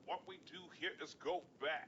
What we do here is go back.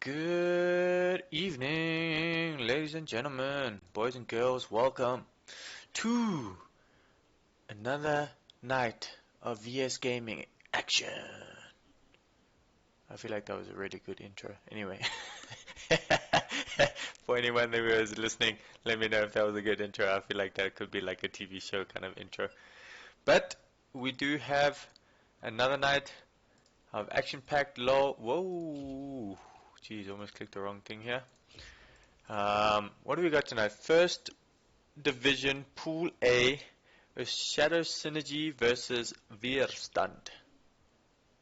Good evening, ladies and gentlemen, boys and girls. Welcome to another night of VS Gaming action. I feel like that was a really good intro. Anyway, for anyone who is listening, let me know if that was a good intro. I feel like that could be like a TV show kind of intro. But we do have another night of action-packed LOL. Whoa. Jeez, almost clicked the wrong thing here. What do we got tonight? First Division Pool A with OSHDWSynergy versus Weerstand.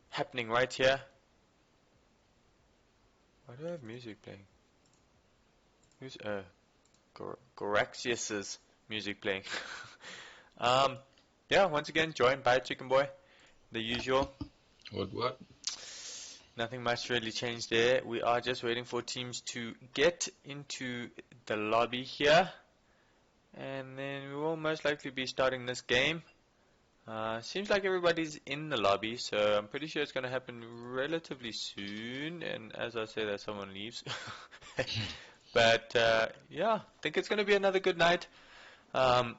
Happening right here. Why do I have music playing? Who's Goraxius's music playing? Yeah, once again joined by Chicken Boy, the usual. What? Nothing much really changed there. We are just waiting for teams to get into the lobby here. And then we will most likely be starting this game. Seems like everybody's in the lobby, so I'm pretty sure it's going to happen relatively soon. And as I say that, someone leaves. But yeah, I think it's going to be another good night. I'm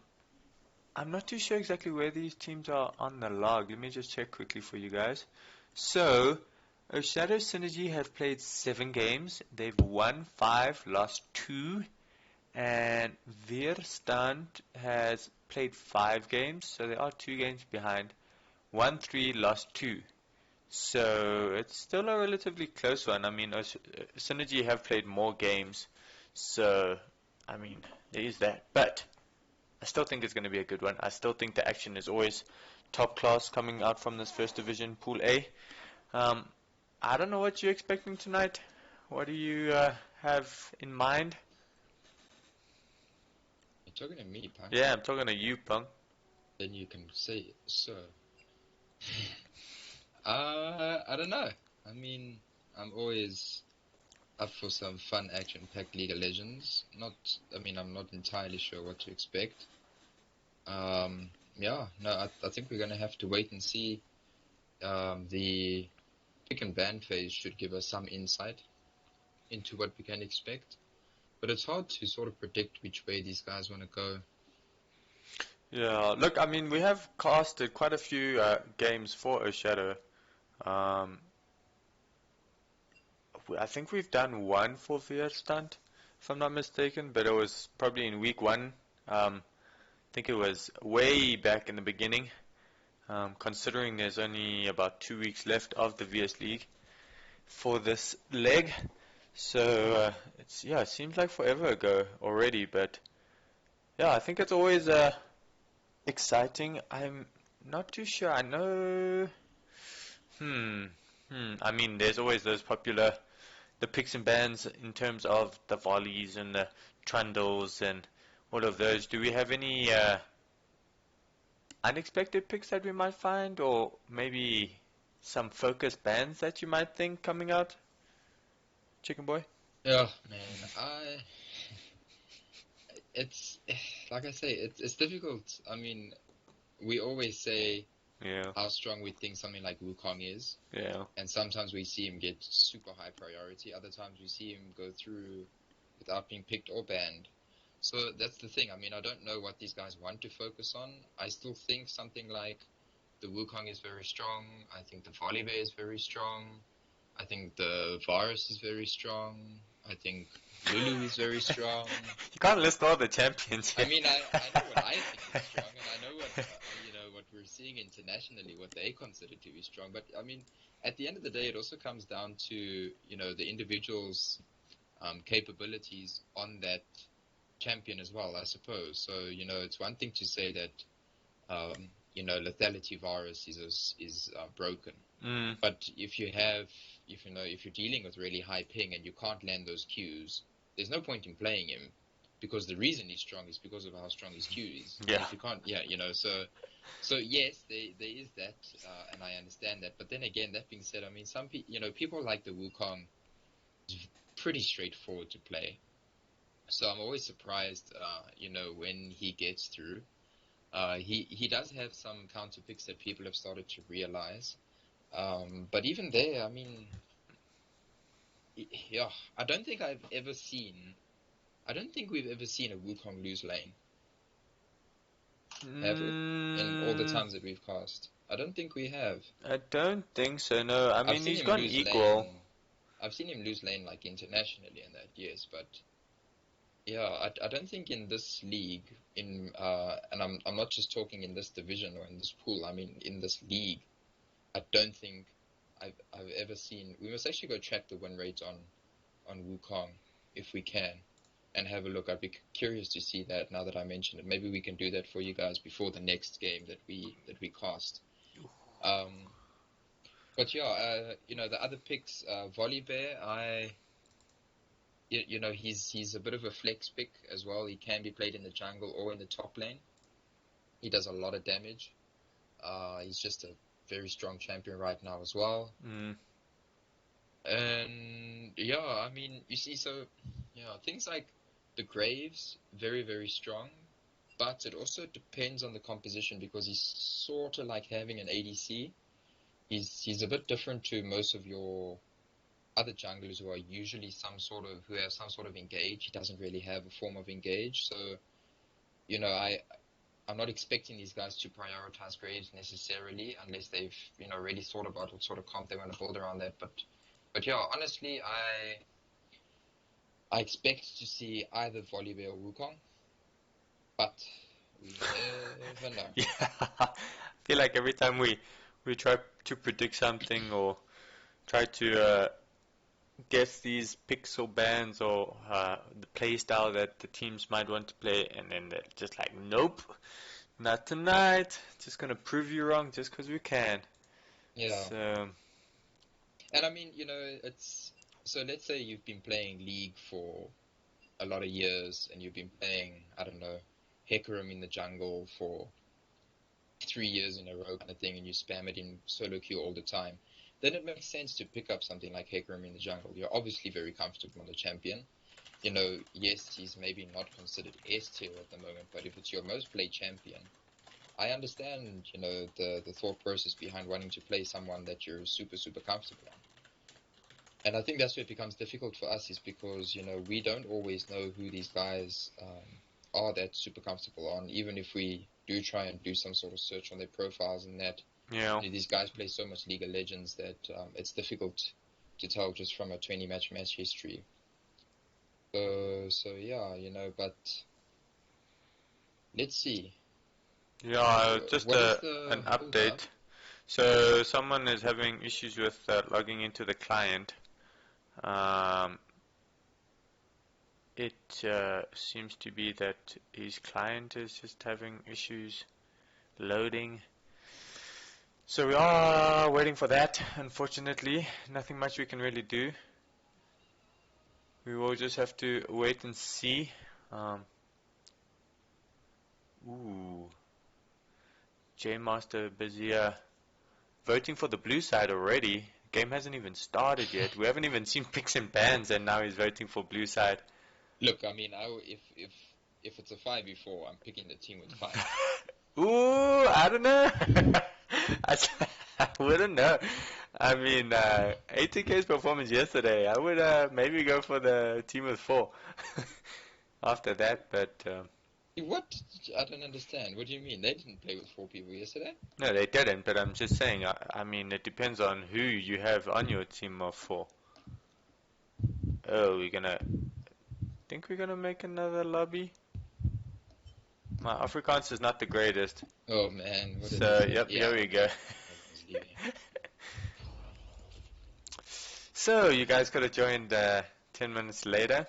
not too sure exactly where these teams are on the log. Let me just check quickly for you guys. So OSHDWSynergy have played 7 games. They've won 5, lost 2. And Weerstand has played 5 games, so they are 2 games behind. Won 3, lost 2. So it's still a relatively close one. I mean, Synergy have played more games, so I mean, there is that. But I still think it's going to be a good one. I still think the action is always top class coming out from this first division, Pool A. I don't know what you're expecting tonight. What do you have in mind? You're talking to me, Punk. Yeah, I'm talking to you, Punk. Then you can say, sir. I don't know. I mean, I'm always up for some fun action-packed League of Legends. I'm not entirely sure what to expect. Yeah, no, I think we're gonna have to wait and see. The pick and ban phase should give us some insight into what we can expect. But it's hard to sort of predict which way these guys want to go. Yeah, look, I mean, we have casted quite a few games for OSHDW. I think we've done one for Weerstand, if I'm not mistaken, but it was probably in week 1. I think it was way back in the beginning, considering there's only about 2 weeks left of the VS League for this leg. So, it seems like forever ago already, but yeah, I think it's always exciting. I'm not too sure. I know. I mean, there's always those popular, the picks and bans in terms of the volleys and the trundles and all of those. Do we have any unexpected picks that we might find, or maybe some focus bans that you might think coming out? Chicken Boy? Yeah, man, it's like I say, it's difficult. I mean, we always say how strong we think something like Wukong is. Yeah. And sometimes we see him get super high priority. Other times we see him go through without being picked or banned. So that's the thing. I mean, I don't know what these guys want to focus on. I still think something like the Wukong is very strong. I think the Volibear is very strong. I think the Varus is very strong. I think Lulu is very strong. You can't list all the champions here. I mean, I know what I think is strong, and I know what what we're seeing internationally, what they consider to be strong. But I mean, at the end of the day, it also comes down to the individual's capabilities on that champion as well, I suppose. So it's one thing to say that lethality Varus is broken, but if you're dealing with really high ping and you can't land those Qs, there's no point in playing him, because the reason he's strong is because of how strong his Q is. Yeah. If you can't, so yes, there is that, and I understand that. But then again, that being said, I mean, some people like the Wukong is pretty straightforward to play. So I'm always surprised, when he gets through. He does have some counter picks that people have started to realize. But even there, I mean, yeah, I don't think we've ever seen a Wukong lose lane. Have we? In all the times that we've cast. I don't think we have. I don't think so, no. I mean, he's gone equal. Lane. I've seen him lose lane, like, internationally and that, yes, but yeah, I don't think in this league, and I'm not just talking in this division or in this pool, I mean in this league, I don't think I've ever seen. We must actually go track the win rate on Wukong if we can, and have a look. I'd be curious to see that now that I mentioned it. Maybe we can do that for you guys before the next game that we cast. But yeah, the other picks, Volibear, he's a bit of a flex pick as well. He can be played in the jungle or in the top lane. He does a lot of damage. He's just a very strong champion right now as well. And yeah, I mean, you see, so yeah, things like the Graves, very, very strong, but it also depends on the composition, because he's sort of like having an ADC. He's a bit different to most of your other junglers who are usually who have some sort of engage. He doesn't really have a form of engage, so I'm not expecting these guys to prioritize Graves necessarily, unless they've really thought about what sort of comp they want to build around that. But yeah, honestly, I expect to see either Volibear or Wukong, but we never know. Yeah, I feel like every time we try to predict something or try to guess these pixel bands or the play style that the teams might want to play, and then they're just like, nope, not tonight, just gonna prove you wrong just because we can. Yeah. So, and I mean, it's, so let's say you've been playing League for a lot of years, and you've been playing, I don't know, Hecarim in the jungle for 3 years in a row kind of thing, and you spam it in solo queue all the time. Then it makes sense to pick up something like Hecarim in the jungle. You're obviously very comfortable on the champion. Yes, he's maybe not considered S tier at the moment, but if it's your most played champion, I understand, the thought process behind wanting to play someone that you're super, super comfortable on. And I think that's where it becomes difficult for us, is because, we don't always know who these guys are that super comfortable on, even if we do try and do some sort of search on their profiles and that. yeah. These guys play so much League of Legends that it's difficult to tell just from a 20 match history. So yeah, but let's see. Yeah, just an update. So someone is having issues with logging into the client. It seems to be that his client is just having issues loading. So we are waiting for that. Unfortunately, nothing much we can really do. We will just have to wait and see. J-Master busy voting for the blue side already. Game hasn't even started yet. We haven't even seen picks and bans, and now he's voting for blue side. Look, I mean, if it's a 5v4, I'm picking the team with 5. Ooh, I don't know. I wouldn't know. I mean, ATK's performance yesterday, I would maybe go for the team with 4. after that, but What? I don't understand. What do you mean? They didn't play with 4 people yesterday? no, they didn't. But I'm just saying. I mean, it depends on who you have on your team of 4. Oh, think we're gonna make another lobby. My Afrikaans is not the greatest. Oh man. What So, is yep, yeah. here we go. Everyone's leaving. So, you guys could have joined 10 minutes later.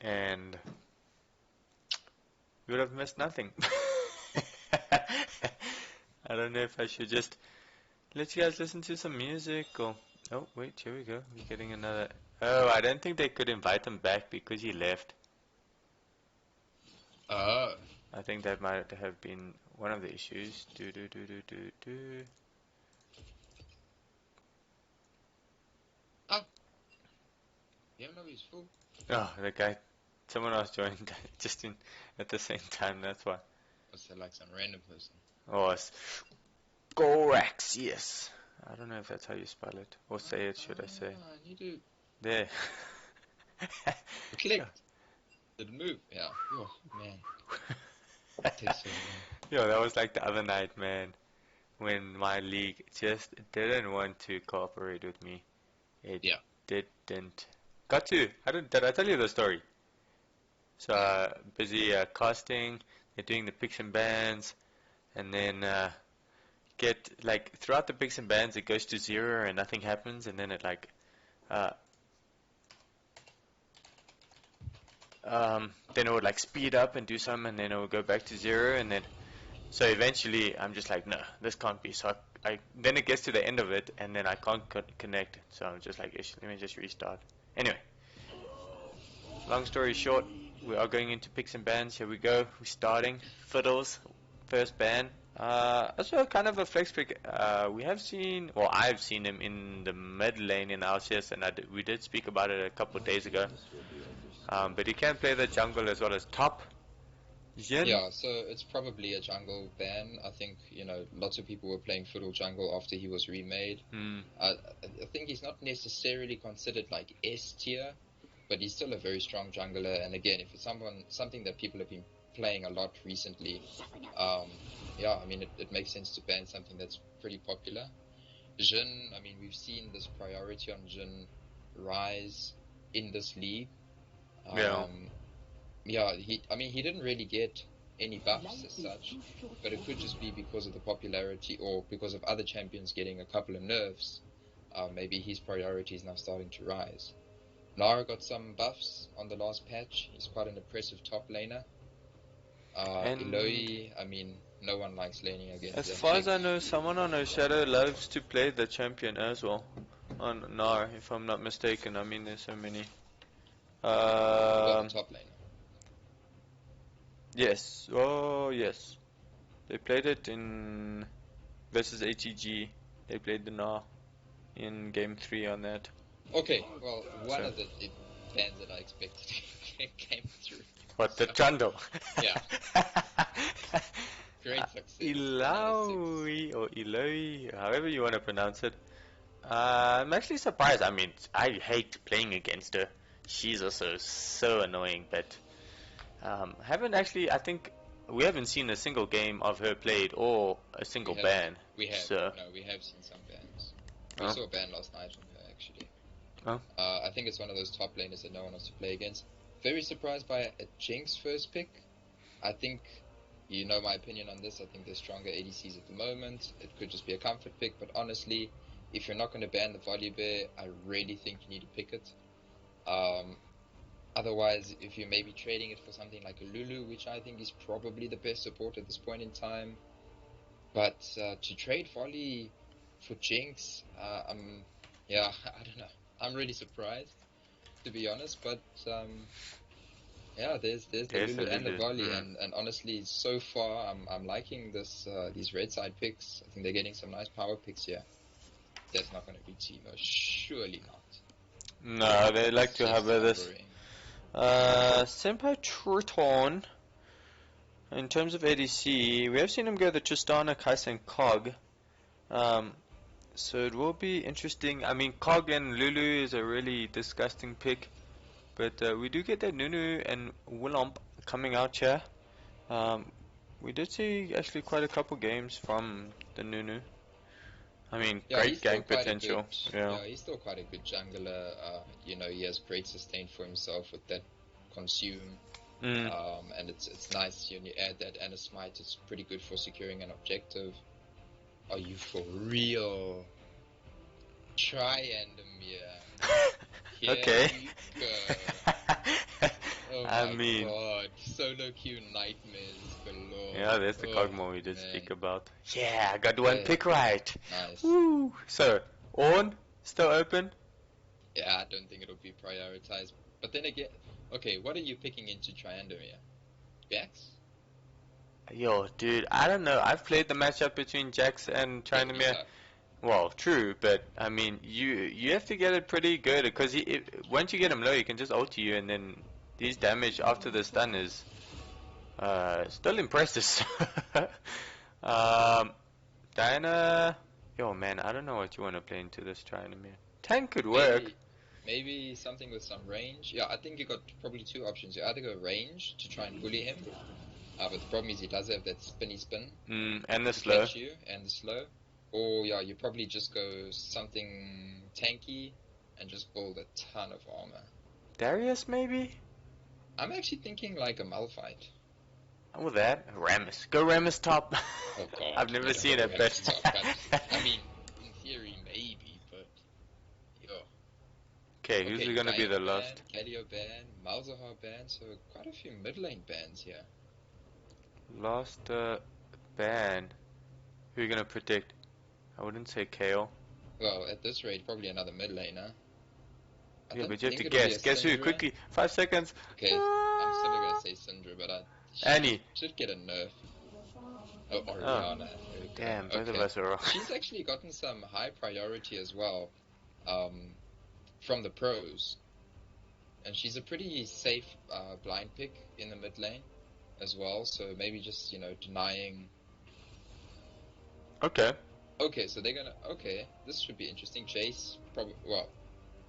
And you would have missed nothing. I don't know if I should just let you guys listen to some music or... Oh, wait, here we go. We're getting another... Oh, I don't think they could invite him back because he left. Oh. I think that might have been one of the issues. Oh. You don't know he's full. Oh, the guy... Someone else joined just at the same time, that's why. Was that like some random person? Oh, it's Goraxius. I don't know if that's how you spell it. Or say it, should I say. You do. There. Click. Did it move? Yeah. Oh, man. That takes so long. Yo, that was like the other night, man. When my league just didn't want to cooperate with me. It didn't. Got to. Did I tell you the story? So, busy casting. They're doing the picks and bans. And then get, like, throughout the picks and bans, it goes to 0 and nothing happens. And then it, like, then it would like speed up and do some, and then it would go back to 0, and then so eventually I'm just like, no, this can't be. So then it gets to the end of it, and then I can't connect. So I'm just like, let me just restart. Anyway, long story short, we are going into picks and bans. Here we go. We're starting Fiddles, first ban. Also kind of a flex pick. We have seen, well, I've seen him in the mid lane in LCS, and we did speak about it a couple of days ago. But he can play the jungle as well as top. Yeah, so it's probably a jungle ban. I think, lots of people were playing Fiddle jungle after he was remade. I think he's not necessarily considered like S tier, but he's still a very strong jungler. And again, if it's something that people have been playing a lot recently, yeah, I mean, it makes sense to ban something that's pretty popular. Jhin, I mean, we've seen this priority on Jhin rise in this league. Yeah, he didn't really get any buffs as such, but it could just be because of the popularity or because of other champions getting a couple of nerfs. Maybe his priority is now starting to rise. Nara got some buffs on the last patch. He's quite an impressive top laner. Eloi, I mean, no one likes laning against as them. far as I know, someone on OSHDW loves to play the champion as well. On Nara, if I'm not mistaken. I mean, there's so many. Top laner. Yes. Oh, yes. They played it in versus HEG. They played the Nara in game 3 on that. Okay, well, one of the bans that I expected came through. What, the Trundle? Yeah. Great success. Eloi, or Eloi, however you want to pronounce it. I'm actually surprised. I mean, I hate playing against her. She's also so annoying, but haven't actually, I think, we haven't seen a single game of her played or a single ban. We have, so. No, we have seen some bans. We saw a ban last night from her, actually. I think it's one of those top laners that no one wants to play against. Very surprised by a Jinx first pick. I think, you know my opinion on this, I think there's stronger ADCs at the moment. It could just be a comfort pick, but honestly, if you're not going to ban the Volibear, I really think you need to pick it. Otherwise, if you're maybe trading it for something like a Lulu, which I think is probably the best support at this point in time. But to trade Volley for Jinx, I don't know. I'm really surprised, to be honest. But yeah, there's the Lulu and the Volley, and honestly, so far I'm liking these red side picks. I think they're getting some nice power picks here. That's not going to be Teemo, surely not. No, they like to have this. Senpai Triton. In terms of ADC, we have seen him go the Tristana, Kaas, and Kog. So it will be interesting. I mean, Kog and Lulu is a really disgusting pick, But we do get that Nunu and Willump coming out here. We did see actually quite a couple games from the Nunu. I mean, Yeah, great gank potential. Yeah, he's still quite a good jungler. You know, he has great sustain for himself with that consume. And it's nice when you add that and a smite. It's pretty good for securing an objective. Are you for real? Tryndamere. Here Okay. you go. Oh I my mean, god, solo queue nightmares galore. yeah, there's the Oh, Kog'Maw we did man. speak about. Yeah, I got one pick right. Nice. Woo! So, Ornn still open. Yeah, I don't think it'll be prioritized. But then again, okay, what are you picking into Tryndamere? Jax? Yo, dude, I don't know. I've played the matchup between Jax and Tryndamere. Well, true, but I mean, you have to get it pretty good because once you get him low, he can just ult you, and then his damage after the stun is still impressive. Diana, yo man, I don't know what you want to play into this Tryndamere. Tank could work. Maybe something with some range. Yeah, I think you got probably two options. You either go range to try and bully him, but the problem is he does have that spinny spin. And the slow. You, and the slow. Or yeah, you probably just go something tanky and just build a ton of armor. Darius maybe? I'm actually thinking like a Malphite. Oh, that Rammus. Go Rammus top. Oh god. I've never seen it, but I mean, in theory maybe, but yo. Okay, who's gonna be the last? Galio ban, Malzahar ban, so quite a few mid lane bans here. Last ban. Who are you gonna predict? I wouldn't say Kale. Well, at this rate, probably another mid laner. Yeah, but you have to guess. Guess who? Quickly. 5 seconds. Okay, I'm still gonna say Syndra, but Annie should get a nerf. Oh, Oriana. Oh. Damn, both of us are wrong. She's actually gotten some high priority as well, from the pros. And she's a pretty safe blind pick in the mid lane as well, so maybe just, you know, denying... Okay. Okay, so they're gonna... Okay, this should be interesting. Jayce, probably... Well,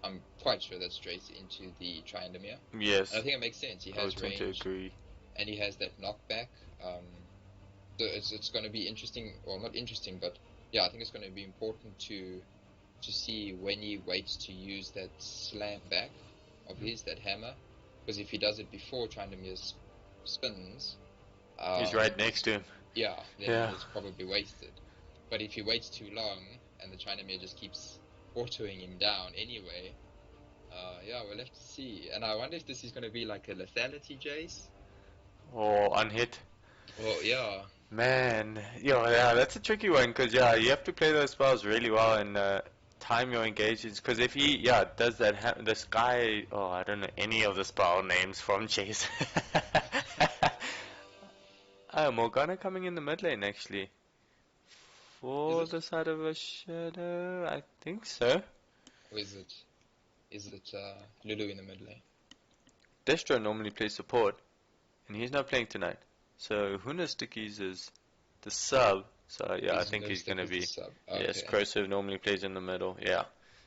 I'm quite sure that's Jayce into the Tryndamere. Yes. And I think it makes sense. He has range. I would agree. And he has that knockback. So it's going to be interesting, or not interesting, but yeah, I think it's going to be important to see when he waits to use that slam back of his, that hammer, because if he does it before Tryndamere spins, he's right next to him. Yeah, then it's probably wasted. But if he waits too long and the Tryndamere just keeps autoing him down anyway, yeah, we'll have to see. And I wonder if this is going to be like a lethality Jayce. Or unhit. Well, yeah. Man, yeah, that's a tricky one because you have to play those spells really well and time your engagements. Because if he does that, this guy, I don't know any of the spell names from Jayce. Morgana coming in the mid lane actually. For the side of a shadow, I think so. Or is it Lulu in the mid lane? Destro normally plays support, and he's not playing tonight. So HoenderStukkies is the sub. So yeah, I think he's gonna be. Okay. Yes, crowsive normally plays in the middle. Yeah,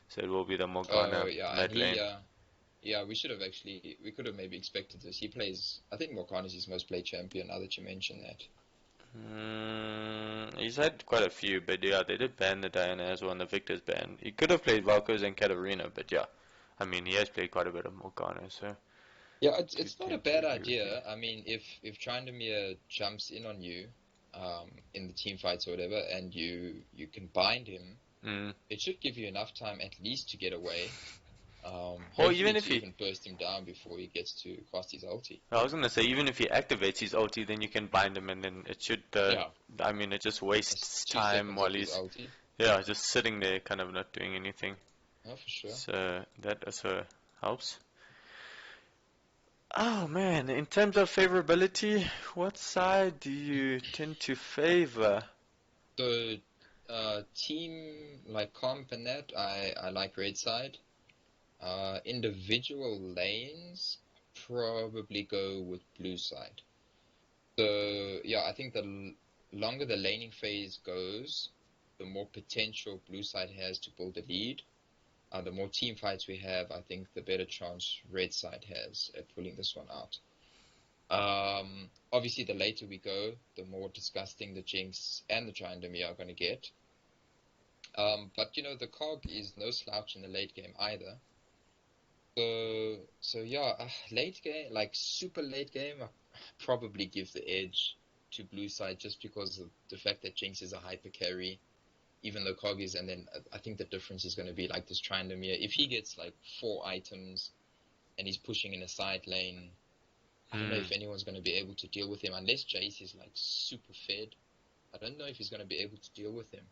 so it will be the Morgana mid lane. Yeah, we could have maybe expected this. He plays. I think Morgana is his most played champion. Now that you mention that. He's had quite a few, but yeah, they did ban the Diana as well, and the Victor's ban. He could have played Valkyries and Katarina, but yeah, I mean, he has played quite a bit of Morgana, so... Yeah, it's not a bad idea. I mean, if Tryndamere jumps in on you, in the team fights or whatever, and you can bind him, it should give you enough time at least to get away. Or even if you burst him down before he gets to cast his ulti. I was gonna say, even if he activates his ulti, then you can bind him, and then it should. I mean, it just wastes time while he's just sitting there, kind of not doing anything. Oh, for sure. So that also helps. Oh man, in terms of favorability, what side do you tend to favor? So, team like comp and that, I like red side. Individual lanes, probably go with blue side. So yeah, I think the longer the laning phase goes, the more potential blue side has to build a lead. the more team fights we have, I think the better chance red side has at pulling this one out. Obviously, the later we go, the more disgusting the Jinx and the Tryndamere are going to get. But, you know, the Cog is no slouch in the late game either. So yeah, late game, like super late game, I probably give the edge to blue side just because of the fact that Jinx is a hyper carry, even though Cog is, and then I think the difference is going to be like this Tryndamere. If he gets like 4 items and he's pushing in a side lane, I don't know if anyone's going to be able to deal with him unless Jayce is like super fed. I don't know if he's going to be able to deal with him.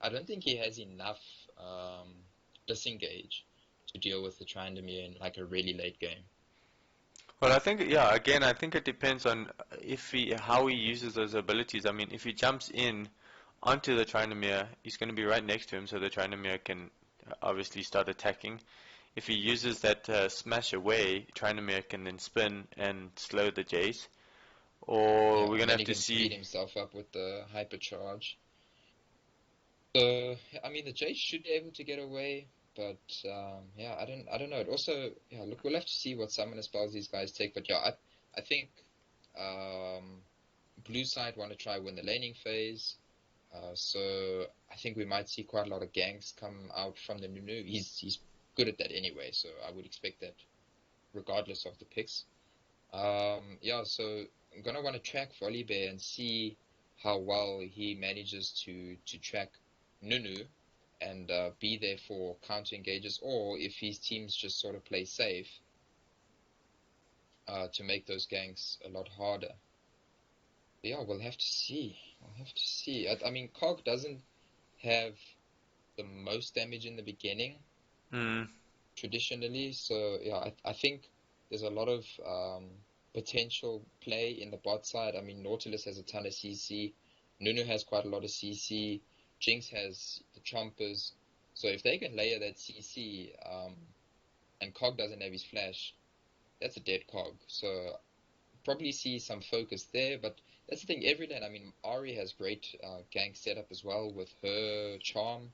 I don't think he has enough disengage to deal with the Tryndamere in like a really late game. Well, I think, yeah, again, I think it depends on how he uses those abilities. I mean, if he jumps in onto the Tryndamere, he's going to be right next to him, so the Tryndamere can obviously start attacking. If he uses that smash away, Tryndamere can then spin and slow the Jayce. Or we're going to have to see... speed himself up with the hypercharge. So, I mean, the Jayce should be able to get away, but yeah, I don't know. It also, yeah, look, we'll have to see what summoner spells these guys take. But yeah, I think blue side want to try win the laning phase. So I think we might see quite a lot of ganks come out from the Nunu. He's good at that anyway, so I would expect that regardless of the picks. Yeah, so I'm gonna want to track Volibear and see how well he manages to track Nunu and be there for counter engages, or if his teams just sort of play safe to make those ganks a lot harder. Yeah, we'll have to see. I mean, Cog doesn't have the most damage in the beginning traditionally, so yeah, I think there's a lot of potential play in the bot side. I mean, Nautilus has a ton of CC, Nunu has quite a lot of CC, Jinx has the chompers, so if they can layer that CC and Cog doesn't have his flash, that's a dead Cog. So probably see some focus there, but that's the thing, every lane, I mean, Ahri has great gank setup as well with her charm.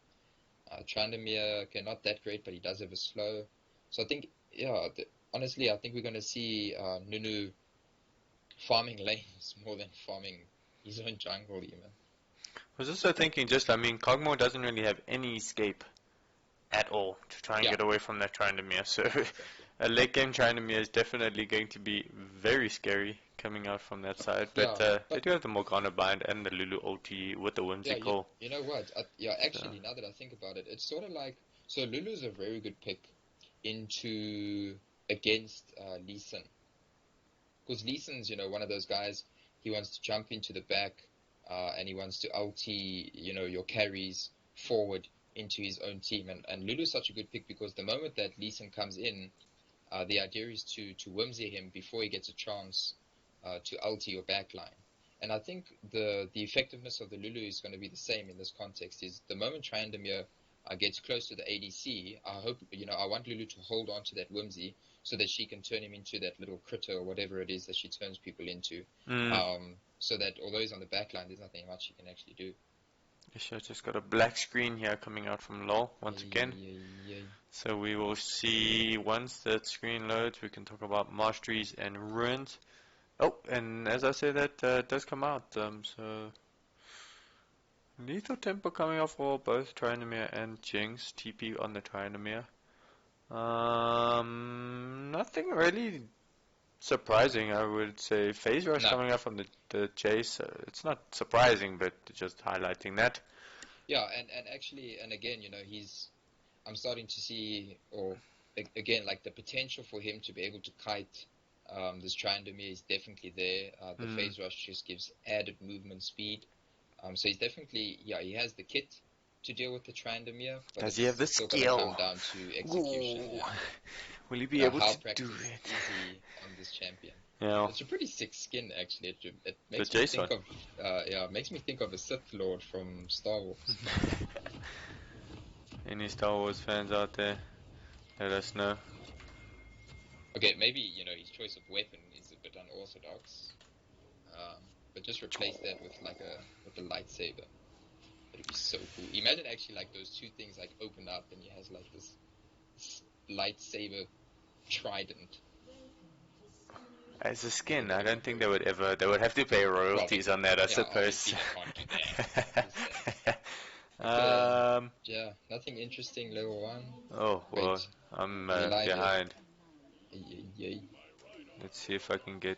Tryndamere, okay, not that great, but he does have a slow. So I think, yeah, honestly, I think we're going to see Nunu farming lanes more than farming his own jungle even. I was also thinking I mean, Kog'Maw doesn't really have any escape at all to try and get away from that Tryndamere, so a late game Tryndamere is definitely going to be very scary coming out from that side, but they do have the Morgana bind and the Lulu ulti with the whimsical. You know what, actually, now that I think about it, it's sort of like, so Lulu's a very good pick against Lee Sin, because Lee Sin's, you know, one of those guys, he wants to jump into the back and he wants to ulti, you know, your carries forward into his own team, and Lulu's such a good pick because the moment that Lee Sin comes in, the idea is to whimsy him before he gets a chance to ulti your backline. And I think the effectiveness of the Lulu is going to be the same in this context. Is the moment Tryndamere gets close to the ADC, I want Lulu to hold on to that whimsy so that she can turn him into that little critter or whatever it is that she turns people into. So that although he's on the backline, there's nothing much he can actually do. I just got a black screen here coming out from LoL once again. So we will see once that screen loads, we can talk about masteries and ruins. Oh, and as I say, that does come out. So lethal tempo coming off for both Tryndamere and Jinx. TP on the Tryndamere. Nothing really surprising, I would say. Phase rush coming up from the Jayce. It's not surprising, but just highlighting that. Yeah, and actually, and again, you know, I'm starting to see, or again, like the potential for him to be able to kite this Tryndamere is definitely there. The phase rush just gives added movement speed. So he's definitely, he has the kit to deal with the Tryndamere. But does he have the skill? Come down to execution. Yeah. Will he be able to do it? Easy on this champion. Yeah. It's a pretty sick skin, actually. It makes me think of, makes me think of a Sith Lord from Star Wars. Any Star Wars fans out there, let us know. Okay, maybe, you know, his choice of weapon is a bit unorthodox, but just replace that with with a lightsaber. It'd be so cool. Imagine actually like those two things like open up and he has like this lightsaber trident. As a skin, I don't think they would ever. They would have to pay royalties on that, I suppose. Obviously they can't do that. Okay. Yeah, nothing interesting. Level 1. Oh well, Wait, I'm Relied it. behind. Yay. Let's see if I can get.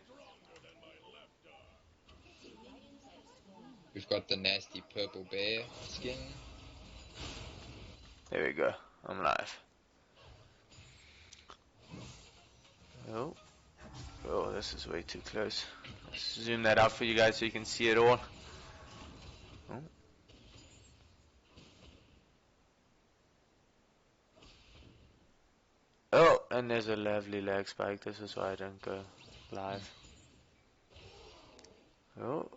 We've got the nasty purple bear skin. There we go. I'm live. Oh, oh, this is way too close. Let's zoom that out for you guys so you can see it all. Oh. Oh, and there's a lovely lag spike. This is why I don't go live. Oh,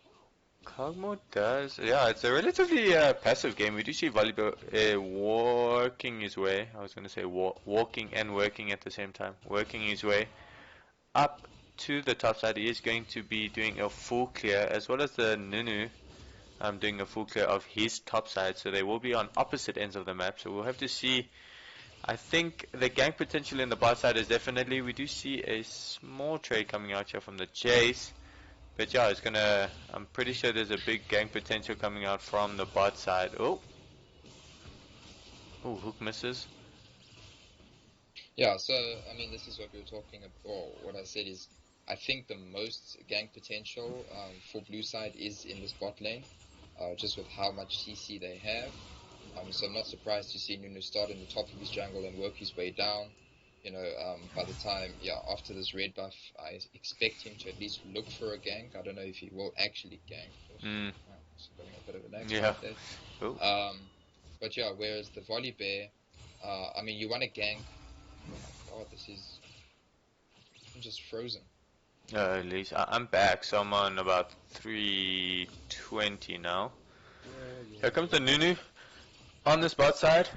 Kog'Maw does. Yeah, it's a relatively passive game. We do see Volibear working his way. I was going to say walking and working at the same time. Working his way up to the top side. He is going to be doing a full clear, as well as the Nunu doing a full clear of his top side. So they will be on opposite ends of the map. So we'll have to see. I think the gank potential in the bot side is definitely. We do see a small trade coming out here from the Jayce. But yeah, it's gonna. I'm pretty sure there's a big gank potential coming out from the bot side. Oh, hook misses. Yeah, so I mean, this is what we were talking about. Or what I said is, I think the most gank potential for blue side is in this bot lane, just with how much CC they have. So I'm not surprised to see Nunu start in the top of his jungle and work his way down. You know, by the time, after this red buff, I expect him to at least look for a gank. I don't know if he will actually gank. It's got a bit of an accent there. But yeah, whereas the Volibear, I mean, you want to gank. Oh my god, I'm just frozen. At least I'm back, so I'm on about 320 now. Here comes the Nunu on this bot side.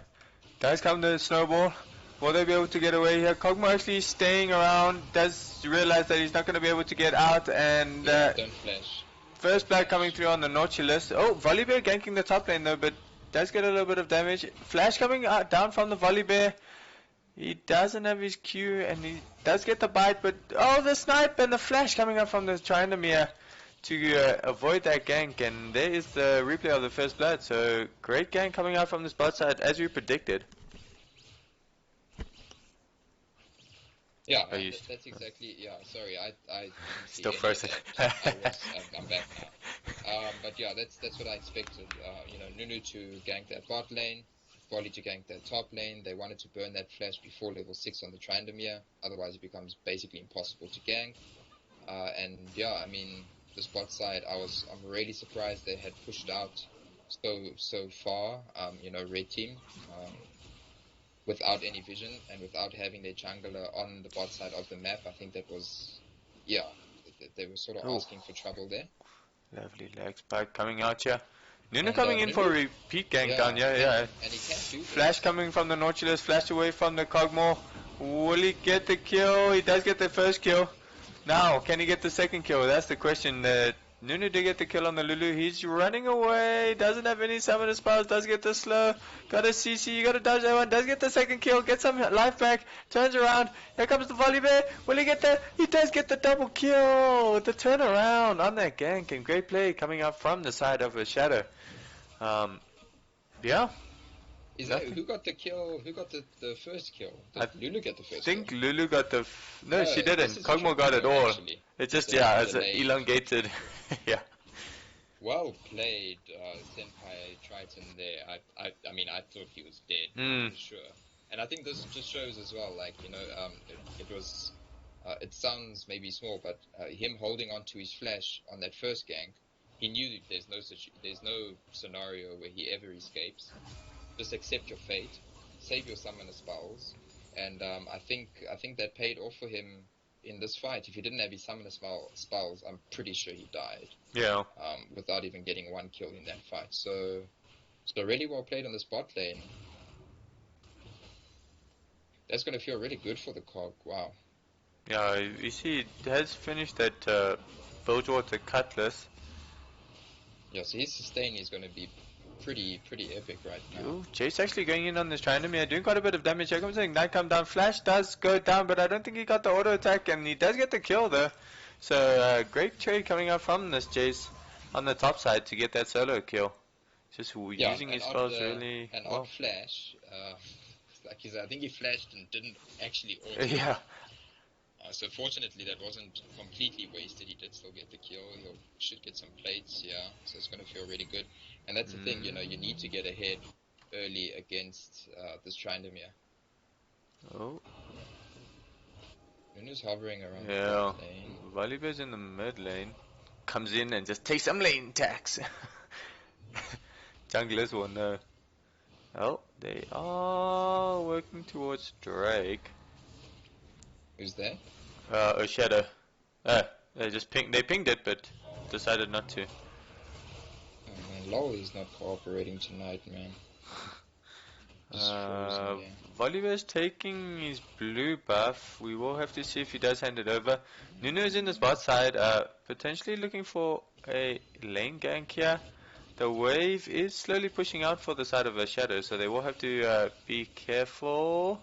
Guys, come to snowball. Will they be able to get away here? Kog'Maw actually staying around, does realize that he's not going to be able to get out, and don't flash. First blood coming through on the Nautilus. Oh, Volibear ganking the top lane though, but does get a little bit of damage. Flash coming down from the Volibear. He doesn't have his Q, and he does get the bite, but oh, the snipe and the flash coming up from the Tryndamere to avoid that gank, and there is the replay of the first blood. So great gank coming out from this bot side, as we predicted. Yeah, that's exactly. Yeah, sorry, I still frozen. I'm back now. But yeah, that's what I expected. You know, Nunu to gank that bot lane, Volley to gank that top lane. They wanted to burn that flash before level 6 on the Tryndamere, otherwise it becomes basically impossible to gank. And yeah, I mean, this bot side, I'm really surprised they had pushed out so far. You know, red team. Without any vision and without having their jungler on the bot side of the map. I think that was, they were sort of asking for trouble there. Lovely lag spike coming out here. Nunu coming in for a repeat gank down here, yeah. And he can't do flash coming from the Nautilus, flash away from the Kog'Maw. Will he get the kill? He does get the first kill. Now, can he get the second kill? That's the question. Nunu did get the kill on the Lulu. He's running away. Doesn't have any summoner spells. Does get the slow. Got a CC. You got to dodge that one. Does get the second kill. Gets some life back. Turns around. Here comes the Volibear. Will he get the... He does get the double kill. The turnaround on that gank. And great play coming up from the side of a shadow. Yeah. Who got the kill? Who got the first kill? Did Lulu get the first kill? I think Lulu got the... No, she didn't. Kog'Maw got it all. Actually. It's just, it's elongated. Yeah. Well played, Senpai Triton there. I mean, I thought he was dead, for sure. And I think this just shows as well, like, you know, it was... it sounds maybe small, but him holding on to his flash on that first gank, he knew there's no scenario where he ever escapes. Just accept your fate, save your summoner spells, and I think that paid off for him in this fight. If he didn't have his summoner spells, I'm pretty sure he died. Yeah. Without even getting one kill in that fight. So really well played on the bot lane. That's going to feel really good for the Cog. Wow. Yeah, you see, it has finished that Bilgewater Cutlass. Yeah, so his sustain is going to be pretty epic right now. Ooh, Jayce actually going in on this Tryndamere, doing quite a bit of damage. Here comes the Ignite come down. Flash does go down, but I don't think he got the auto attack, and he does get the kill though. So great trade coming out from this Jayce on the top side to get that solo kill. Just using his spells really well. Odd flash, like he said, I think he flashed and didn't actually auto. Yeah. So fortunately that wasn't completely wasted. He did still get the kill. He should get some plates, yeah. So it's gonna feel really good. And that's the thing, you know, you need to get ahead early against this Tryndamere. Oh. Nunu's hovering around Yeah. the lane. Volibear's in the mid lane. Comes in and just takes some lane attacks. Junglers will know. Oh, they are working towards Drake. Who's that? A shadow. They just pinged it, but decided not to. Oh man, LOL is not cooperating tonight, man. Just frozen, yeah. Volibear's taking his blue buff. We will have to see if he does hand it over. Nunu is in the bot side, potentially looking for a lane gank here. The wave is slowly pushing out for the side of a shadow, so they will have to be careful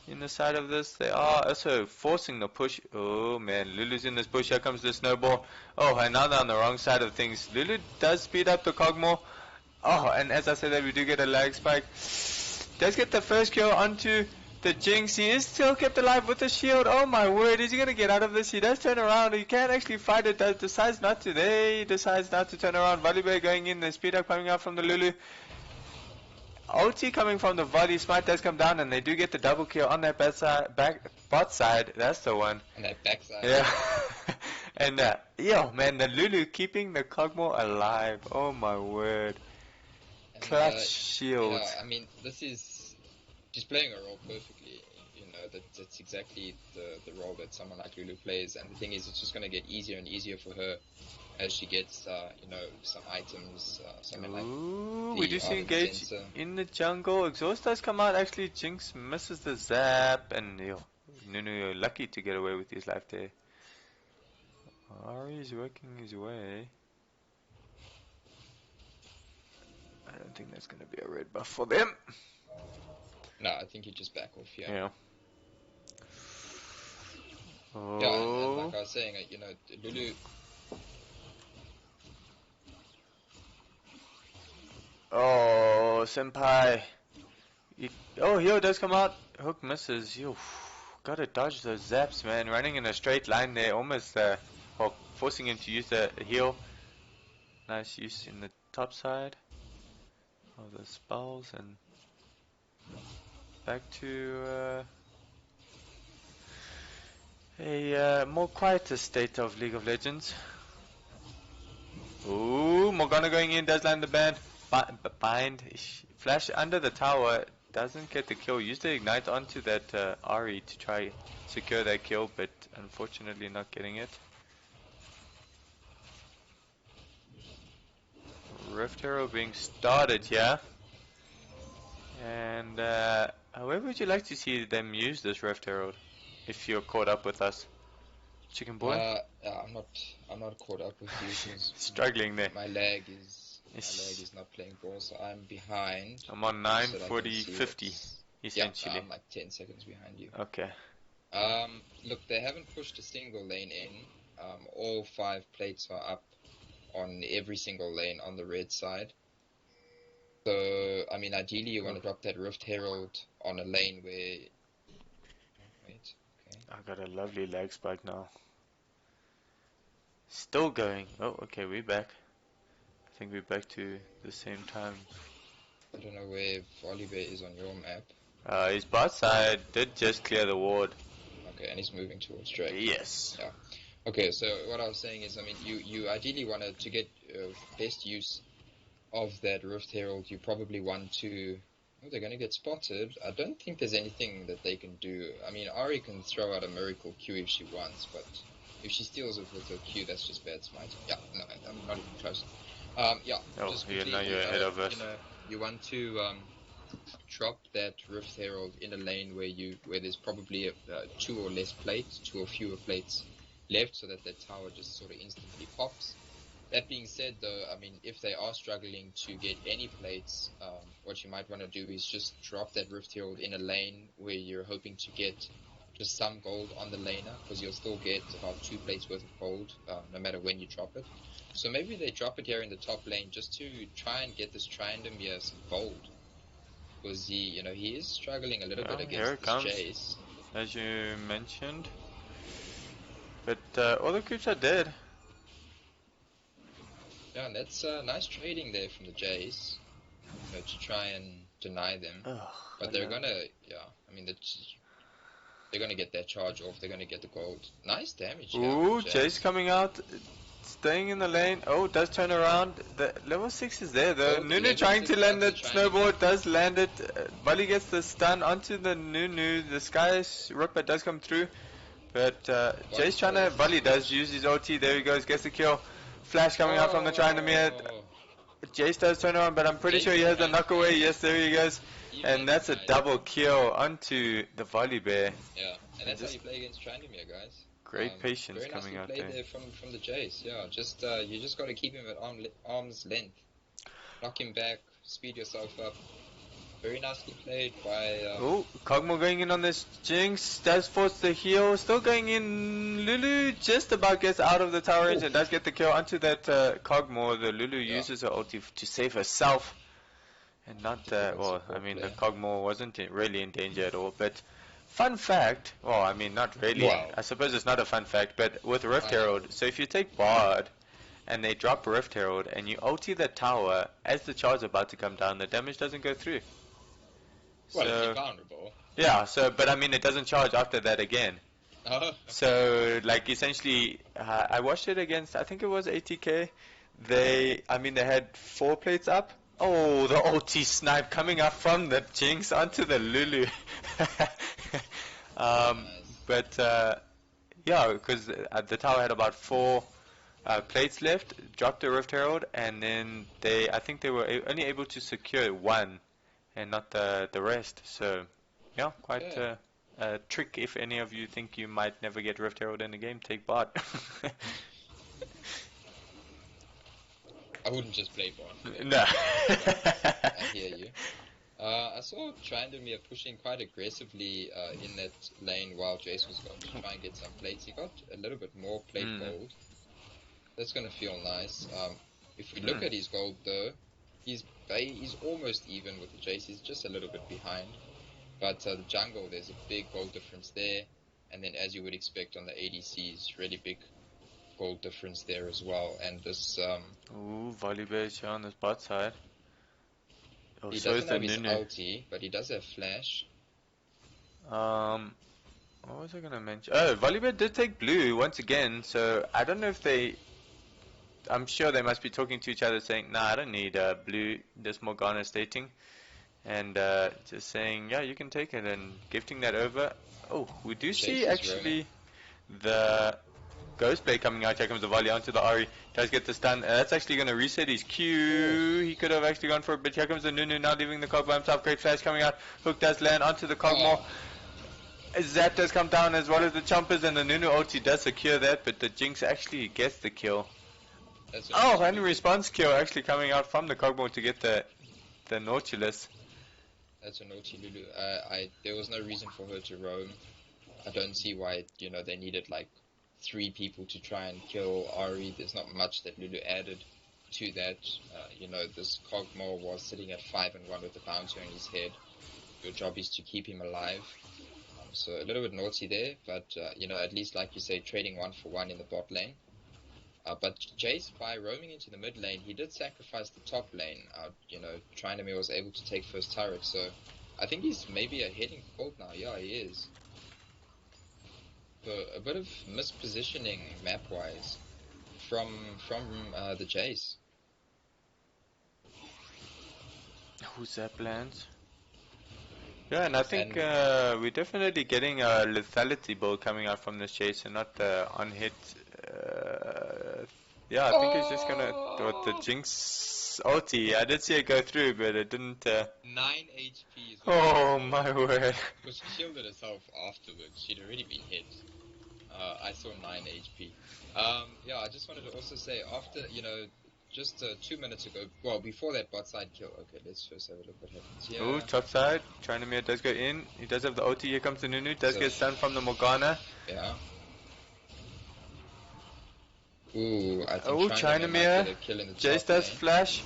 in the side of this. They are also forcing the push. Oh man, Lulu's in this push. Here comes the snowball. Oh, and now they're on the wrong side of things. Lulu does speed up the Kog'Maw. Oh, and as I said that, we do get a lag spike. Does get the first kill onto the Jinx. He is still kept alive with the shield. Oh my word, is he going to get out of this? He does turn around. He can't actually fight it. Decides not to. They decides not to turn around. Volibear going in. The speed up coming out from the Lulu. Ulti coming from the Volley. Smite does come down, and they do get the double kill on that bot side. That's the one. On that backside. Yeah. And yo man, the Lulu keeping the Kog'Maw alive. Oh my word. And, Clutch shield. Yeah, I mean, she's playing her role perfectly. You know, that's exactly the role that someone like Lulu plays. And the thing is, it's just going to get easier and easier for her as she gets, you know, some items, something like. Ooh, we do see engage in the jungle. Exhaust does come out. Actually, Jinx misses the zap, and yo, Nunu, you're lucky to get away with his life there. Ahri is working his way. I don't think that's going to be a red buff for them. No, I think you just back off here. Yeah. Oh. Yeah, and like I was saying, you know, Lulu. Oh, Senpai. Oh, Hero does come out. Hook misses. You gotta dodge those zaps, man. Running in a straight line there, almost forcing him to use the heal. Nice use in the top side of the spells, and back to a more quieter state of League of Legends. Ooh, Morgana going in, does land the ban. Bind, flash under the tower, doesn't get the kill. Use the ignite onto that Ahri to try secure that kill, but unfortunately not getting it. Rift Hero being started here. And where would you like to see them use this Rift Herald if you're caught up with us? Chicken boy? I'm not caught up with you. Struggling there. My lag is not playing ball, so I'm behind. I'm on 9:40, 50 essentially. Yeah, I'm like 10 seconds behind you. Okay. Look, they haven't pushed a single lane in. All 5 plates are up on every single lane on the red side. So, I mean, ideally you want to drop that Rift Herald on a lane where... Wait, okay. I got a lovely lag spike now. Still going. Oh, okay, we're back. I think we're back to the same time. I don't know where Volibear is on your map. His bot side did just clear the ward. Okay, and he's moving towards Drake. Yes. Yeah. Okay, so what I was saying is, I mean, you ideally want to get best use of that Rift Herald. You probably want to... Oh, they're going to get spotted. I don't think there's anything that they can do. I mean, Ahri can throw out a miracle Q if she wants, but if she steals it with her Q, that's just bad smite. Yeah, no, I'm not even close. Yeah. Oh, now you're ahead of us. You know, you want to drop that Rift Herald in a lane where there's probably 2 or fewer plates left, so that the tower just sort of instantly pops. That being said, though, I mean, if they are struggling to get any plates, what you might want to do is just drop that Rift Herald in a lane where you're hoping to get just some gold on the laner, because you'll still get about 2 plates worth of gold, no matter when you drop it. So maybe they drop it here in the top lane just to try and get this Tryndamere some gold, because he is struggling a little bit Here against it this comes, Jayce. as you mentioned. But all the creeps are dead. Yeah, and that's nice trading there from the Jayce, to try and deny them. Ugh, But they're gonna, I mean, they're gonna get that charge off. They're gonna get the gold. Nice damage. Ooh, Jayce coming out, staying in the lane. Oh, does turn around. The level 6 is there though. Oh, Nunu trying to land that snowball, does land it. Voli gets the stun onto the Nunu. The Sky's Ripper does come through. But Jayce trying to, Voli does use his ulti. There he goes, gets the kill. Flash coming out from the Tryndamere. Jayce does turn around, but I'm pretty sure he has the knock away. Yes, there he goes. And that's a double kill onto the Volibear. Yeah, and that's how you play against Tryndamere, guys. Great patience coming out there. there. From the Jayce. Yeah, just you just got to keep him at arm's length. Knock him back, speed yourself up. Very nicely played by... Oh, Kog'Maw going in on this Jinx, does force the heal, still going in. Lulu just about gets out of the tower range and does get the kill onto that Kog'Maw. The Lulu uses her ulti to save herself. And not, well, I mean, the Kog'Maw wasn't really in danger at all. But, fun fact, well, I mean, not really. Wow. I suppose it's not a fun fact, but with Rift Herald, so if you take Bard, and they drop Rift Herald, and you ulti the tower, as the charge is about to come down, the damage doesn't go through. Well, if you're vulnerable. Yeah, but I mean, it doesn't charge after that again. Oh. So, like, essentially, I watched it against, I think it was ATK. They had 4 plates up. Oh, the ulti snipe coming up from the Jinx onto the Lulu. But, yeah, because the tower had about 4 plates left, dropped the Rift Herald, and then I think they were only able to secure 1. And not the rest, so yeah, quite a trick. If any of you think you might never get Rift Herald in the game, take Bard. I wouldn't just play Bard. No. I hear you. I saw Tryndamere pushing quite aggressively in that lane while Jayce was going to try and get some plates. He got a little bit more plate gold. That's going to feel nice. If we look at his gold though, he's almost even with the Jayce. He's just a little bit behind. But the jungle, there's a big gold difference there. And then as you would expect on the ADCs, really big gold difference there as well. And this... Ooh, Volibear is here on this bot side. Oh, he so doesn't have his Nunu. ulti, but he does have flash. What was I going to mention? Oh, Volibear did take blue once again. So I don't know if they... I'm sure they must be talking to each other saying, nah, I don't need blue, this Morgana stating. And just saying, yeah, you can take it and gifting that over. Oh, we do see actually the Ghostblade coming out. Here comes the volley onto the Ahri. Does get the stun. That's actually going to reset his Q. He could have actually gone for a bit. Here comes the Nunu now leaving the Kog'Maw by himself. Great flash coming out. Hook does land onto the Kog'Maw. Zap does come down as well as the Chompers, and the Nunu ulti does secure that, but the Jinx actually gets the kill. And response kill actually coming out from the Kog'Maw to get the Nautilus. That's a naughty Lulu. There was no reason for her to roam. I don't see why, they needed like 3 people to try and kill Ahri. There's not much that Lulu added to that. This Kog'Maw was sitting at 5-1 with the bounty on his head. Your job is to keep him alive. So a little bit naughty there, but, at least like you say, trading 1 for 1 in the bot lane. But Jayce, by roaming into the mid lane, he did sacrifice the top lane. Tryndamere was able to take first Taric, so I think he's maybe ahead in gold now. Yeah, he is. So a bit of mispositioning map-wise from the Jayce. Who's that lands? Yeah, and I think we're definitely getting a lethality build coming out from this Jayce and not the on-hit. Yeah, I think he's just gonna do the Jinx ulti. I did see it go through, but it didn't. 9 HP is oh my word! Because she shielded herself afterwards. She'd already been hit. I saw 9 HP. Yeah, I just wanted to also say, after, you know, just 2 minutes ago, well, before that bot side kill, okay, let's first have a look what happens here. Ooh, top side, Tryndamere does go in, he does have the OT, here comes the Nunu, does get stunned from the Morgana. Yeah. Ooh, I think Tryndamere might get a kill in the Jayce top does lane. flash.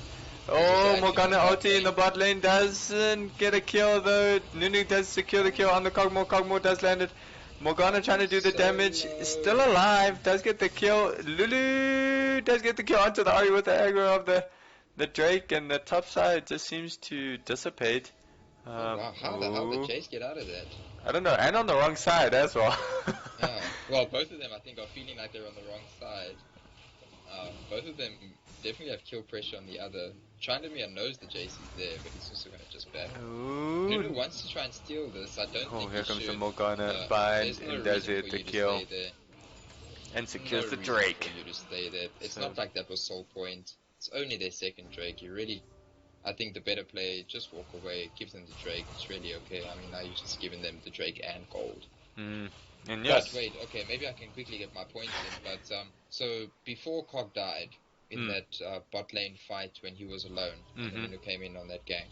also Oh, acting Morgana on the ulti in the bot lane doesn't get a kill though. Nunu does secure the kill on the Kog'Maw. Kog'Maw does land it. Morgana trying to do the damage. Still alive. Does get the kill. Lulu does get the kill onto the Ahri with the aggro of the Drake, and the top side just seems to dissipate. Wow, how the hell did Jayce get out of that? I don't know, and on the wrong side as well. Yeah. Well, both of them I think are feeling like they're on the wrong side. Both of them definitely have kill pressure on the other. Tryndamere knows the Jayce is there, but he's also going to just back. Nunu wants to try and steal this. I don't think here he comes should. the Morgana There's bind, no and does reason it for the you to kill, stay there. and secures No the reason Drake. for you to stay there. It's So- not like that was sole point. It's only their second Drake. You really, I think the better play, just walk away, give them the Drake. It's really okay. I mean, now you've just given them the Drake and gold. And yes, But wait, okay, maybe I can quickly get my points in. But so before Kog died in that bot lane fight when he was alone, and the Nunu came in on that gank,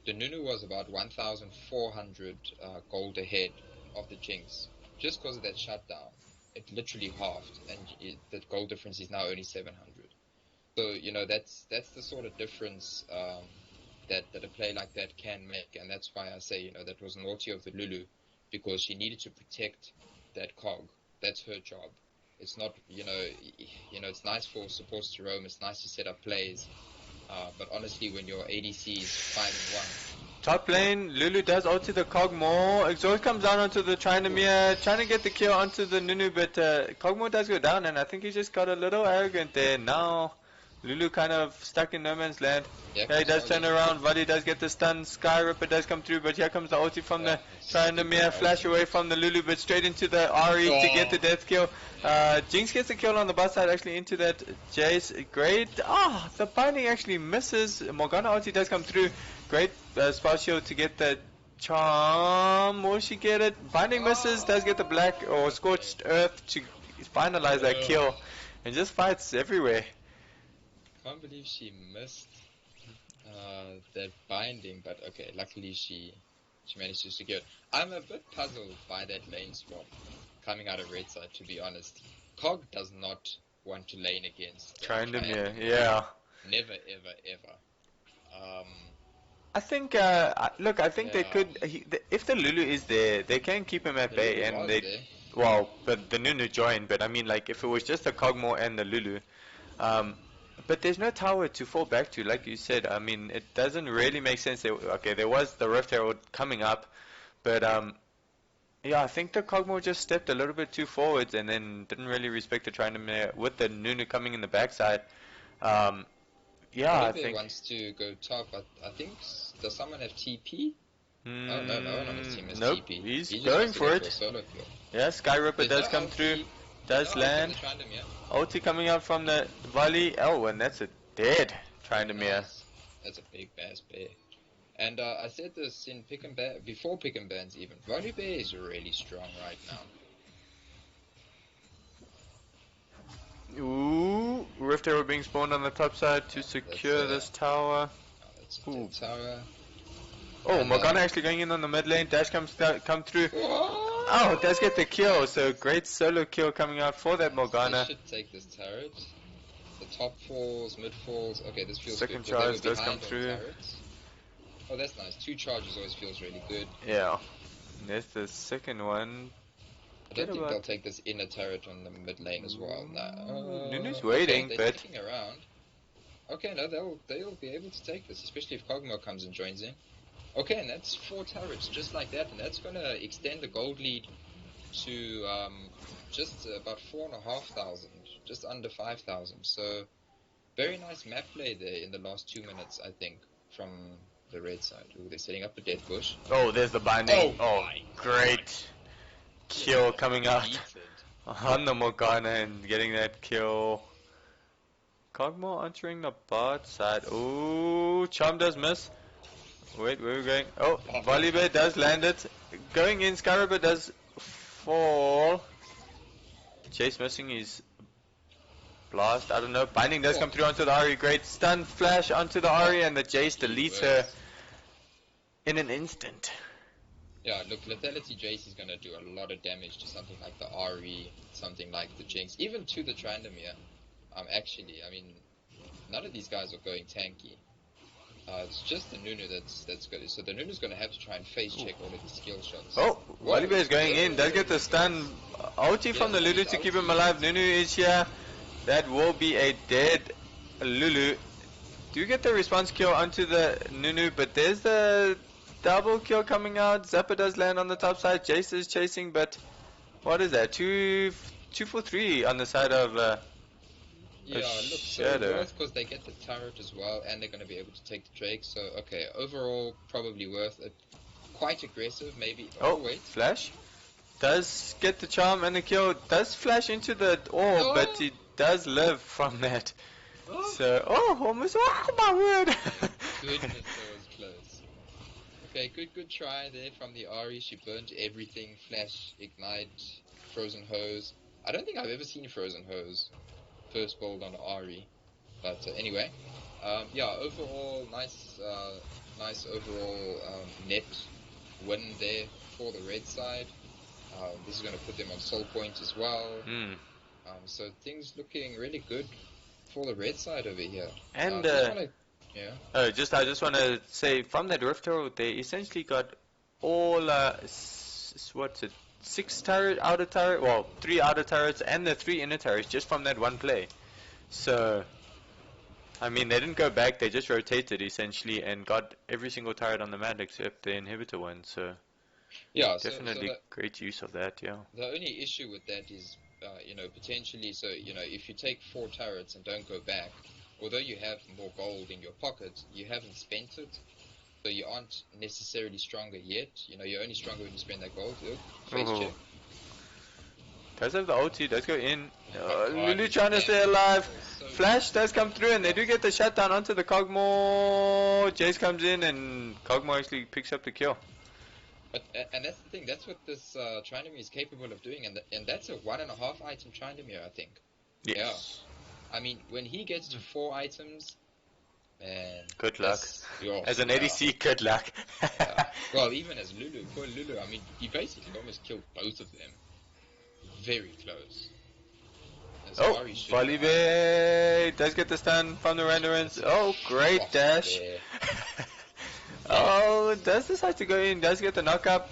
the Nunu was about 1,400 gold ahead of the Jinx, just because of that shutdown. It literally halved, and the gold difference is now only 700. So you know that's the sort of difference that a play like that can make, and that's why I say, you know, that was naughty of the Lulu, because she needed to protect that Cog. That's her job. It's not, you know, it's nice for supports to roam. It's nice to set up plays, but honestly, when your ADC is 5-1, top lane, Lulu does ulti the Kog'Maw. Exhaust comes down onto the Tryndamere, trying to get the kill onto the Nunu, but Kog'Maw does go down, and I think he just got a little arrogant there. Now Lulu kind of stuck in no man's land. Yeah, he does turn around. Voli does get the stun. Sky Ripper does come through, but here comes the ulti from the Tryndamere. Flash away from the Lulu, but straight into the Ahri to get the death kill. Jinx gets the kill on the bot side, actually into that Jayce. Great. The binding actually misses. Morgana ulti does come through. Great spell shield to get the charm. Will she get it? Binding misses. Does get the black or scorched earth to finalize that kill, and just fights everywhere. I can't believe she missed that binding, but okay, luckily she managed to secure it. I'm a bit puzzled by that lane swap coming out of red side, to be honest. Cog does not want to lane against Tryndamere, yeah. Never, ever, ever. I think, look, I think they could, if the Lulu is there, they can keep him at bay, and they, well, but the Nunu joined, but I mean, like, if it was just the Kog'Maw and the Lulu, but there's no tower to fall back to, like you said. I mean, it doesn't really make sense. Okay, there was the Rift Herald coming up, but yeah, I think the Kog'Maw just stepped a little bit too forwards and then didn't really respect the Tryndamere with the Nunu coming in the backside. Yeah, I think wants to go top. I think, does someone have TP? Oh no, no one on his team has nope, TP. he's just going wants to for go it. a solo kill. Yeah, Sky Ripper There's does no come ulti. through, does No, land. Ulti coming out from the volley. Oh, and that's a dead Tryndamere. Nice. That's a big bass bear. And I said this in pick and ban, before pick and bans even. Volibear is really strong right now. Ooh, Rift Arrow being spawned on the top side to secure this tower. Oh, that's a dead tower. Oh, Morgana actually going in on the mid lane. Dash come through. Oh, does get the kill. So great solo kill coming out for that Morgana. They should take this turret. The top falls, mid falls. Okay, this feels Second good. charge does come through. Oh, that's nice. 2 charges always feels really good. Yeah. And there's the second one. I don't think they'll take this inner turret on the mid lane as well. No. Nunu's waiting, okay, they're sticking around. Okay, no, they'll be able to take this, especially if Kog'Maw comes and joins in. Okay, and that's 4 turrets just like that, and that's gonna extend the gold lead to just about 4,500, just under 5,000. So very nice map play there in the last 2 minutes, I think, from the red side. Ooh, they're setting up the death bush. Oh, there's the binding. Oh, great kill coming out on the Morgana and getting that kill. Kog'Maw entering the bot side. Ooh, Charm does miss. Wait, where are we going? Oh, Volibear does land it. Going in, Sky Ripper does fall. Jayce missing his blast. I don't know. Binding does come through onto the Ahri. Great stun flash onto the Ahri, and the Jayce deletes her in an instant. Yeah, look, lethality Jayce is gonna do a lot of damage to something like the Ahri, something like the Jinx, even to the Tryndamere. Actually, I mean, none of these guys are going tanky. It's just the Nunu that's good. So the Nunu's gonna have to try and face check all of these skill shots. Oh, Volibear is going in. Does get the stun. Ulti from the Lulu to keep him alive. Nunu is here. That will be a dead Lulu. Do get the response kill onto the Nunu, but there's the double kill coming out. Zappa does land on the top side. Jayce is chasing, but what is that? 2 for 3 on the side of yeah, look, Shadow. Of course they get the turret as well, and they're going to be able to take the Drake. So okay, overall probably worth it. Quite aggressive, maybe. Oh, wait, flash does get the charm and the kill. Does flash into the orb, but he does live from that. So, almost. Oh my word! Goodness, that was close. Okay, good try there from the Ahri. She burnt everything. Flash, ignite, frozen hose. I don't think I've ever seen frozen hose first build on Ahri. But anyway, yeah, overall nice overall net win there for the red side. This is going to put them on soul point as well. So things looking really good for the red side over here. And I just want to say, from that Rift Herald, they essentially got all what's it, 6 outer turret, well, 3 outer turrets and the 3 inner turrets just from that one play. So I mean, they didn't go back, they just rotated essentially and got every single turret on the map except the inhibitor one. So yeah, definitely great use of that. Yeah, the only issue with that is you know, potentially, so you know, if you take 4 turrets and don't go back, although you have more gold in your pocket, you haven't spent it, so you aren't necessarily stronger yet. You know, you're only stronger when you spend that gold. Look, face check. Does have the ulti, does go in. Lulu trying to stay alive. Flash does come through, and they do get the shutdown onto the Kog'Maw. Jayce comes in, and Kog'Maw actually picks up the kill. But and that's the thing. That's what this Tryndamere is capable of doing, and that's a 1.5 item Tryndamere, I think. Yes. Yeah. I mean, when he gets to 4 items, man. Good luck. As an ADC, good luck. Well, even as Lulu, poor Lulu. I mean, he basically almost killed both of them. Very close. Oh, Volibear does get the stun from the renderings. Oh, great dash. Oh, does decide to go in, does get the knock up.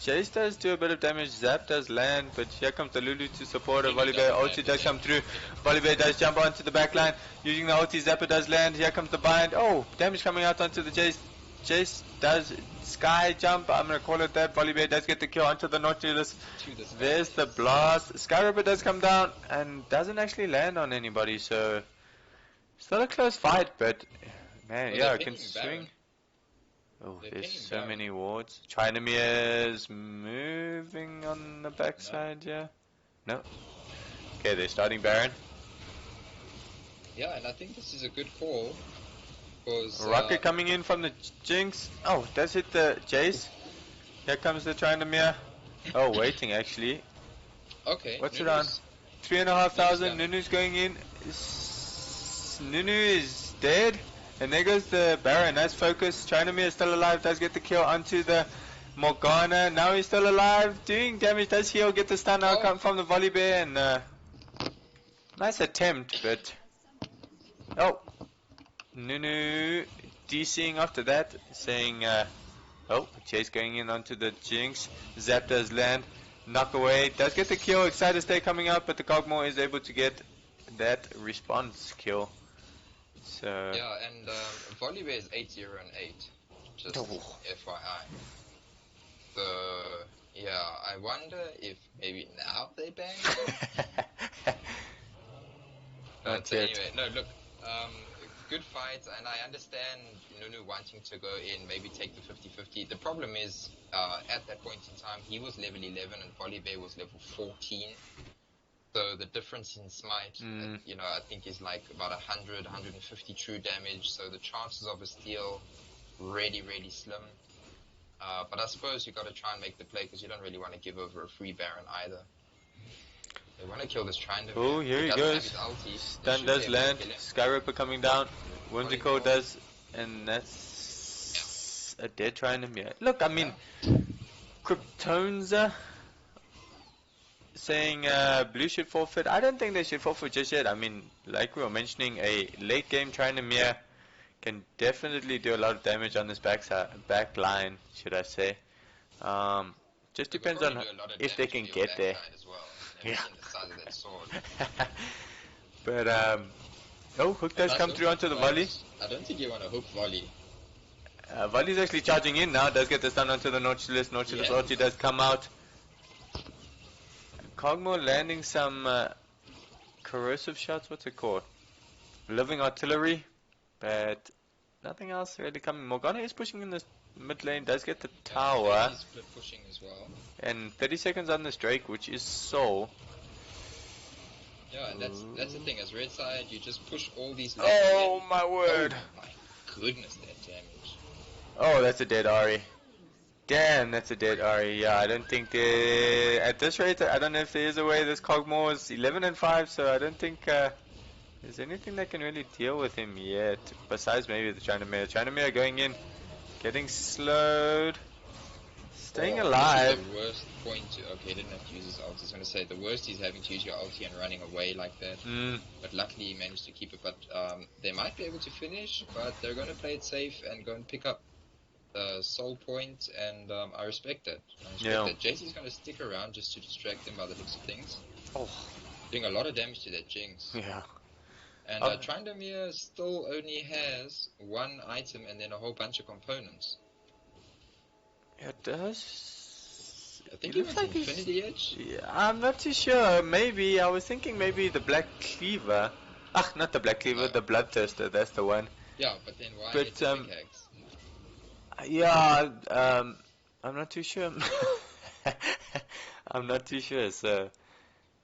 Jayce does do a bit of damage, Zap does land, but here comes the Lulu to support her. Volibear ulti does come through. Volibear does jump onto the back line. Using the ulti, Zappa does land. Here comes the bind. Oh, damage coming out onto the Jayce. Jayce does sky jump, I'm going to call it that. Volibear does get the kill onto the Nautilus. There's the blast. Skyripper does come down and doesn't actually land on anybody, so still a close fight, but man, yeah, it can swing. Oh, there's so many wards. Tryndamere moving on the backside, yeah. No. Okay, they're starting Baron. Yeah, and I think this is a good call. Rocket coming in from the Jinx. Oh, does hit the Jayce. Here comes the Tryndamere. Oh, waiting actually. Okay. What's it on? 3,500. Nunu's going in. Nunu is dead. And there goes the Baron. Nice focus. Tryndamere is still alive. Does get the kill onto the Morgana. Now he's still alive. Doing damage. Does heal. Get the stun outcome from the Volibear. And nice attempt, but oh. Nunu DCing after that, saying, oh, Jayce going in onto the Jinx. Zap does land, knock away, does get the kill. Exciter Stay coming out, but the Kog'Maw is able to get that response kill. So yeah, and Volibear is 8-0 and 8, just FYI. So yeah, I wonder if maybe now they bang. But anyway, no, look. Good fight, and I understand Nunu wanting to go in, maybe take the 50-50. The problem is, at that point in time, he was level 11 and Volibear was level 14. So the difference in smite, you know, I think is like about 100, 150 true damage. So the chances of a steal, really, really slim. But I suppose you got to try and make the play because you don't really want to give over a free Baron either. They want to kill this Tryndamere. Oh, here he goes. Stun does land. Skyripper coming down. Whimsical does, and that's a dead Tryndamere. Look, I mean, Kryptonza saying blue should forfeit. I don't think they should forfeit just yet. I mean, like we were mentioning, a late game Tryndamere can definitely do a lot of damage on this back line, should I say. Just depends on if they can get there. Yeah. But oh, hook does come through onto the volley. I don't think you want to hook volley. Volley's actually charging in now. Does get the stun onto the Nautilus. Nautilus ulti does come out. Kog'Maw landing some corrosive shots. What's it called? Living artillery. But nothing else really coming. Morgana is pushing in this mid lane. Does get the tower. Split pushing as well. And 30 seconds on this Drake, which is Soul. Yeah, and that's the thing. As red side, you just push all these. Oh my word! Oh my goodness, that damage. Oh, that's a dead Ahri. Damn, that's a dead Ahri. Yeah, I don't think at this rate, I don't know if there is a way. This Kog'Maw is 11 and 5, so I don't think there's anything that can really deal with him yet. Besides maybe the Tryndamere. Tryndamere going in, getting slowed. Staying alive. The worst point to, okay, he didn't have to use his ulti. I was going to say, the worst is having to use your ulti and running away like that. But luckily he managed to keep it. But they might be able to finish, but they're going to play it safe and go and pick up the soul point, and I respect that. Jayce is going to stick around just to distract them by the looks of things. Oh. Doing a lot of damage to that Jinx. Yeah. And Tryndamere still only has one item and then a whole bunch of components. It does. I think he was like Infinity Edge. Yeah, I'm not too sure. Maybe I was thinking maybe the Black Cleaver. Ah, not the Black Cleaver, the Bloodthirster. That's the one. Yeah, but then why hit the pickaxe? Yeah, I'm not too sure. I'm not too sure. So.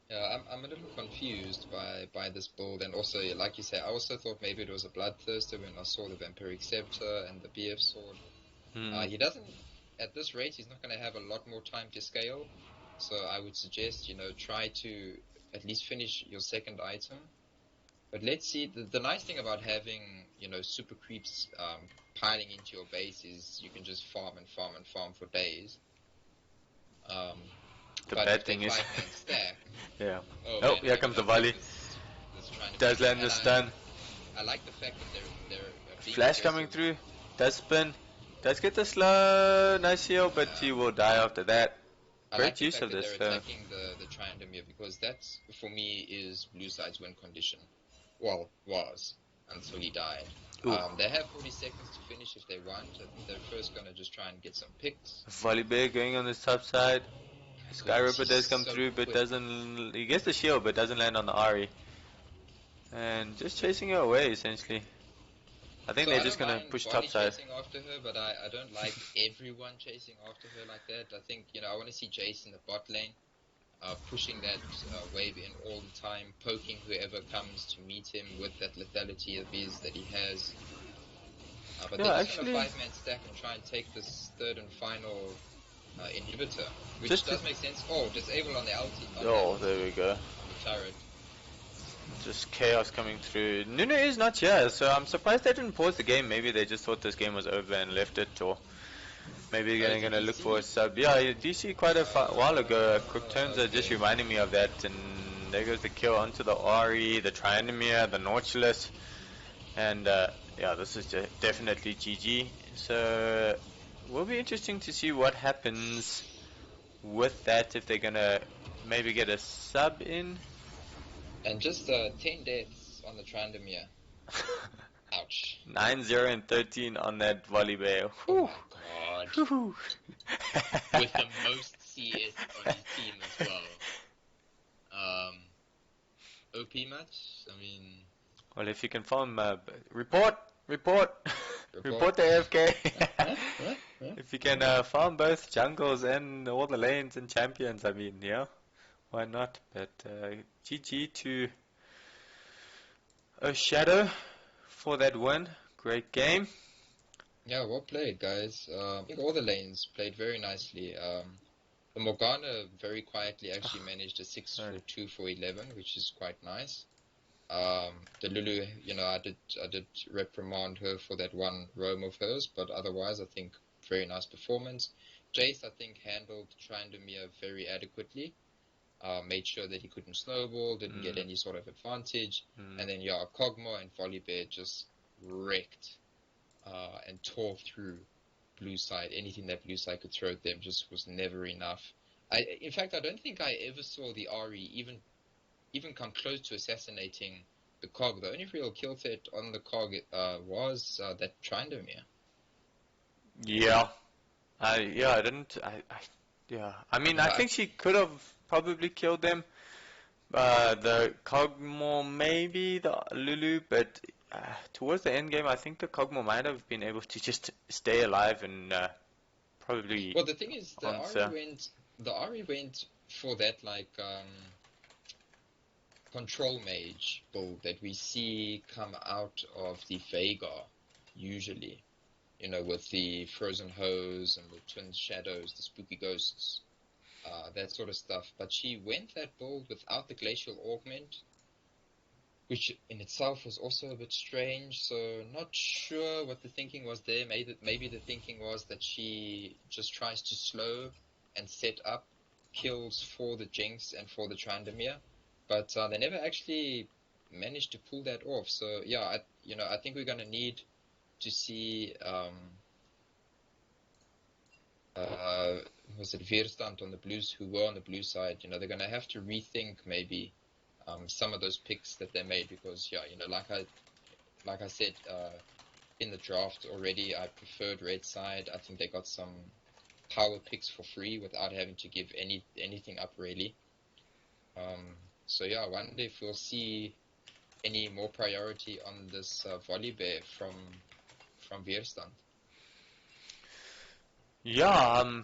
Yeah, I'm a little confused by this build, and also, like you say, I also thought maybe it was a Bloodthirster when I saw the Vampiric Scepter and the BF Sword. He doesn't. At this rate, he's not going to have a lot more time to scale, so I would suggest, try to at least finish your second item. But let's see, the nice thing about having, super creeps piling into your base is you can just farm and farm and farm for days. The bad thing is... stack, yeah. Oh, here comes the volley. Does land the stun. I like the fact that they're Flash coming through, does spin. Does get the slow, nice heal, but he will die after that. Great use of this. They're attacking the Tryndamere, because that's, for me, is blue side's win condition. Well, was, until he died. They have 40 seconds to finish if they want. They're first going to just try and get some picks. Volibear going on the top side. Skyripper does come through, but doesn't... He gets the shield, but doesn't land on the Ahri. And just chasing her away, essentially. I think they're just going to push top side. Chasing after her, but I don't like everyone chasing after her like that. I think, I want to see Jayce in the bot lane, pushing that wave in all the time, poking whoever comes to meet him with that lethality of his that he has. But they're just going to 5-man stack and try and take this third and final inhibitor, which does make sense. Oh, disable on the ulti. There we go. On the turret. Just chaos coming through. Nunu is not here, so I'm surprised they didn't pause the game. Maybe they just thought this game was over and left it, or maybe they're going to look for a sub. Yeah, DC quite a while ago. Kryptonza just reminding me of that, and there goes the kill onto the Ahri, the Tryndamere, the Nautilus, and yeah, this is definitely GG. So will be interesting to see what happens with that, if they're going to maybe get a sub in. And just 10 deaths on the Tryndamere. Ouch. 9-0 and 13 on that Volibear. Oh my god. With the most CS on his team as well. OP match? I mean... Well, if you can farm... report the AFK. If you can farm both jungles and all the lanes and champions, I mean, yeah. Why not? But GG to OSHDW for that win. Great game. Yeah, well played, guys. I think all the lanes played very nicely. The Morgana very quietly actually managed a 6 sorry. for 2 for 11, which is quite nice. The Lulu, I did reprimand her for that one roam of hers, but otherwise I think very nice performance. Jayce, I think, handled Tryndamere very adequately. Made sure that he couldn't snowball, didn't get any sort of advantage. And then, Kog'Maw and Volibear just wrecked and tore through blue side. Anything that blue side could throw at them just was never enough. In fact, I don't think I ever saw the Ahri even come close to assassinating the Cog. The only real kill threat on the Cog was that Tryndamere. Yeah. I mean, I think she could have probably killed them. The Kog'Maw, maybe the Lulu, but towards the end game, I think the Kog'Maw might have been able to just stay alive and probably. Well, the thing is, the answer. Ahri went for that control mage build that we see come out of the Veigar usually. With the frozen hose and the twin shadows, the spooky ghosts, that sort of stuff. But she went that build without the glacial augment, which in itself was also a bit strange. So not sure what the thinking was there. Maybe the thinking was that she just tries to slow and set up kills for the Jinx and for the Tryndamere, but they never actually managed to pull that off. So yeah, I think we're gonna need to see was it Weerstand on the blues, who were on the blue side. They're gonna have to rethink maybe some of those picks that they made, because like I said in the draft already, I preferred red side. I think they got some power picks for free without having to give anything up really. So yeah, I wonder if we'll see any more priority on this Volibear from Weerstand. Yeah,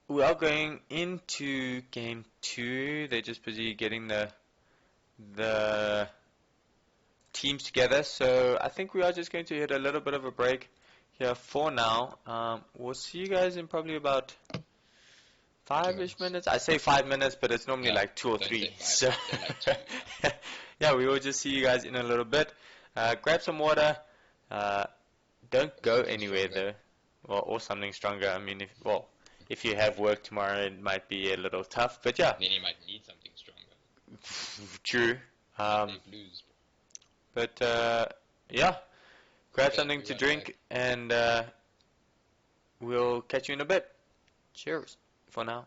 we are going into game 2. They're just busy getting the teams together, so I think we are just going to hit a little bit of a break here for now. We'll see you guys in probably about 5-ish minutes. I say 5 minutes, but it's normally like 2 or 3. So yeah, we will just see you guys in a little bit. Grab some water. Don't go anywhere though, or something stronger. I mean, if you have work tomorrow, it might be a little tough. But yeah, then you might need something stronger. True. Blues. But yeah, grab Okay, something to drink, and we'll catch you in a bit. Cheers for now.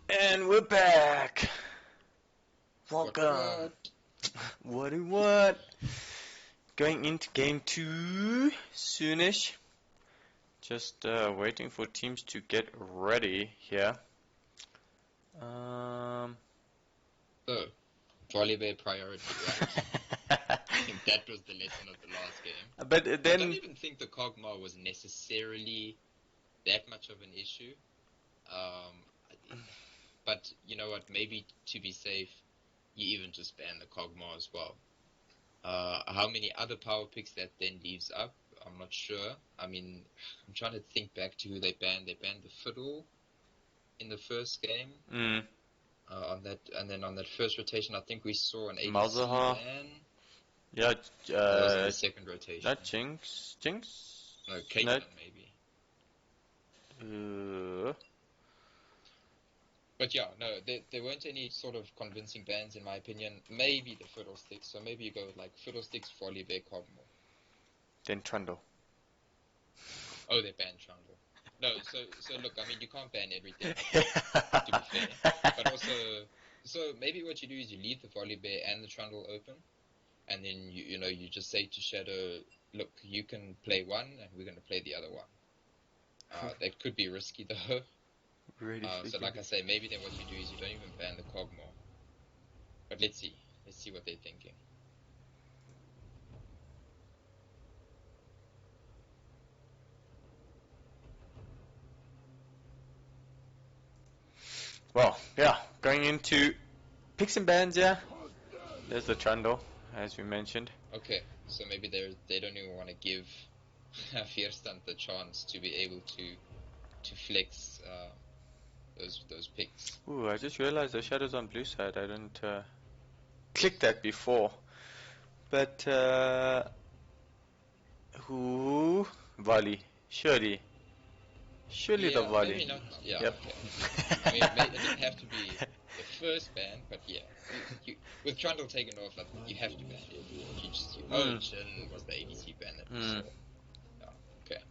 And we're back. Welcome. What? Going into game 2 soonish. Just waiting for teams to get ready here. So, Volibear priority, right? I think that was the lesson of the last game. But I then don't even think the Kog'Maw was necessarily that much of an issue. But you know what? Maybe to be safe, you even just ban the Kog'Maw as well. How many other power picks that then leaves up, I'm not sure. I mean, I'm trying to think back to who they banned. They banned the Fiddle in the first game. on that, and then on that first rotation, I think we saw an ADC Malzahar. ban. Yeah, Or was it the second rotation? not Jinx. Jinx? No, Kayn No. maybe. But yeah, no, there weren't any sort of convincing bans in my opinion. Maybe the Fiddlesticks, so maybe you go with like Fiddlesticks, Volibear, Kog'Maw. Then Trundle. Oh, they banned Trundle. No, so look, I mean, you can't ban everything, to be fair. But also, so maybe what you do is you leave the Volibear and the Trundle open, and then you just say to Shadow, look, you can play one, and we're going to play the other one. That could be risky though. Really So like I say, maybe then what you do is you don't even ban the Kog'Maw. But let's see what they're thinking. Well, yeah, going into picks and bans, yeah. There's the Trundle, as we mentioned. Okay, so maybe they don't even want to give Weerstand the chance to be able to flex those picks. Ooh, I just realized the Shadow's on blue side. I didn't click that before. But, who? Volley. Surely Yeah, the volley. maybe not. Yeah, Yep. okay. I mean, it didn't have to be the first ban, but yeah. With Trundle taken off, like, you have to ban it. Jin was the ADC ban that we saw. Yeah, okay.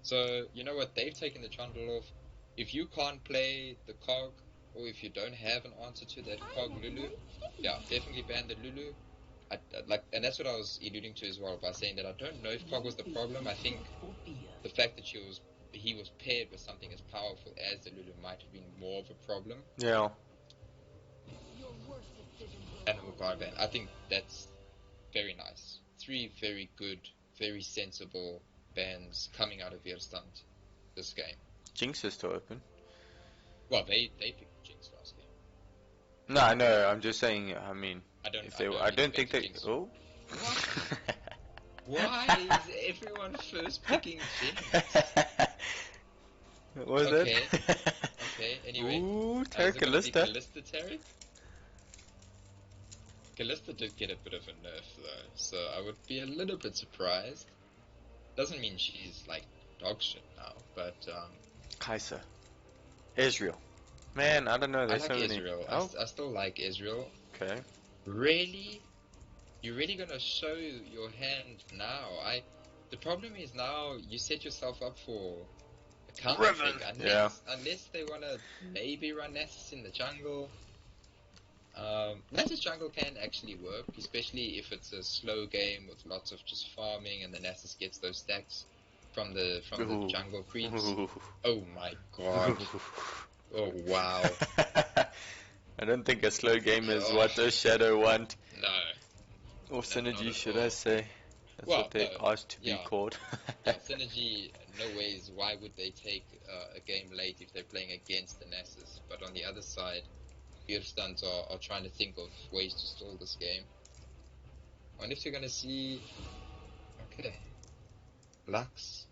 So, you know what? They've taken the Trundle off. If you can't play the Cog, or if you don't have an answer to that Cog Lulu, yeah, definitely ban the Lulu. And that's what I was alluding to as well by saying that I don't know if Cog was the problem. I think the fact that he was paired with something as powerful as the Lulu might have been more of a problem. Yeah. And the Morgana ban, I think that's very nice. 3 very good, very sensible bans coming out of Weerstand this game. Jinx is still open. Well, they picked Jinx last game. No, I know. I'm just saying. I mean, I don't think they. Jinx. Oh. Why is everyone first picking Jinx? What was Okay. that? Okay, anyway. Ooh, Is Taric it gonna be Kalista. Kalista Taric? Kalista did get a bit of a nerf though, so I would be a little bit surprised. Doesn't mean she's like dog shit now, but Kaiser. Ezreal. Man, I don't know. I There's like so many. Ezreal. Oh, I still like Ezreal. okay. Really? You're really gonna show your hand now? The problem is now you set yourself up for a counter pick. Unless they wanna maybe run Nasus in the jungle. Nasus jungle can actually work, especially if it's a slow game with lots of just farming and the Nasus gets those stacks from the jungle creeps. Ooh. Oh my god. Oh wow. I don't think a slow game is what a Shadow want. No. Or Synergy, not should at all. I say. That's Well, what they asked to be called. Yeah, Synergy, no ways, why would they take a game late if they're playing against the Nasus? But on the other side, Weerstand are trying to think of ways to stall this game. I wonder if you're gonna see... Okay. Lux.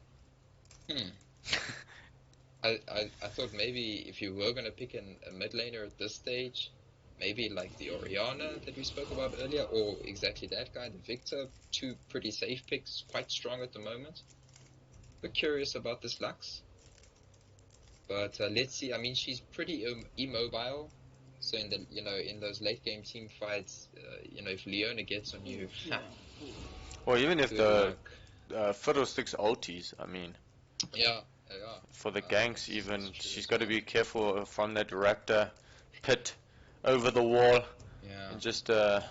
I thought maybe if you were gonna pick a mid laner at this stage, maybe like the Orianna that we spoke about earlier, or exactly that guy, the Victor. 2 pretty safe picks, quite strong at the moment. But curious about this Lux. But let's see. I mean, she's pretty immobile. So in those late game team fights, if Leona gets on you, Or even if good the luck. Fiddlesticks ulties, I mean. Yeah. For the ganks even, she's got to be careful from that raptor pit over the wall. Yeah. And just, oh,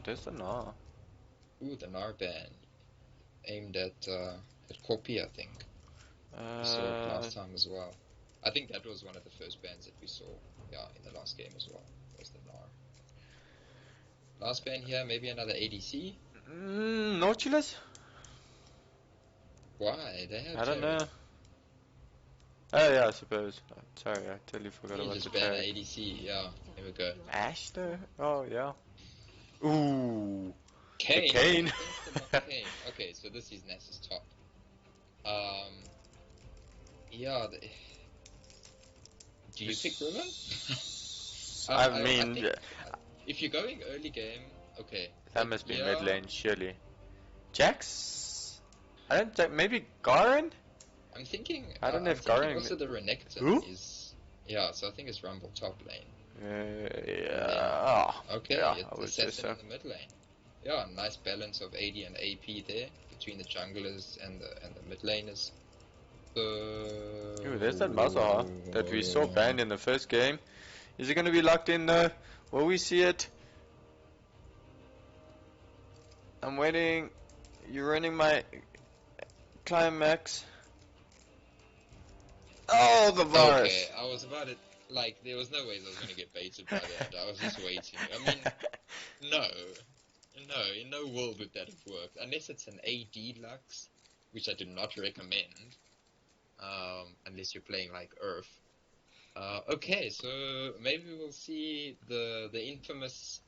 there's the Gnar. Ooh, the Gnar ban. Aimed at Koppie, I think. We saw it last time as well. I think that was one of the first bans that we saw, in the last game as well, was the Gnar. Last ban here, maybe another ADC? Nautilus? Why? They have I don't Taric. know. Oh yeah, I suppose. Sorry, I totally forgot You about just the ban Taric. ADC, yeah, there we go. Ash though? Oh yeah. Ooh. Kayn. Kayn. Kayn. Okay, so this is Nasus top. Do you pick Riven? I mean, think, if you're going early game, okay. that must be mid lane, surely. Jax? I don't think, maybe Garen? I'm thinking. I don't know if I'm thinking Garen. also the Renekton Who? is. Yeah, so I think it's Rumble top lane. Yeah. Okay, Yeah, I it's would say Assassin so. in the mid lane. Yeah, nice balance of AD and AP there between the junglers and the mid laners. So. Ooh, there's that Mazahar that we saw banned in the first game. Is it going to be locked in though? Will we see it? I'm waiting. You're running my climax. Oh, the Varus. Okay, I was about it. Like, there was no way I was going to get baited by that. I was just waiting. I mean, no, in no world would that have worked unless it's an AD Lux, which I do not recommend. Unless you're playing like Earth. Okay, so maybe we'll see the infamous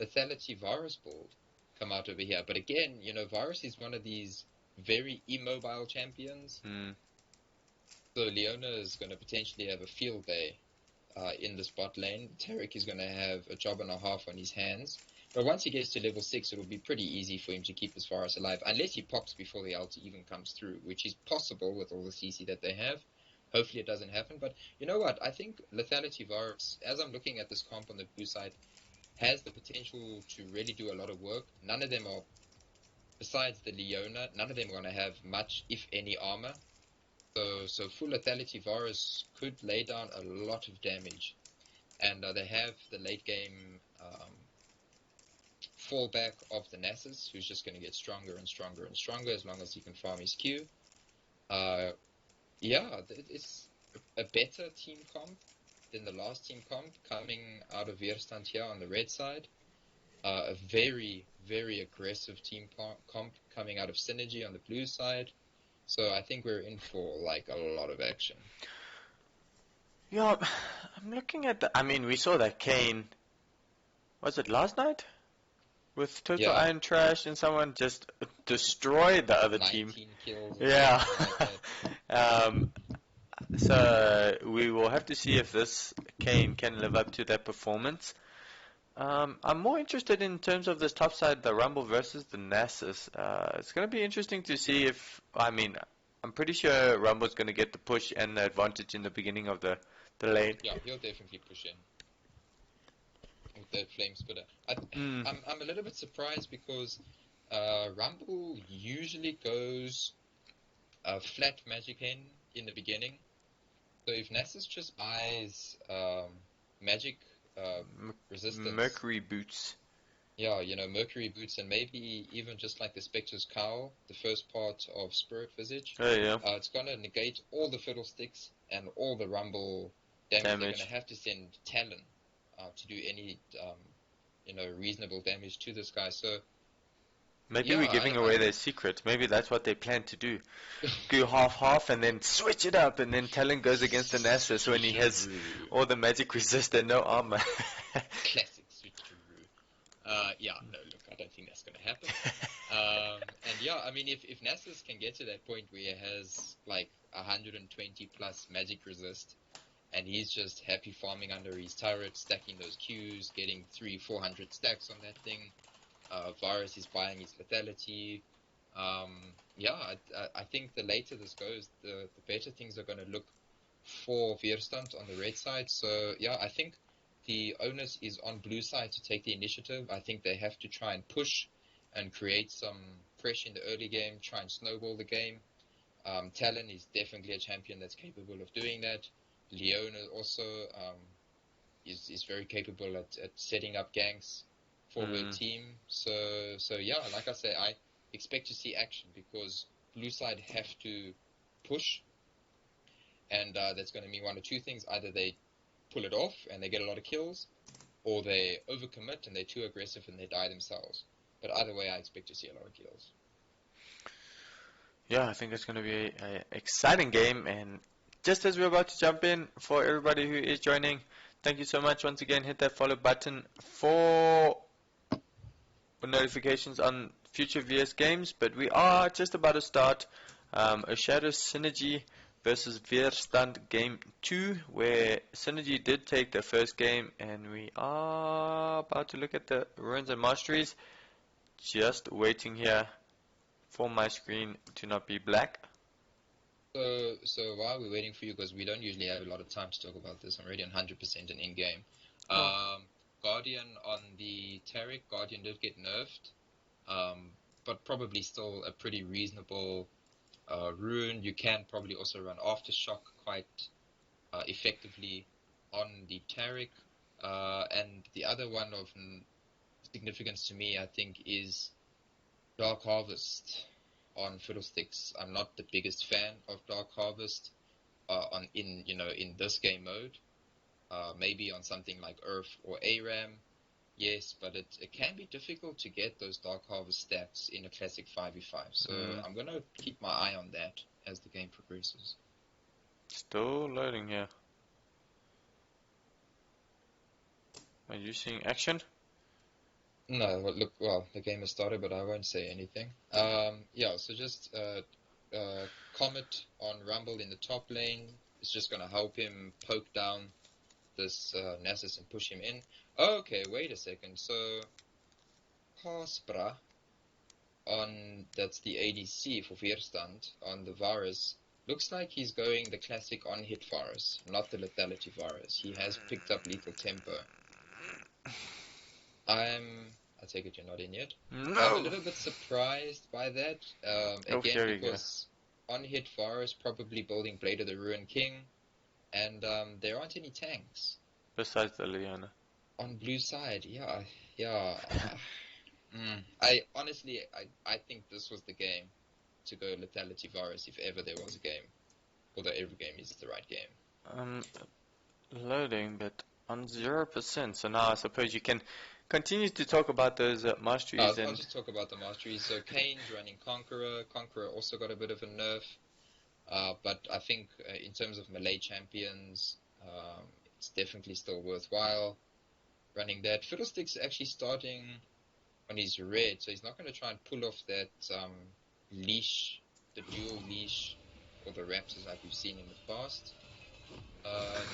Lethality Varus build come out over here. But again, you know, Varus is one of these very immobile champions. So Leona is going to potentially have a field day in this bot lane. Taric is going to have a job and a half on his hands. But once he gets to level 6, it will be pretty easy for him to keep his Varus alive, unless he pops before the ulti even comes through, which is possible with all the CC that they have. Hopefully it doesn't happen, but you know what? I think Lethality Varus, as I'm looking at this comp on the blue side, has the potential to really do a lot of work. None of them are, besides the Leona, none of them are going to have much, if any, armor. So full Lethality Varus could lay down a lot of damage. And they have the late game fallback of the Nasus, who's just going to get stronger and stronger and stronger as long as he can farm his Q. Yeah, it's a better team comp than the last team comp coming out of Weerstand here on the red side. A very, very aggressive team comp coming out of Synergy on the blue side. So I think we're in for like a lot of action. Yeah, I'm looking at the. I mean, we saw that Kayn. Was it last night? With total iron trash and someone just destroyed the other 19 team. kills. Yeah. Like So we will have to see if this Kayn can live up to that performance. I'm more interested in terms of this top side, the Rumble versus the Nasus. It's going to be interesting to see if, I mean, I'm pretty sure Rumble's going to get the push and the advantage in the beginning of the lane. Yeah, he'll definitely push in with that flame spitter. I'm a little bit surprised because Rumble usually goes flat magic in the beginning. So if Nasus just buys magic resistance, Mercury boots. Yeah, you know, Mercury boots, and maybe even just like the Spectre's Cowl, the first part of Spirit Visage. Oh yeah. It's gonna negate all the Fiddlesticks and all the Rumble damage. They're gonna have to send Talon to do any you know, reasonable damage to this guy. So maybe we're giving away their secret. Maybe that's what they plan to do. Go half and then switch it up, and then Talon goes against the Nasus when he has all the magic resist and no armor. Classic switcheroo. Yeah, no, look, I don't think that's going to happen. And yeah, I mean, if Nasus can get to that point where he has like 120 plus magic resist, and he's just happy farming under his turret, stacking those Qs, getting 300-400 stacks on that thing. Varus is buying his lethality. Yeah, I think the later this goes, the better things are going to look for Weerstand on the red side. So yeah, I think the onus is on blue side to take the initiative. I think they have to try and push and create some pressure in the early game, try and snowball the game. Talon is definitely a champion that's capable of doing that. Leona also is very capable at setting up ganks for her team. So yeah, like I say, I expect to see action because blue side have to push, and that's going to mean one of two things: either they pull it off and they get a lot of kills, or they overcommit and they're too aggressive and they die themselves. But either way, I expect to see a lot of kills. Yeah, I think it's going to be an exciting game, and just as we're about to jump in, for everybody who is joining, thank you so much. Once again, hit that follow button for notifications on future VS games, but we are just about to start OSHDWSynergy versus Weerstand game 2, where Synergy did take the first game, and we are about to look at the ruins and masteries. Just waiting here for my screen to not be black. So while we're waiting for you, because we don't usually have a lot of time to talk about this, I'm already on 100% in-game. Guardian on the Taric, Guardian did get nerfed, but probably still a pretty reasonable rune. You can probably also run Aftershock quite effectively on the Taric. And the other one of significance to me, I think, is Dark Harvest on Fiddlesticks. I'm not the biggest fan of Dark Harvest in this game mode. Maybe on something like Earth or ARAM, yes, but it can be difficult to get those Dark Harvest stats in a classic 5v5. So I'm gonna keep my eye on that as the game progresses. Still loading here. Are you seeing action? No, the game has started, but I won't say anything. So just Comet on Rumble in the top lane is just gonna help him poke down this Nasus and push him in. Okay, wait a second. So Raas Bra that's the ADC for Weerstand on the Varus. Looks like he's going the classic on-hit Varus, not the lethality Varus. He has picked up lethal tempo. I take it you're not in yet. No. I'm a little bit surprised by that. Again, because on-hit Varus probably building Blade of the Ruined King, and there aren't any tanks. Besides the Leona. On blue side, yeah. I honestly think this was the game to go lethality Varus if ever there was a game. Although every game is the right game. Loading, but on 0%. So now I suppose you can continue to talk about those masteries. I'll just talk about the masteries. So Kayn's running Conqueror. Conqueror also got a bit of a nerf. But I think in terms of melee champions, it's definitely still worthwhile running that. Fiddlesticks actually starting on his red, so he's not going to try and pull off that leash, the dual leash, or the raptors like we've seen in the past.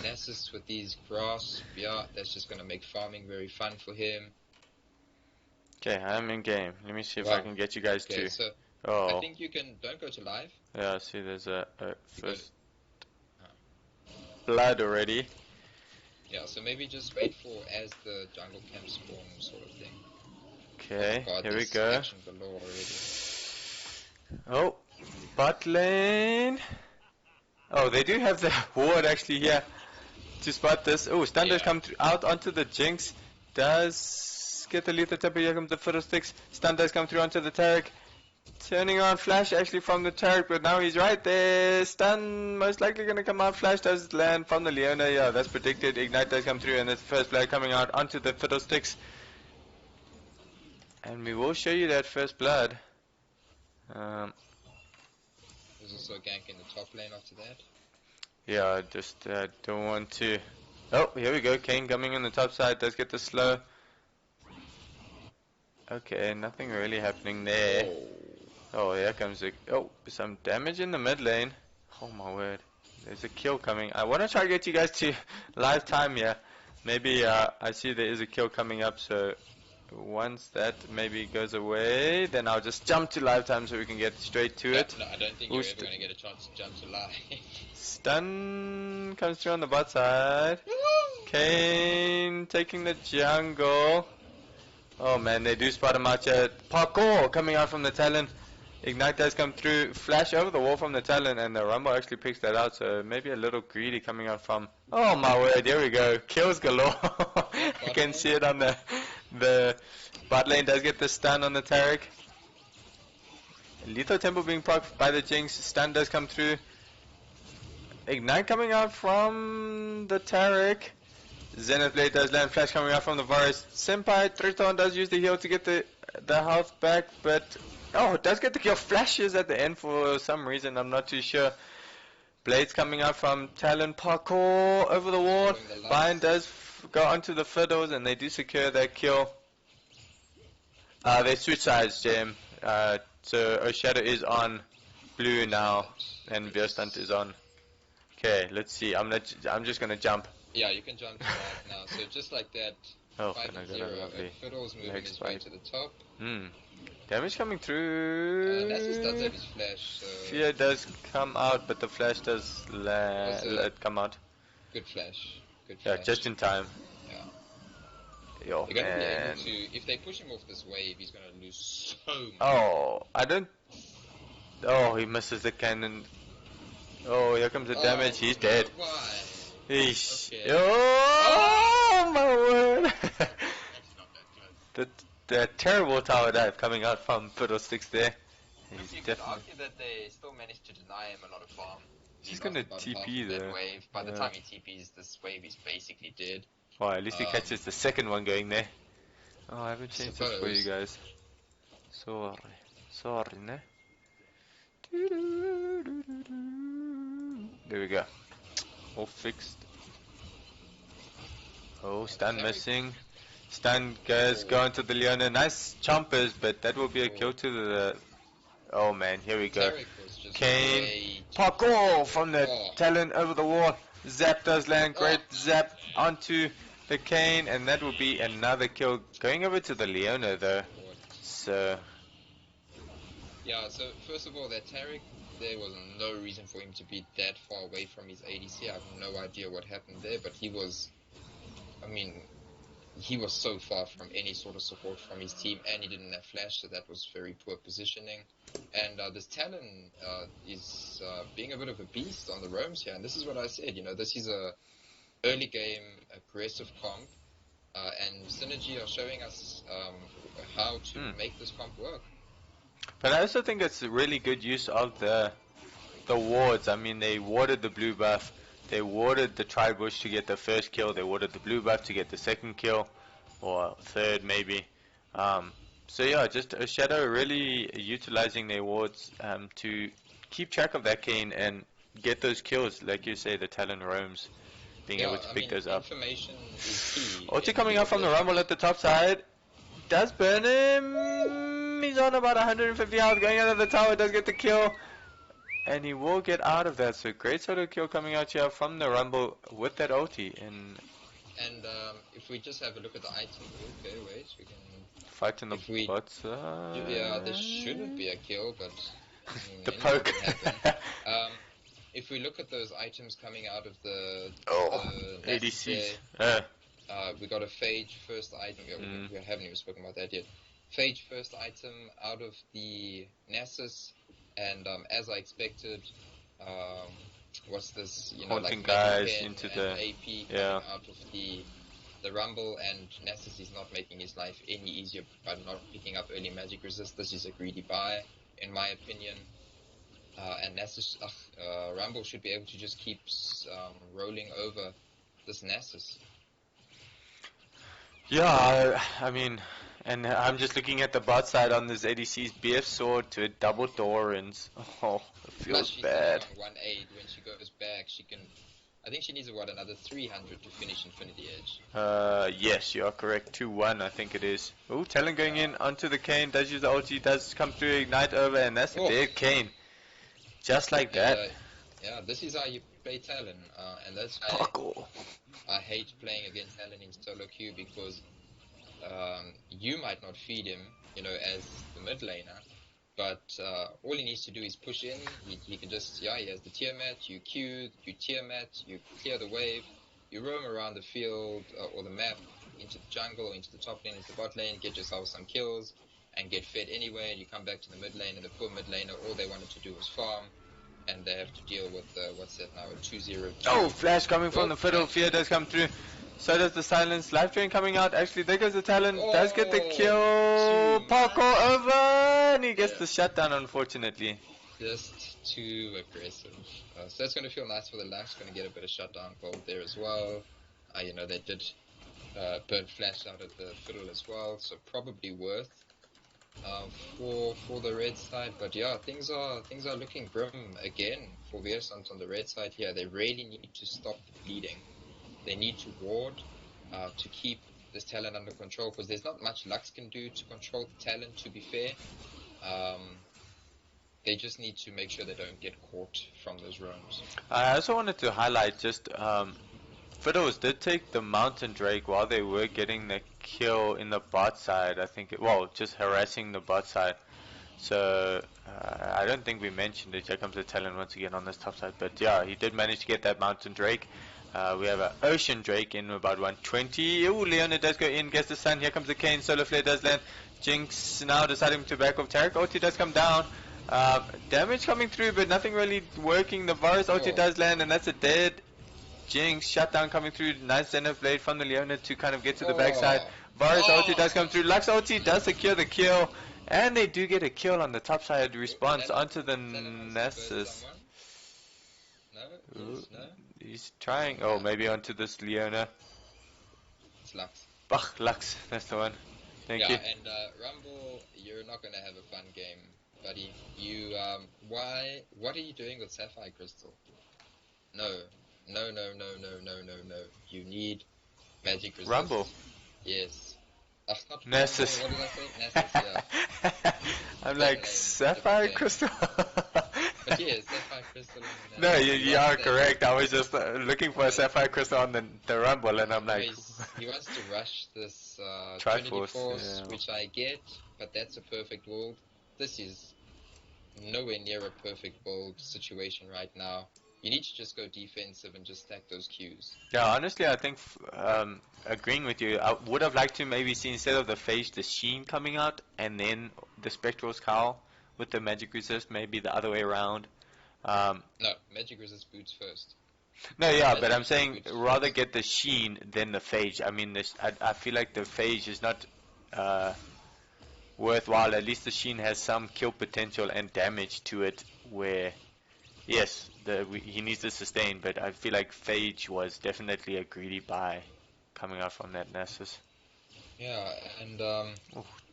Nasus with these grass, that's just going to make farming very fun for him. Okay, I'm in game. Let me see if I can get you guys to. So I think you can. Don't go to live. Yeah, I see. There's a first blood already. Yeah, so maybe just wait for as the jungle camp spawn sort of thing. Okay, God, here we go. Oh, bot lane. Oh, they do have the ward actually here to spot this. Oh, Standards come out onto the Jinx. Does get the lethal tempo. Here comes the Fiddlesticks. Standards come through onto the Taric. Turning on flash actually from the Taric, but now he's right there. Stun most likely going to come out. Flash does land from the Leona. Yeah, that's predicted. Ignite does come through, and it's the first blood coming out onto the Fiddlesticks. And we will show you that first blood. There's also a gank in the top lane after that. Yeah, I just don't want to. Oh, here we go. Kayn coming in the top side. Does get the slow. Okay, nothing really happening there. Oh, here comes some damage in the mid lane. Oh my word. There's a kill coming. I want to try to get you guys to live time here. Maybe I see there is a kill coming up, so once that maybe goes away, then I'll just jump to live time so we can get straight to it. No, I don't think you're ever going to get a chance to jump to live. Stun comes through on the bot side. Kayn taking the jungle. Oh man, they do spot him out here. Parkour coming out from the Talon. Ignite does come through. Flash over the wall from the Talon, and the Rumble actually picks that out, so maybe a little greedy coming out from... Oh my word, here we go. Kills galore. I can see it on the bot lane. Does get the stun on the Taric. Lethal tempo being procced by the Jinx. Stun does come through. Ignite coming out from the Taric. Zenith Blade does land. Flash coming out from the Varus. Senpai, Triton does use the heal to get the health back, but... Oh, it does get the kill. Flashes at the end for some reason. I'm not too sure. Blades coming out from Talon. Parkour over the wall. Bind does go onto the Fiddles, and they do secure that kill. They switch sides, Jam. So OSHDW is on blue now, and Weerstand is on Okay, let's see. I'm just gonna jump. Yeah, you can jump to right now. So just like that, Oh, 5 and I and got 0. a lovely Fiddle's moving leg his way spike. to the top. Damage coming through. Nasus does have his flash, so Fear does come out, but the flash does let come out. good flash. Good Yeah, flash. just in time. Yeah. Yo, They're gonna be able man. to, if they push him off this wave, he's gonna lose so much. Oh, I don't. Oh, he misses the cannon. Oh, here comes the damage. He's dead. Why? Eesh. Okay. Oh, my word. That's not that good. the terrible tower dive coming out from Fiddlesticks there. He's You could definitely. argue that they still managed to deny him a lot of farm. He's lost gonna about TP half of that though. wave. By the time he TPs, this wave is basically dead. Well, at least he catches the second one going there. Oh, I haven't changed this for you guys. Sorry, ne? There we go. All fixed. Oh, stun missing. Stun guys going to the Leona. Nice chompers, but that will be a kill to the. Oh man, here we go. Kayn, parkour from the Talon over the wall. Zap does land, great zap onto the Kayn, and that will be another kill. Going over to the Leona though. So. Yeah, so first of all, that Taric, there was no reason for him to be that far away from his ADC. I have no idea what happened there, but he was, I mean, he was so far from any sort of support from his team, and he didn't have flash, so that was very poor positioning. And this Talon is being a bit of a beast on the roams here, and this is what I said, you know, this is a early game aggressive comp, and Synergy are showing us how to make this comp work. But I also think it's a really good use of the wards. I mean, they warded the blue buff, they warded the tri-bush to get the first kill, they warded the blue buff to get the second kill, or third maybe. So yeah, just a Shadow really utilizing their wards to keep track of that Kayn and get those kills, like you say, the Talon roams, being able to pick those up. Information is key. Ulti coming up from the rumble at the top side. Does burn him. He's on about 150 health, going out of the tower, does get the kill. And he will get out of that, so great solo kill coming out here from the rumble with that ulti. And if we just have a look at the item, okay, wait, we can... Fight in the bot side. Yeah, there shouldn't be a kill, but... the poke. If we look at those items coming out of the ADCs. We got a Phage first item. We haven't even spoken about that yet. Phage first item out of the Nasus, and as I expected, what's this? You know, haunting like guys into the AP out of the rumble, and Nasus is not making his life any easier by not picking up early magic resist. This is a greedy buy, in my opinion. And Nasus, rumble should be able to just keep rolling over this Nasus. Yeah, I mean, and I'm just looking at the bot side on this ADC's BF sword to a double Thorns. Oh, it feels bad. On 1-8 when she goes back, she can. I think she needs another 300 to finish Infinity Edge. Yes, you are correct. 2-1, I think it is. Oh, Talon going in onto the Kayn. Does use the ulti, does come through, ignite over, and that's a dead Kayn. Just like that. Yeah, this is how you play Talon, and that's why I hate playing against Talon in solo queue, because you might not feed him, you know, as the mid laner, but all he needs to do is push in. He can just, he has the Tiamat, you Q, you Tiamat, you clear the wave, you roam around the field or the map into the jungle or into the top lane, into the bot lane, get yourself some kills, and get fed anyway, and you come back to the mid lane, and the poor mid laner, all they wanted to do was farm, and they have to deal with, what's that now, a 2-0. Oh, flash coming from the fiddle, Fear does come through, so does the silence, life drain coming out, actually there goes the Talon, does get the kill, parkour over, and he gets the shutdown unfortunately. Just too aggressive. So that's going to feel nice for the Lux, going to get a bit of shutdown gold there as well. You know, they did burn flash out at the fiddle as well, so probably worth for the red side. But yeah, things are looking grim again for Weerstand on the red side here. They really need to stop the bleeding. They need to ward to keep this Talon under control, because there's not much Lux can do to control the Talon, to be fair. They just need to make sure they don't get caught from those roams. I also wanted to highlight just Fiddles did take the Mountain Drake while they were getting the kill in the bot side. I think, well, just harassing the bot side. So I don't think we mentioned it. Here comes the Talon once again on this top side. But yeah, he did manage to get that Mountain Drake. We have an Ocean Drake in about 120. Ooh, Leona does go in, gets the stun. Here comes the Kayn. Solar Flare does land. Jinx now deciding to back off. Taric ulti does come down. Damage coming through, but nothing really working. The Varus ulti does land, and that's a dead Jinx. Shutdown coming through. Nice Xenoblade from the Leona to kind of get to the backside. Varus ulti does come through. Lux ulti does secure the kill. And they do get a kill on the top side response onto the Nasus. No? He's trying. Oh, maybe onto this Leona. It's Lux. Bach, Lux. That's the one. Thank you. Yeah, and Rumble, you're not gonna have a fun game, buddy. You, what are you doing with Sapphire Crystal? No. You need Magic Resist. Rumble. Yes. Not Nasus. Rumble, what did I say? Nasus, yeah. I'm like, Sapphire Crystal? But yeah, Sapphire Crystal. No, you are correct. I was just looking for a Sapphire Crystal on the Rumble, and I'm like... He wants to rush this Triforce, Force, yeah. which I get, but that's a perfect build. This is nowhere near a perfect build situation right now. You need to just go defensive and just stack those Qs. Yeah, honestly, I think, agreeing with you, I would have liked to maybe see instead of the Phage, the Sheen coming out, and then the Spectral's Cowl with the Magic Resist, maybe the other way around. No, Magic Resist boots first. No, yeah, Magic but I'm saying boots rather first. get the Sheen than the Phage. I mean, I feel like the Phage is not worthwhile. At least the Sheen has some kill potential and damage to it where... Yes, he needs to sustain, but I feel like Phage was definitely a greedy buy coming out from that Nasus. Yeah, and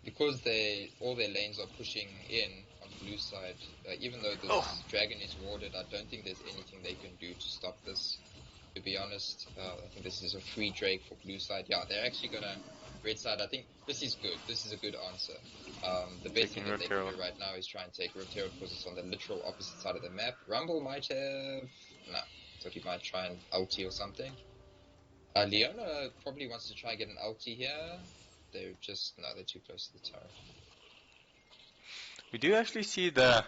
because all their lanes are pushing in on blue side, even though this dragon is warded, I don't think there's anything they can do to stop this. To be honest, I think this is a free Drake for blue side. Yeah, they're actually gonna red side. I think this is good. This is a good answer. The best thing that they can do right now is try and take Rotel because it's on the literal opposite side of the map. Rumble might have... No. So he might try an ulti or something. Leona probably wants to try and get an ulti here. They're just... No, they're too close to the tower. We do actually see the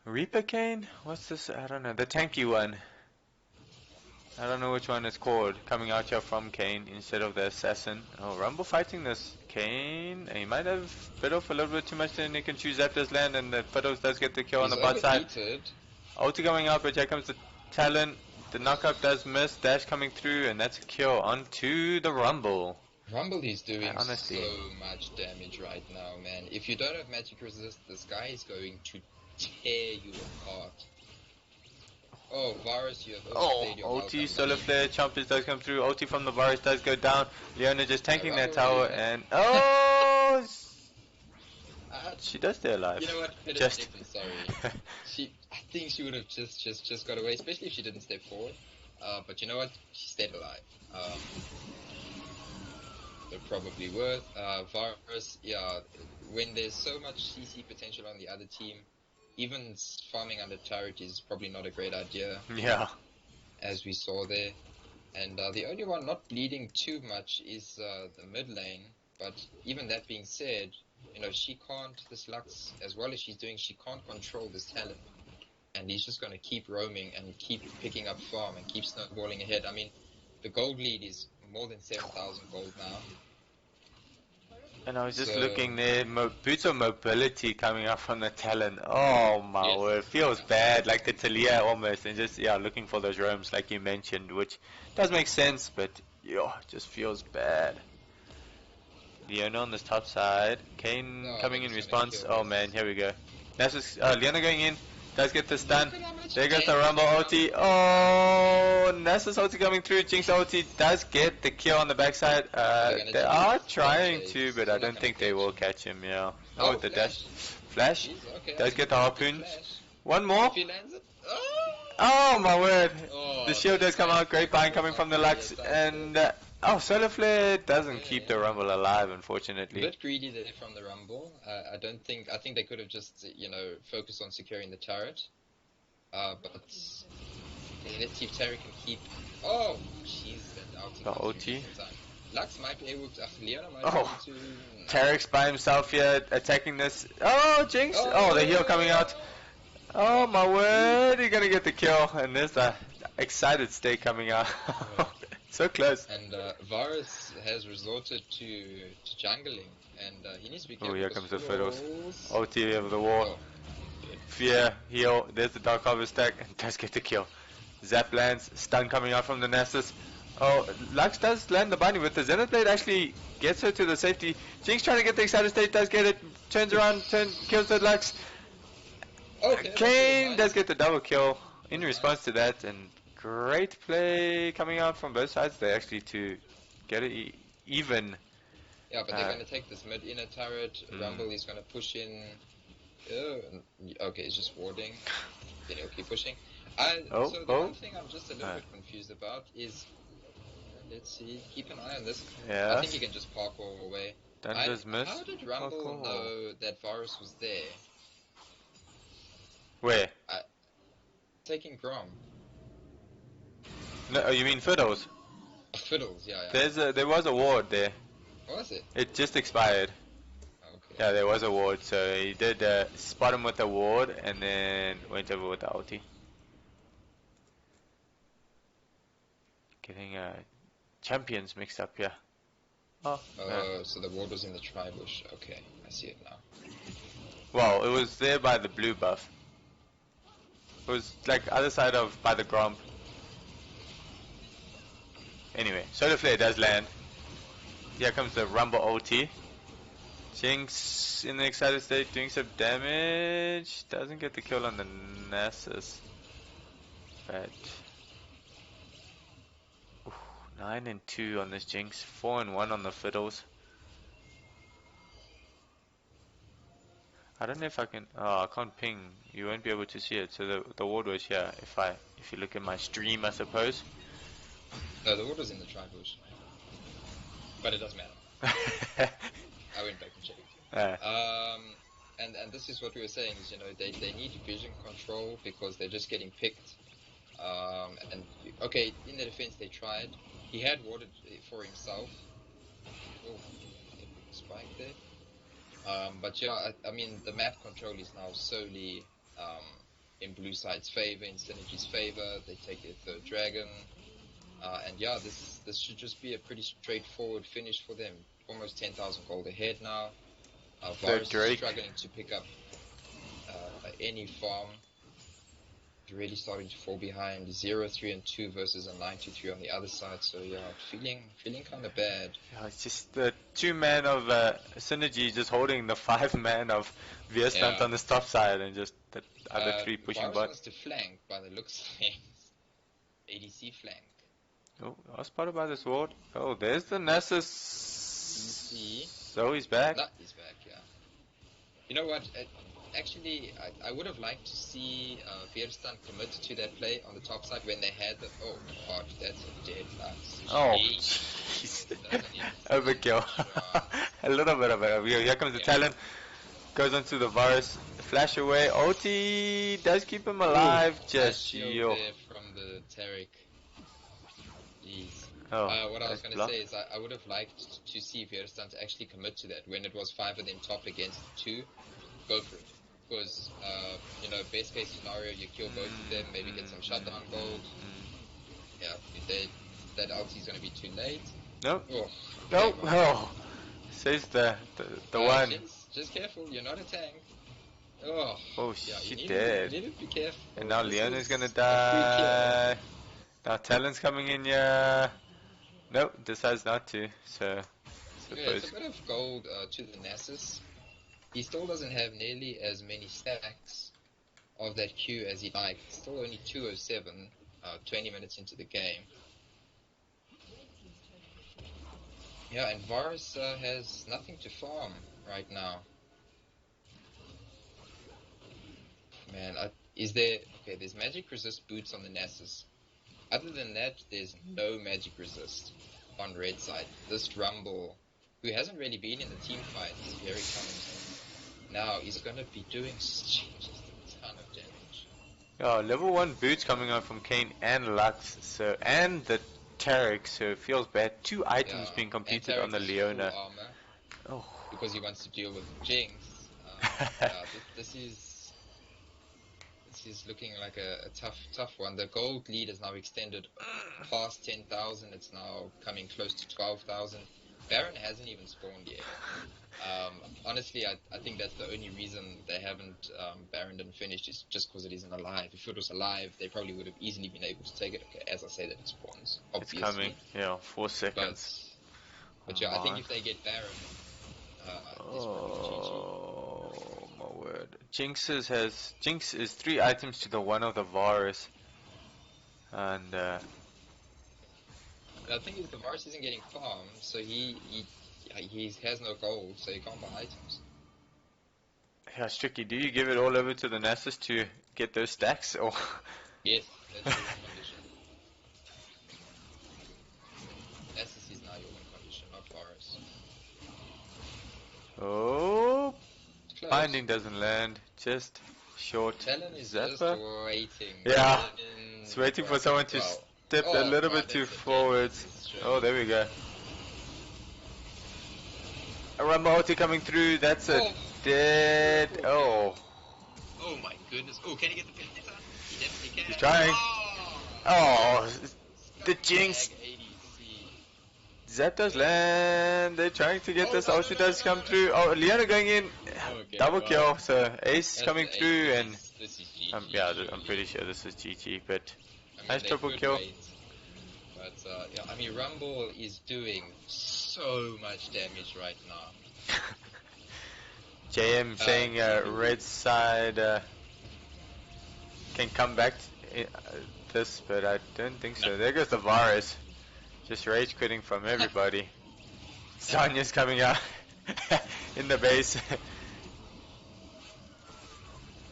Reaper Kayn? What's this? I don't know. The tanky one. I don't know which one it's called. Coming out here from Kayn instead of the assassin. Oh, Rumble fighting this Kayn. He might have bit off a little bit too much, then he can choose Zapdos land, and the Fiddles does get the kill on the bot side. Ulti going up, but here comes the Talon. The knockup does miss. Dash coming through, and that's a kill onto the Rumble. Rumble is doing honestly so much damage right now, man. If you don't have Magic Resist, this guy is going to tear you apart. Oh, Varus, you have overstayed your welcome, ulti, Solar buddy. Flare, Chompers does come through. Ulti from the Varus does go down. Leona just tanking that Rumble tower, really and she does stay alive. You know what? Just sorry. I think she would have just got away, especially if she didn't step forward. But you know what? She stayed alive. They're probably worth. Varus, yeah. When there's so much CC potential on the other team, even farming under Taric is probably not a great idea. Yeah. As we saw there. And the only one not bleeding too much is the mid lane. But even that being said, you know, she can't, this Lux, as well as she's doing, she can't control this Talon. And he's just going to keep roaming and keep picking up farm and keep snowballing ahead. I mean, the gold lead is more than 7,000 gold now. And I was just looking there, boots of mobility coming up from the Talon. Oh my word, feels bad, like the Talia almost, and just, yeah, looking for those roams like you mentioned, which does make sense, but, yeah, just feels bad. Leona on this top side, Kayn coming in response. Oh man, here we go. Nasus, Leona going in, does get the stun. There goes the Rumble ulti. Oh, Nasus ulti coming through. Jinx ulti does get the kill on the backside. They are trying to, but I don't think they will catch him. Yeah. Oh, the dash, flash does get the harpoon. One more. Oh my word! The shield does come out. Great bind coming from the Lux, and Oh, Solar Flare doesn't keep the Yeah. Rumble alive, A unfortunately. bit greedy there from the Rumble. I think they could have just, focused on securing the turret. But okay, let's see if Taric can keep. Oh, jeez, that ulti The comes through OT. just in time. Lux might be able to. Leona might be Oh. able to. Taric's by himself here, attacking this. Oh, Jinx! Oh, the heal coming out. Oh my word, you're gonna get the kill, and there's the excited state coming out. So close. And Varus has resorted to jungling, and he needs to be Oh, careful. here comes the Fiddles. Fiddles. OT over the wall. Oh, good. Fear, heal, there's the Dark Harvest stack, and does get the kill. Zap lands, stun coming out from the Nasus. Oh, Lux does land the bunny with the Zenith Blade, actually gets her to the safety. Jinx trying to get the excited state, does get it, turns around, kills the Lux. Okay. Kayn does get the double kill in That's response to that, and great play coming out from both sides there actually to get it even. Yeah, but they're going to take this mid inner turret. Rumble is going to push in. Okay, he's just warding. Then he'll keep pushing. So the one thing I'm just a little bit confused about is, let's see, keep an eye on this. Yeah. I think he can just parkour away. How did Rumble know that Varus was there? Where? Taking Grom. No, you mean Fiddles? Fiddles, yeah. There was a ward there. What was it? It just expired. Okay. Yeah, there was a ward, so he did spot him with a ward and then went over with the ulti. Getting champions mixed up here. Oh, so the ward was in the tri-bush. Okay, I see it now. Well, it was there by the blue buff. It was like other side of by the Gromp. Anyway, Solar Flare does land. Here comes the Rumble OT. Jinx in the excited state doing some damage. Doesn't get the kill on the Nasus. But 9 and 2 on this Jinx. 4 and 1 on the Fiddles. I don't know if I can. Oh, I can't ping. You won't be able to see it. So the ward was here. If you look at my stream, I suppose. No, the ward was in the tri-bush. But it doesn't matter. I went back and checked. And this is what we were saying is, they need vision control because they're just getting picked. Okay, in the defense they tried. He had warded for himself. Oh, spike there. But yeah, I mean the map control is now solely in blue side's favor, in Synergy's favor. They take their third dragon. And yeah, this should just be a pretty straightforward finish for them. Almost 10,000 gold ahead now. Varus is struggling to pick up any farm. Really starting to fall behind. 0-3 and 2 versus a 9-3 on the other side. So yeah, feeling kind of bad. Yeah, it's just the 2-man of Synergy just holding the 5-man of Weerstand on the top side, and just the other 3 pushing Varus bot. wants to flank by the looks of things. ADC flank. Oh, I was spotted by this ward. Oh, there's the Nasus. So he's back. He's back, yeah. You know what? Actually, I would have liked to see Weerstand commit to that play on the top side when they had the... Oh, God, that's a dead Lux. Oh, jeez. Overkill. A little bit of it. Here comes the Talon. Goes onto the Varus. Flash away. OT does keep him alive. Just yo. There from the Taric. Jeez. Oh, what I was going to say is I would have liked to see Weerstand actually commit to that when it was 5 of them top against 2. Go for it. Because, best case scenario, you kill both of them, maybe get some shutdown gold. Yeah, that ulti is going to be too late. Nope. Oh, nope. Oh. Says the one. Just careful, you're not a tank. Oh, yeah, she dead. You need to be careful. And now Leona's going to die. Now Talon's coming in here. Nope, decides not to. So, yeah, it's a bit of gold to the Nasus. He still doesn't have nearly as many stacks of that Q as he'd like. Still only 207, 20 minutes into the game. Yeah, and Varus has nothing to farm right now. Man, there's magic resist boots on the Nasus. Other than that, there's no magic resist. on red side. This Rumble, who hasn't really been in the team fights, here he comes. Now he's gonna be doing just a ton of damage. Yeah, level 1 boots coming out from Kayn and Lux, so, and the Taric, so it feels bad. 2 items being completed on the Leona. Full armor Oh. because he wants to deal with Jinx. Yeah, this is looking like a tough one. The gold lead is now extended past 10,000. It's now coming close to 12,000. Baron hasn't even spawned yet. Honestly, I think that's the only reason they haven't Baron didn't finish is just because it isn't alive. If it was alive, they probably would have easily been able to take it. Okay, as I say that it spawns, obviously. It's coming, yeah, 4 seconds. But yeah, I think if they get Baron, this might be GG. Oh my word! Jinx is 3 items to the 1 of the Varus, and The thing is, the Varus isn't getting farmed, so he has no gold, so he can't buy items. yeah, Stricky, do you give it all over to the Nasus to get those stacks, or? Yes, that's your win condition. Nasus is now your win condition, not Varus. Oh, Close. binding doesn't land, just short. Talon is Zapper? just waiting. Yeah, it's waiting for someone to step a little bit too forwards. Oh, there we go. A Rumble ulti coming through, that's a dead. Oh. Oh my goodness. Oh, can he get the pin? He definitely can. He's trying. Oh, the Jinx. That does land. They're trying to get this. Ulti does come through. Oh, Leona going in. Okay, Double kill. So Ace That's coming through, and this is GG. yeah, I'm pretty sure this is GG. But I mean, nice they triple could kill. wait, but yeah, I mean, Rumble is doing so much damage right now. JM saying red side can come back this, but I don't think so. There goes the Varus. Just rage quitting from everybody. Sonya's coming out in the base.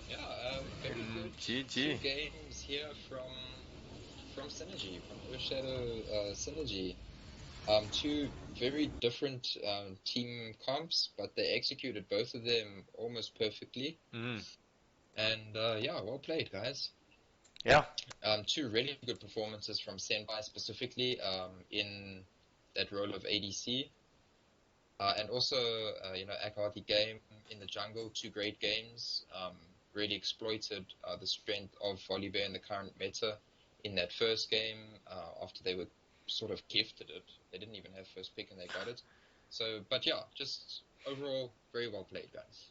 Yeah, very good. GG. 2 games here from Synergy, from OSHDWSynergy. 2 very different team comps, but they executed both of them almost perfectly. Mm. And yeah, well played, guys. Yeah. 2 really good performances from Senpai specifically in that role of ADC. And also, Ahri game in the jungle, 2 great games. Really exploited the strength of Volibear in the current meta in that first game after they were sort of gifted it. They didn't even have first pick and they got it. So, but yeah, just overall, very well played, guys.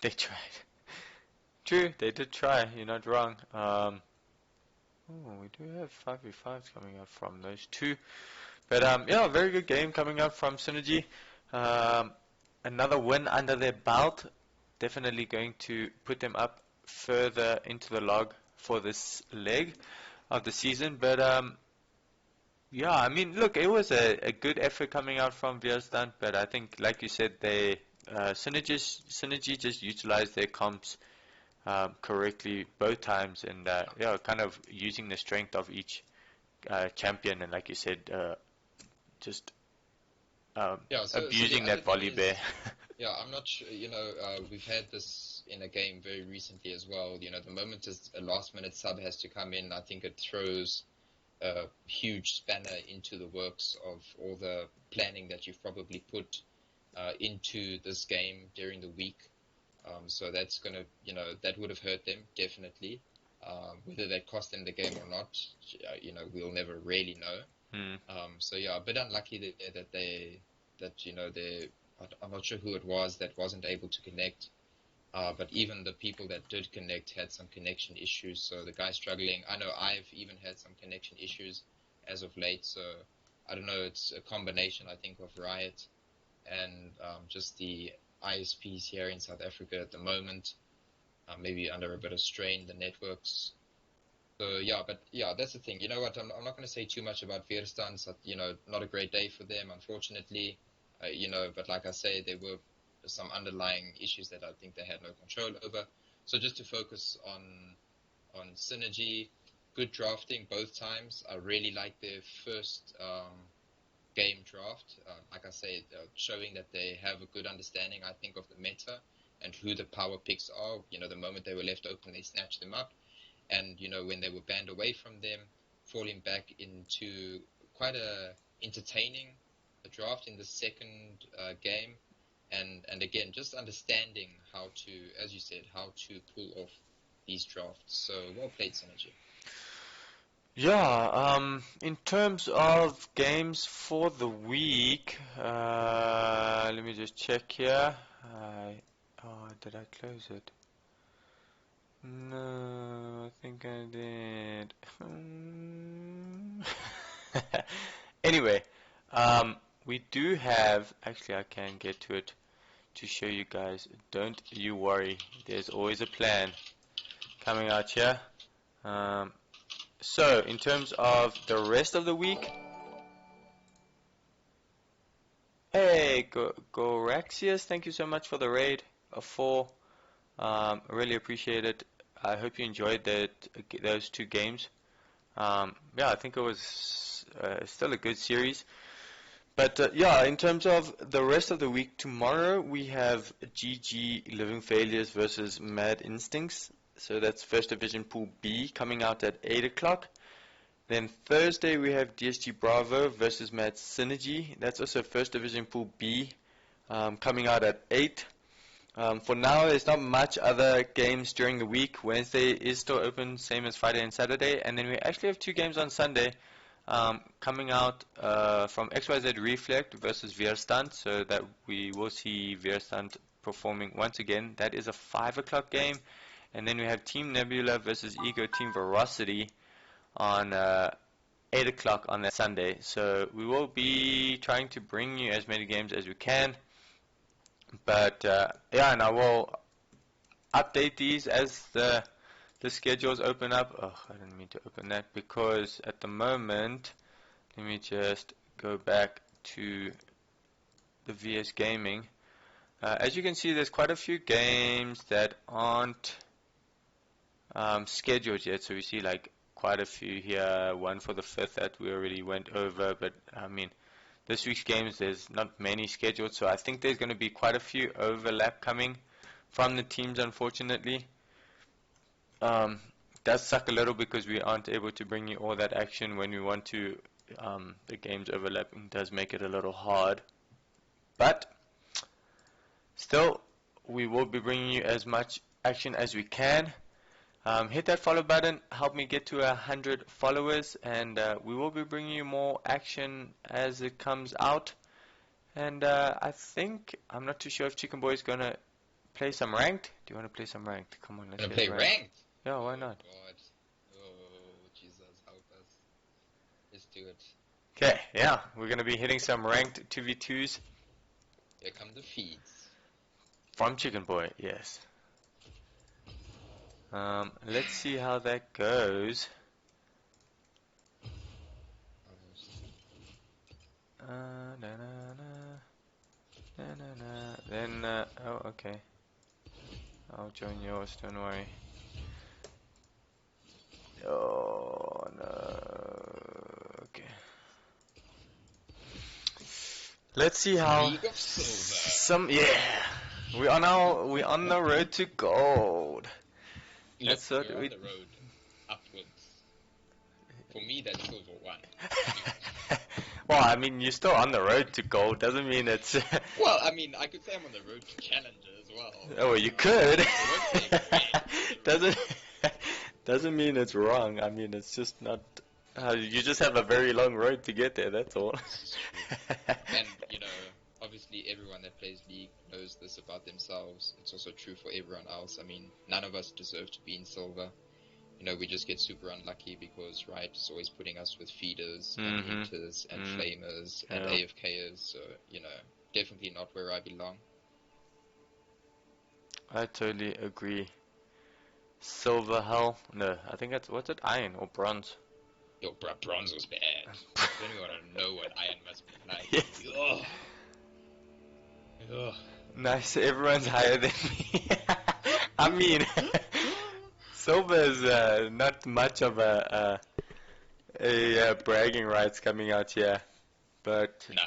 They tried. True, they did try. You're not wrong. Oh, we do have 5v5s coming out from those 2. But yeah, very good game coming out from Synergy. Another win under their belt. Definitely going to put them up further into the log for this leg of the season. But yeah, I mean, look, it was a good effort coming out from Weerstand. But I think, like you said, they Synergy just utilized their comps correctly both times, and yeah, kind of using the strength of each champion, and like you said, just abusing that Volibear. Yeah, I'm not sure, we've had this in a game very recently as well. The moment a last-minute sub has to come in, I think it throws a huge spanner into the works of all the planning that you've probably put into this game during the week. So that's going to, that would have hurt them, definitely. Whether that cost them the game or not, we'll never really know. So yeah, a bit unlucky that I'm not sure who it was that wasn't able to connect. But even the people that did connect had some connection issues, so the guy's struggling. I know I've even had some connection issues as of late, so I don't know, it's a combination, I think, of Riot and just the ISPs here in South Africa at the moment, maybe under a bit of strain, the networks. So yeah, but yeah, that's the thing. You know what? I'm not going to say too much about Weerstand. So, not a great day for them, unfortunately. But like I say, there were some underlying issues that I think they had no control over. So just to focus on Synergy, good drafting both times. I really like their first game draft. Like I said, showing that they have a good understanding, I think, of the meta and who the power picks are. You know, the moment they were left open, they snatched them up. And, you know, when they were banned away from them, falling back into quite a entertaining draft in the second game. And again, just understanding how to, as you said, how to pull off these drafts. So, well played, Synergy. Yeah, in terms of games for the week, let me just check here. Did I close it? No, I think I did. Anyway, we do have, actually I can get to it to show you guys. Don't you worry, there's always a plan coming out here. So, in terms of the rest of the week, hey, Goraxius, thank you so much for the raid of 4. Really appreciate it. I hope you enjoyed those 2 games. Yeah, I think it was still a good series. But yeah, in terms of the rest of the week, tomorrow we have GG Living Failures versus Mad Instincts. So that's First Division Pool B coming out at 8 o'clock. Then Thursday we have DSG Bravo versus Mad Synergy. That's also First Division Pool B coming out at 8. For now, there's not much other games during the week. Wednesday is still open, same as Friday and Saturday. And then we actually have 2 games on Sunday coming out from XYZ Reflect versus Weerstand. So that we will see Weerstand performing once again. That is a 5 o'clock game. And then we have Team Nebula versus Ego Team Veracity on 8 o'clock on that Sunday. So we will be trying to bring you as many games as we can. But yeah, and I will update these as the schedules open up. Oh, I didn't mean to open that because at the moment, let me just go back to the VS Gaming. As you can see, there's quite a few games that aren't scheduled yet. So we see like quite a few here. One for the 5th that we already went over, but I mean, this week's games, there's not many scheduled, so I think there's going to be quite a few overlap coming from the teams, unfortunately. Does suck a little because we aren't able to bring you all that action when we want to. The games overlapping does make it a little hard. But still, we will be bringing you as much action as we can. Hit that follow button, help me get to 100 followers, and we will be bringing you more action as it comes out. And I think, I'm not too sure if Chicken Boy is going to play some ranked. Do you want to play some ranked? Come on, let's play ranked? Yeah, why not? God. Oh, Jesus, help us. Let's do it. Okay, yeah, we're going to be hitting some ranked 2v2s. Here come the feeds. From Chicken Boy, yes. Let's see how that goes. Then, oh, okay. I'll join yours, don't worry. Oh, no. Okay. Let's see how yeah. We're on the road to gold. That's what we're on the road upwards. For me, that's silver 1. Well, I mean, you're still on the road to gold. Doesn't mean it's. Well, I mean, I could say I'm on the road to challenger as well. Oh, you could. Doesn't mean it's wrong. I mean, it's just not. You just have a very long road to get there. That's all. And you know, obviously, everyone that plays League knows this about themselves. It's also true for everyone else. I mean, none of us deserve to be in silver. You know, we just get super unlucky because Riot is always putting us with feeders and hitters and flamers and AFKers. So, you know, definitely not where I belong. I totally agree. Silver, hell? No, I think that's, what's it? Iron or bronze? Yo, bronze was bad. Don't even want to know what iron must be like. Yes. Ugh. Ugh. Nice, everyone's higher than me. I mean, Silver is not much of a bragging rights coming out here, but Nah.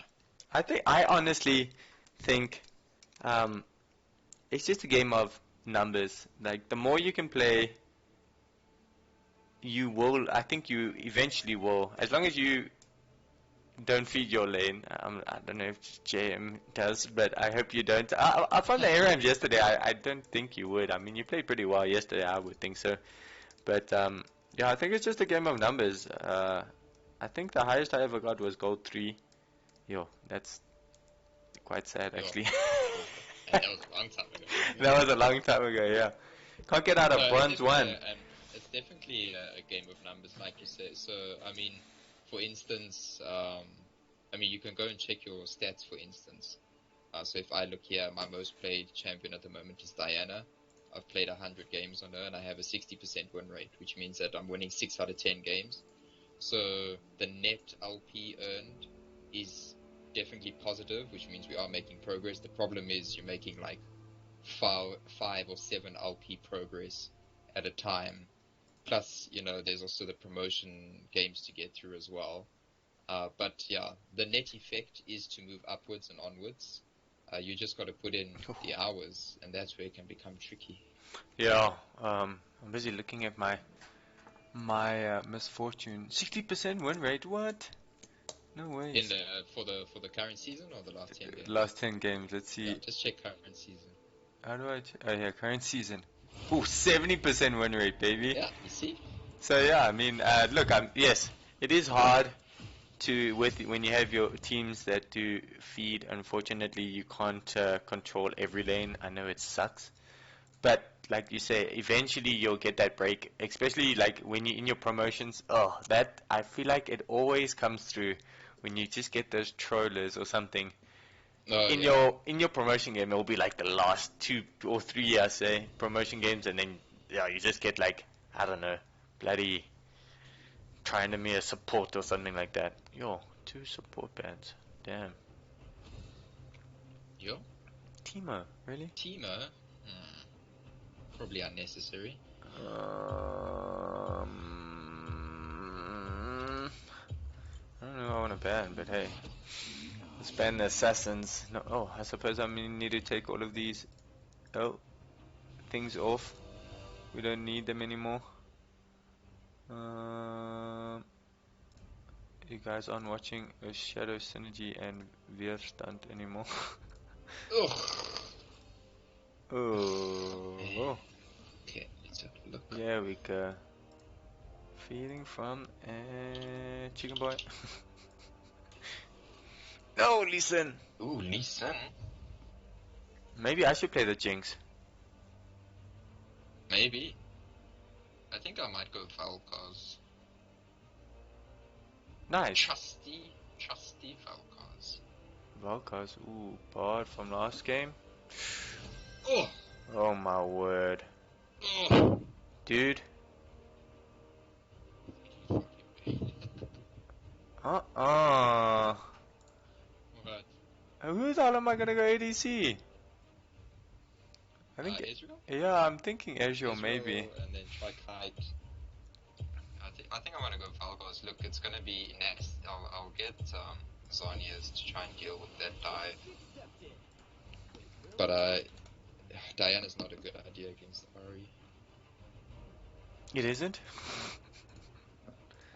I honestly think it's just a game of numbers. Like the more you can play, you will. I think you eventually will, as long as you don't feed your lane. I don't know if JM does, but I hope you don't. From the ARAMs yesterday, I don't think you would. I mean, you played pretty well yesterday. I would think so, but yeah, I think it's just a game of numbers. I think the highest I ever got was gold 3. Yo, that's quite sad actually. And that was a long time ago. That was a long time ago, yeah. Can't get out of bronze 1. It's definitely a game of numbers, like you say. So, I mean, for instance, I mean, you can go and check your stats, for instance. So if I look here, my most played champion at the moment is Diana. I've played 100 games on her, and I have a 60% win rate, which means that I'm winning 6 out of 10 games. So the net LP earned is definitely positive, which means we are making progress. The problem is you're making like 5 or 7 LP progress at a time. Plus, you know, there's also the promotion games to get through as well. But yeah, the net effect is to move upwards and onwards. You just got to put in the hours, and that's where it can become tricky. Yeah, I'm busy looking at my misfortune. 60% win rate. What? No way. In for the current season or the last 10 games? Last 10 games. Let's see. Yeah, just check current season. How do I? Oh yeah, current season. Ooh, 70% win rate, baby. Yeah, you see. So yeah, I mean, look, yes, it is hard to when you have your teams that do feed. Unfortunately, you can't control every lane. I know it sucks, but like you say, eventually you'll get that break. Especially like when you're in your promotions. Oh, that I feel like it always comes through when you just get those trollers or something. In your promotion game, it will be like the last 2 or 3, I say, promotion games, and then yeah, you just get like, I don't know, bloody Tryndamere support or something like that. Yo, 2 support bans. Damn. Yo. Teemo, really? Teemo? Probably unnecessary. I don't know who I want to ban, but hey. Let's ban the assassins. No, oh, I suppose I need to take all of these things off. We don't need them anymore. You guys aren't watching OSHDWSynergy and Weerstand anymore. Ugh. Oh. Okay, let's have a look. Here we go. Feeding from chicken boy. No, listen. Ooh, listen. Maybe I should play the Jinx. Maybe. I think I might go Valkars. Nice. Trusty Valkars. Valkars, ooh, bard from last game. Oh! Oh my word. Oh! Dude. What? Who the hell am I gonna go ADC? I think Ezreal? yeah, I'm thinking Ezreal maybe. And then try Kite. I think I want to go Valkars. Look, it's gonna be next. I'll get Zhonya's to try and deal with that dive. But Diana's not a good idea against Ahri. It isn't?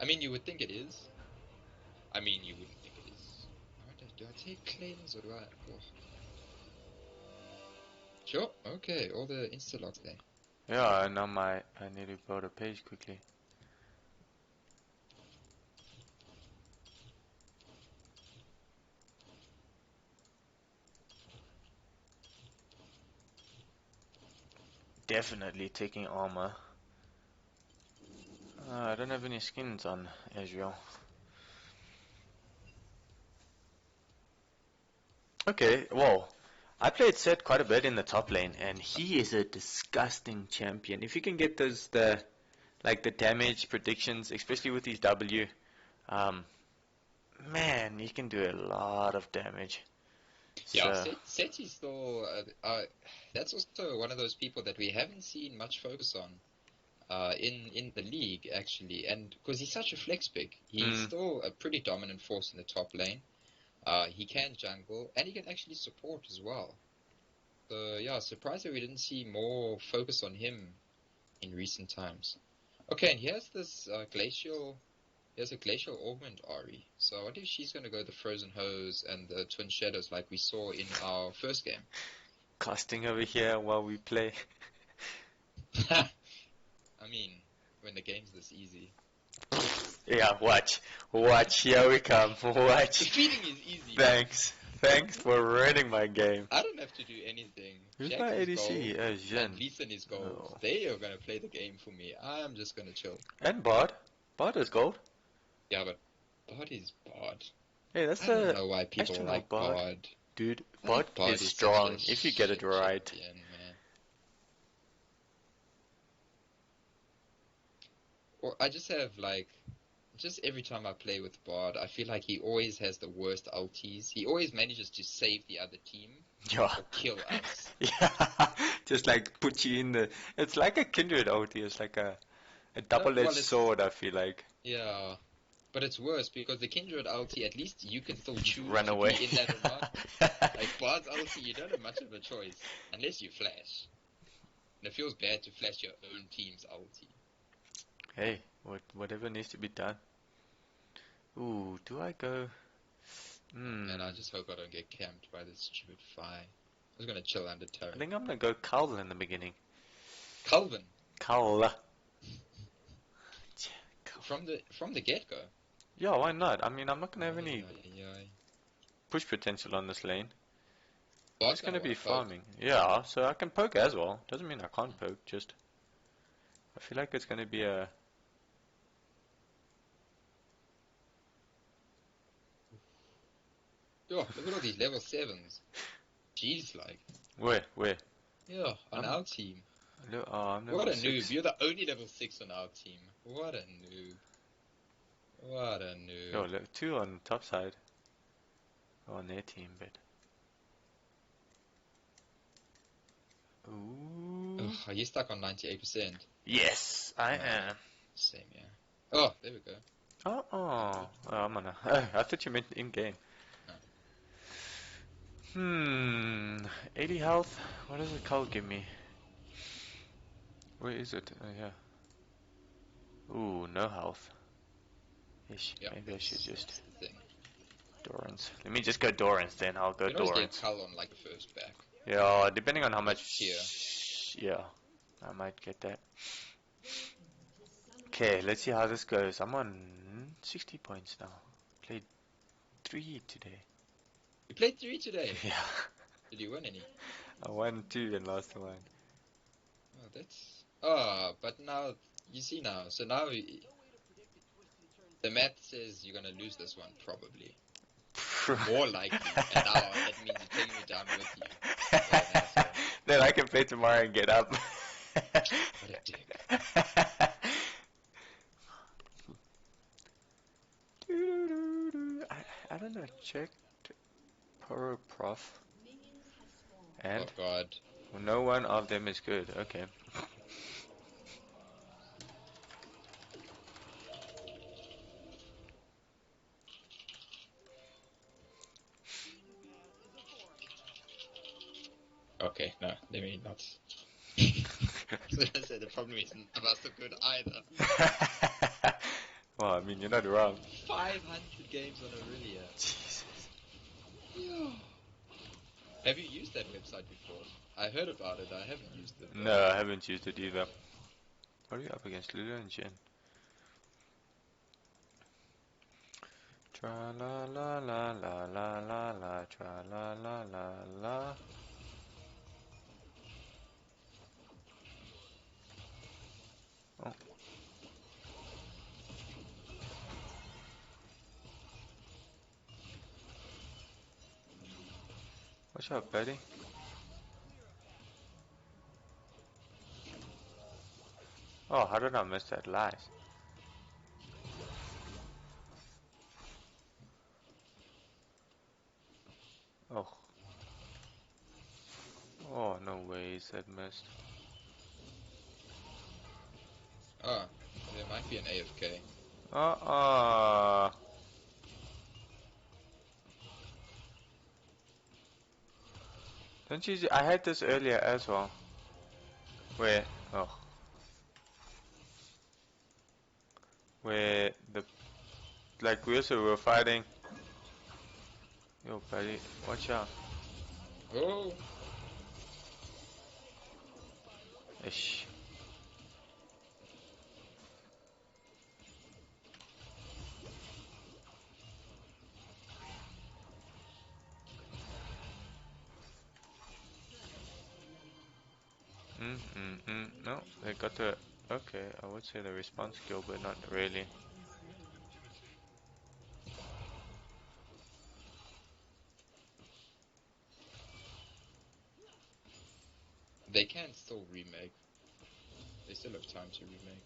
I mean, you would think it is. I mean, you wouldn't think it is. Do I take claims or do I? Oh. Sure. Okay. All the insta-locks there. Yeah, now I need to build a page quickly. Definitely taking armor. I don't have any skins on Ezreal. Okay, well, I played Set quite a bit in the top lane, and he is a disgusting champion. If you can get the damage predictions, especially with his W, man, he can do a lot of damage. Yeah, so. Set is still. That's also one of those people that we haven't seen much focus on. in the league actually, and because he's such a flex pick, he's still a pretty dominant force in the top lane. He can jungle and he can actually support as well. So yeah, surprised that we didn't see more focus on him in recent times. Okay, and here's this glacial. Here's a glacial augment Ahri. So I wonder if she's gonna go the frozen hose and the twin shadows like we saw in our first game. Casting over here while we play. I mean, when the game's this easy. Yeah, watch, here we come, watch. Defeating is easy. Thanks for ruining my game. I don't have to do anything. Who's Jax my is ADC? gold, Jhin. and Leeson is gold. Oh. They are gonna play the game for me. I'm just gonna chill. And Bard. Bard is gold. Yeah, but Bard is Bard. Hey, that's I don't know why people astronaut like Bard. Bard. Dude, Bard is such strong a if you get it shit right. champion, man. Or I just have like, just every time I play with Bard, I feel like he always has the worst ultis. He always manages to save the other team Yeah. or kill us. Yeah, just like put you in the. It's like a kindred ulti. It's like a double-edged sword. I feel like. Yeah, but it's worse because the Kindred ulti, at least you can still choose Run to away. be in that or not. Like Bard's ulti, you don't have much of a choice unless you flash. And it feels bad to flash your own team's ulti. Hey, whatever needs to be done. Ooh, do I go? And I just hope I don't get camped by this stupid Fi. I was gonna chill under I Taric. think I'm gonna go Calvin in the beginning. Calvin Cal. from the get go. Yeah, why not? I mean, I'm not gonna have any Yeah. push potential on this lane. Bard's It's gonna be poke. farming. Yeah, so I can poke as well. Doesn't mean I can't poke. Just I feel like it's gonna be a. Oh, look at all these level 7s. Jeez, like. Where? Yeah, on our team. I'm What level a noob. 6. You're the only level 6 on our team. What a noob. What a noob. Yo, 2 on top side. On their team, but. Ooh. Ugh, are you stuck on 98%? Yes, I am. Same, yeah. Oh, there we go. Oh, I'm on a. I thought you meant in game. No. 80 health. What does the code give me? Where is it? Oh, yeah. Ooh, no health. Ish. Yeah, Maybe I should just. that's the thing. Dorans. Let me just go Dorans then. I'll go You can always get Dorans. Cull on like the first back. Yeah, depending on how much. Here. Yeah, I might get that. Okay, let's see how this goes. I'm on 60 points now. Played 3 today. You played 3 today. Yeah. Did you win any? I won 2 and lost 1. Oh, that's. Oh, but now you see now. So now the math says you're gonna lose this one probably. More likely. And now that means you're taking me down with you. What an asshole. Then I can play tomorrow and get up. What a dick. I don't know. Checked Pro Prof. And Oh god. no one of them is good. Okay. Okay, no, they mean not. So I said the problem isn't about so good either. Well, I mean, you're not wrong. 500 games on Aurelia. Jesus. Have you used that website before? I heard about it, I haven't used it. No, I haven't used it either. What are you up against? Lulu and Jin. Tra la la la la la la la, tra la la la la. Oh. What's up, buddy? Oh, how did I miss that? Lies. Oh. Oh, no way is that missed. Ah, there might be an AFK. Don't you? I had this earlier as well. Where? Oh. Where the like we were fighting. Yo, buddy, watch out. Oh! Ish. No, they got the. Okay, I would say the response skill, but not really. They can still remake. They still have time to remake.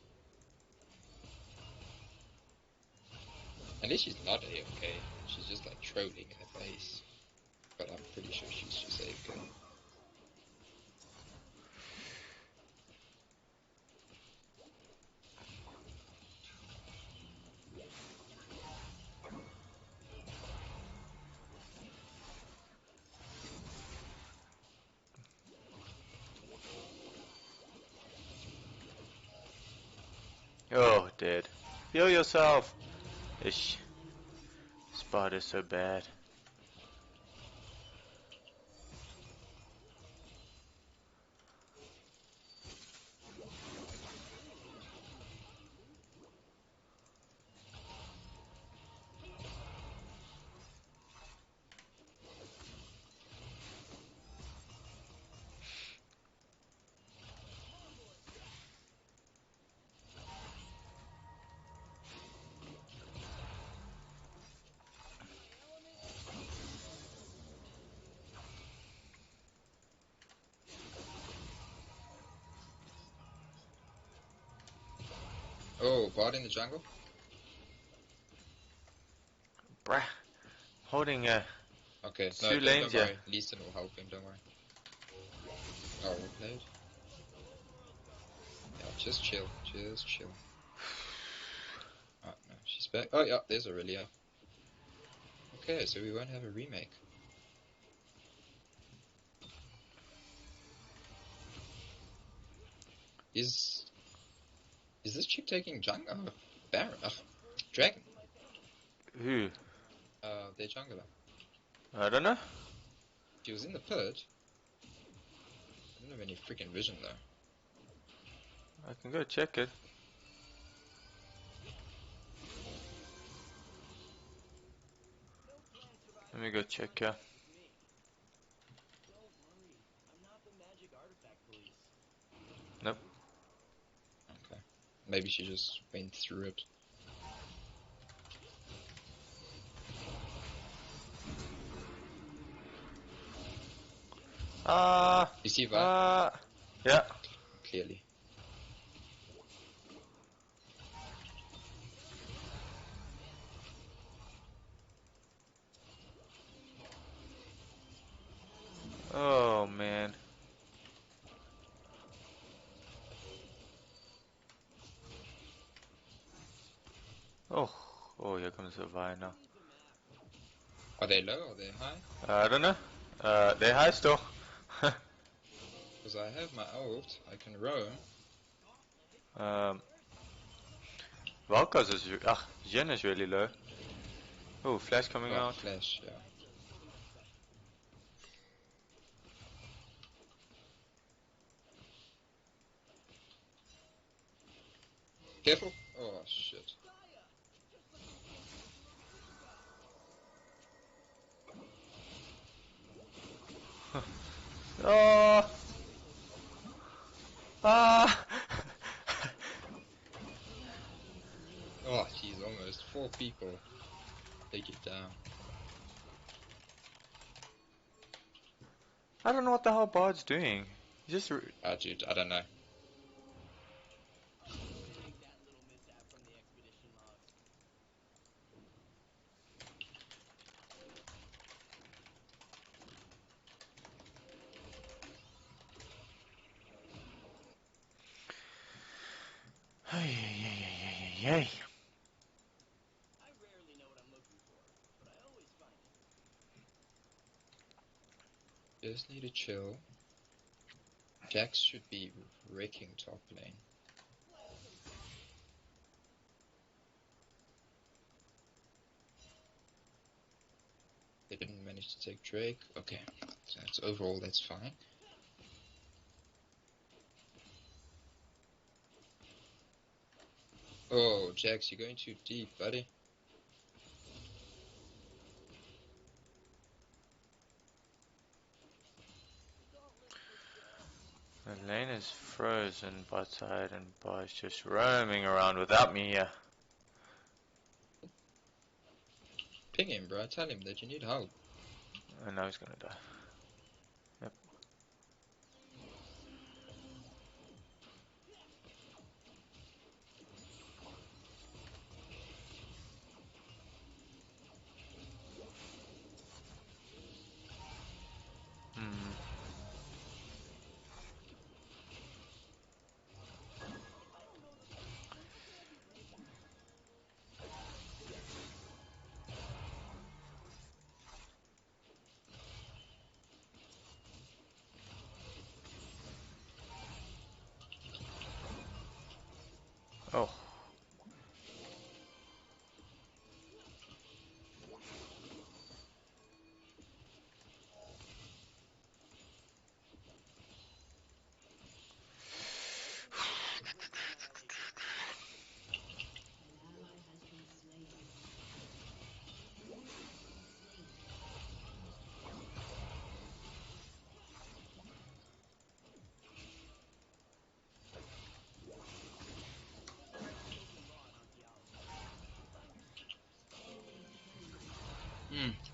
Unless she's not AFK, she's just like trolling in the face. But I'm pretty sure she's just AFK. Oh, dead. Heal yourself. Ish. Spot is so bad. Oh, bot in the jungle? Bruh. Holding Okay, no, two lanes don't here. worry. Lee Sin will help him, don't worry. Oh, well played. Yeah, just chill, just chill. Oh, no, she's back. Oh, yeah, there's Aurelia. Okay, so we won't have a remake. Is this chick taking jungle? Oh, Baron. Dragon. Who? Their jungler. I don't know. She was in the pit. I don't have any freaking vision though. I can go check it. Let me go check here. Nope. Okay. Maybe she just went through it. You see that? Yeah. Clearly. Oh man. Oh, here comes the Vi now. Are they low? Are they high? I don't know. They're high still. Because I have my ult. I can roam. Valkos is. Jen is really low. Oh, flash coming Oh, out. flash, yeah. Careful! Oh, shit. Oh. Ah. Oh, jeez, almost. 4 people. Take it down. I don't know what the hell Bard's doing. He just. Dude, I don't know. Yay. Just need to chill. Jax should be wrecking top lane. They didn't manage to take Drake. Okay, so that's overall that's fine. Oh, Jax, you're going too deep, buddy. The lane is frozen bot side and bot's just roaming around without me here. Ping him, bro. Tell him that you need help. I know he's gonna die. Yep. Oh.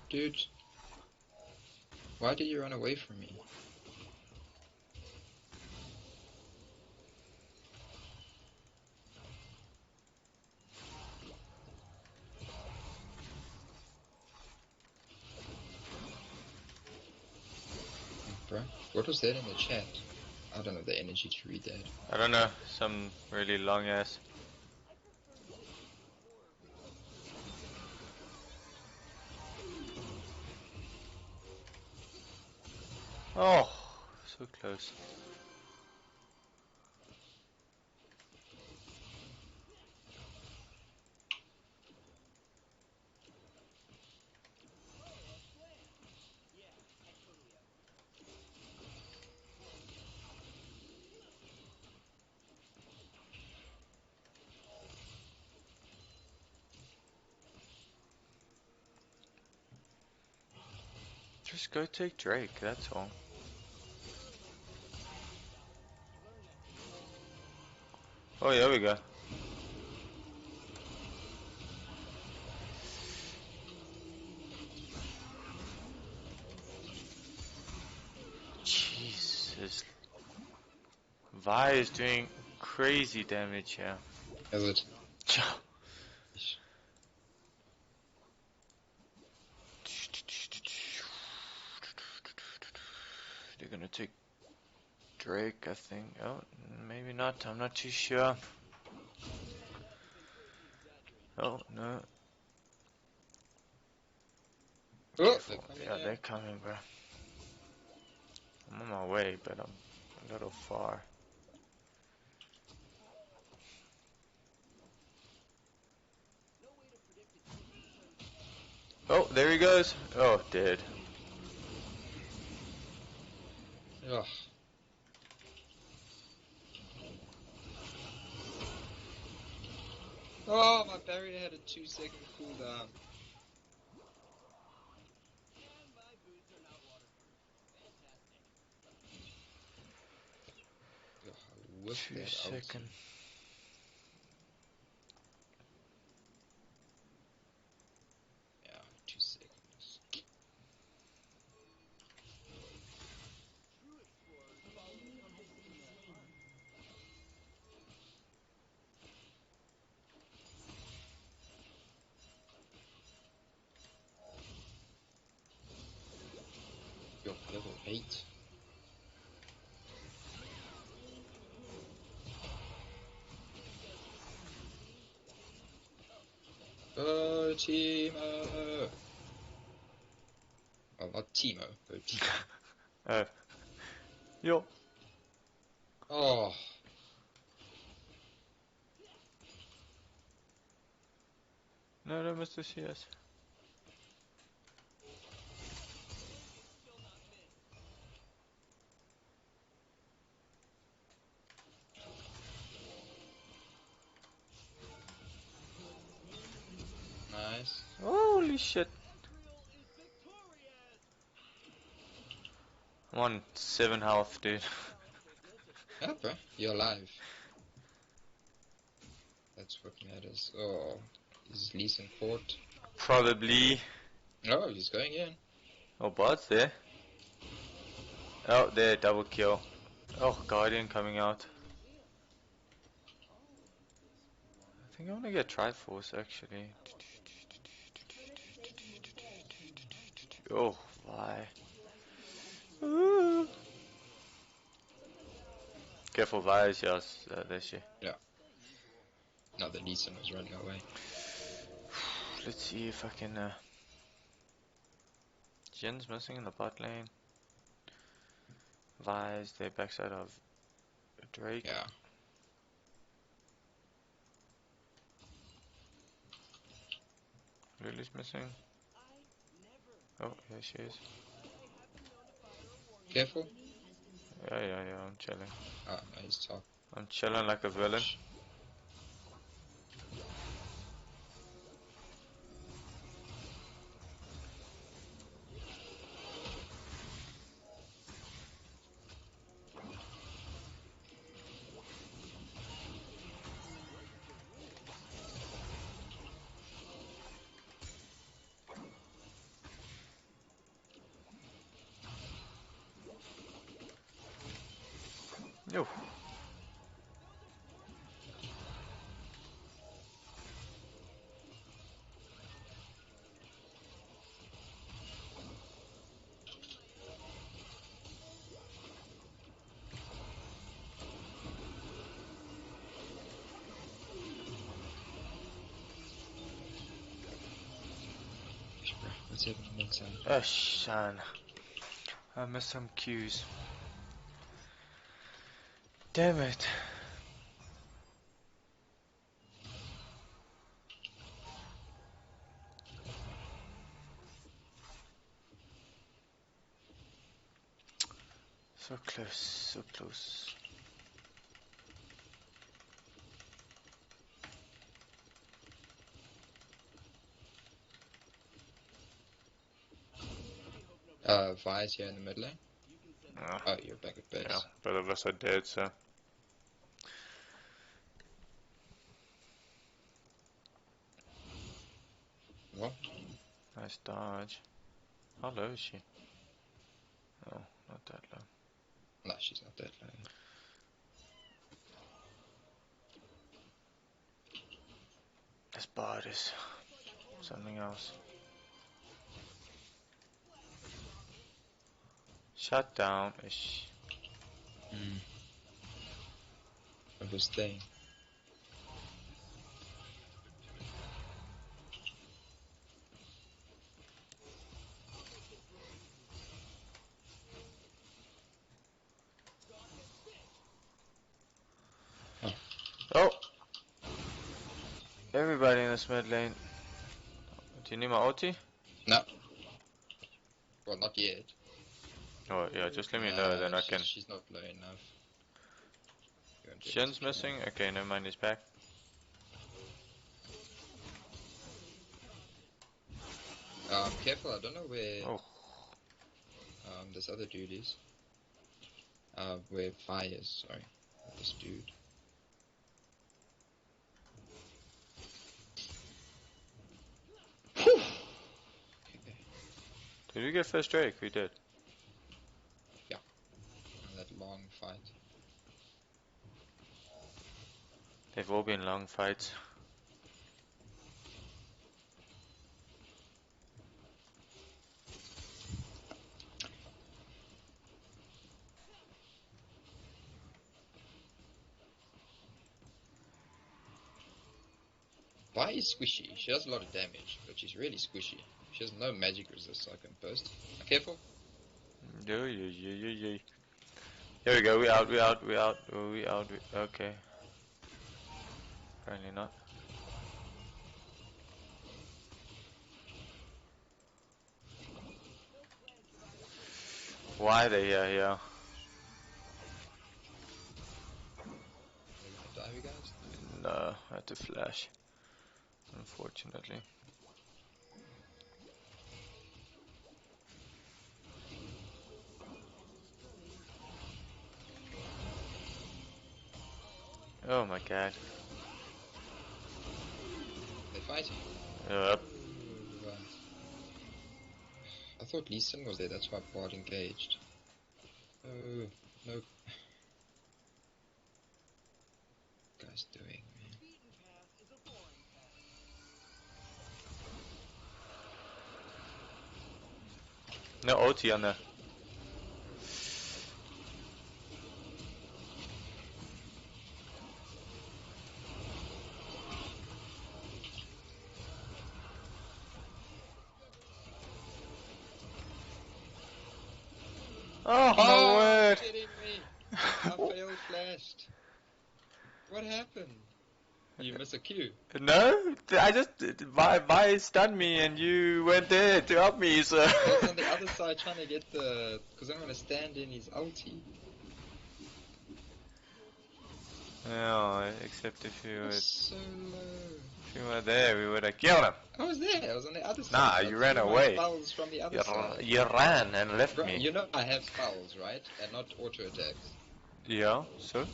Dude. Why did you run away from me? Bro, what was that in the chat? I don't have the energy to read that. I don't know, some really long ass. Oh, so close. Just go take Drake, that's all. Oh, yeah, we go. Jesus. Vi is doing crazy damage here. Is it? They're gonna take Drake, I think. Oh, maybe not. I'm not too sure. Oh, no. Oh, Yeah, they're coming, bro. I'm on my way, but I'm a little far. Oh, there he goes. Oh, dead. Ugh. Oh, my barrier had a 2-second cooldown. Ugh, I whiffed 2 that out. seconds. Yeah, 2 seconds. Yo, level 8. Teemo. Well, not Teemo, but Teemo. Yo. Oh. No, no, Mr. CS. Nice. Holy shit. I'm on 7 health, dude. Yeah, bro, you're alive. That's what matters. Oh, is Lee Sin caught? Probably. Oh, he's going in. Oh, Bard's there. Oh, there, double kill. Oh, Guardian coming out. I think I want to get Triforce actually. Oh, why? Careful, Vi is yes, there she. Yeah. No, the Lee Sin was running away. Let's see if I can. Jin's missing in the bot lane. Vi is the backside of Drake. Yeah. Lily's missing. Oh, here she is. Careful. Yeah, I'm chilling. Ah, no, he's top. I'm chilling like a villain. Yo. What's happening next time? Oh, son. I missed some cues. Damn it. So close, so close. Vi's here in the mid lane. Ah, Oh, you're back at base. yeah, both of us are dead, so. What? Nice dodge. How low is she? Oh, not that low. No, she's not that low. This bot is something else. Shut down ish. I was staying. Oh! Everybody in this mid lane. Do you need my ulti? No. Well, not yet. Oh, yeah, just let me know, then I can. She's not low enough. Shin's missing? Okay, never mind, he's back. Careful, I don't know where Oh, this other dude is. Where Vi is, sorry. This dude. Okay. did we get first Drake? We did. That long fight. They've all been long fights. Vi is squishy. She does a lot of damage, but she's really squishy. She has no magic resist, so I can burst. Careful. Here we go, we out. Okay. Apparently not. Why are they here? Are we gonna die, you guys? No, I had to flash. Unfortunately. Oh my god. They're fighting. Yep. Right. I thought SyN was there, that's why Bard engaged. Oh, no. Guy's doing, man. No OT on there. Oh my word! Kidding me! I failed flashed. What happened? You miss a Q. No, I just Vi stunned me and you went there to help me, so. I was on the other side trying to get the, because I'm gonna stand in his ulti. Yeah, except if you So low. were there, we would have killed him. I was there. I was on the other side. Nah, I you ran threw my away. spells from the other side. You ran and left Bro, me. you know I have spells, right? And not auto attacks. Yeah, so?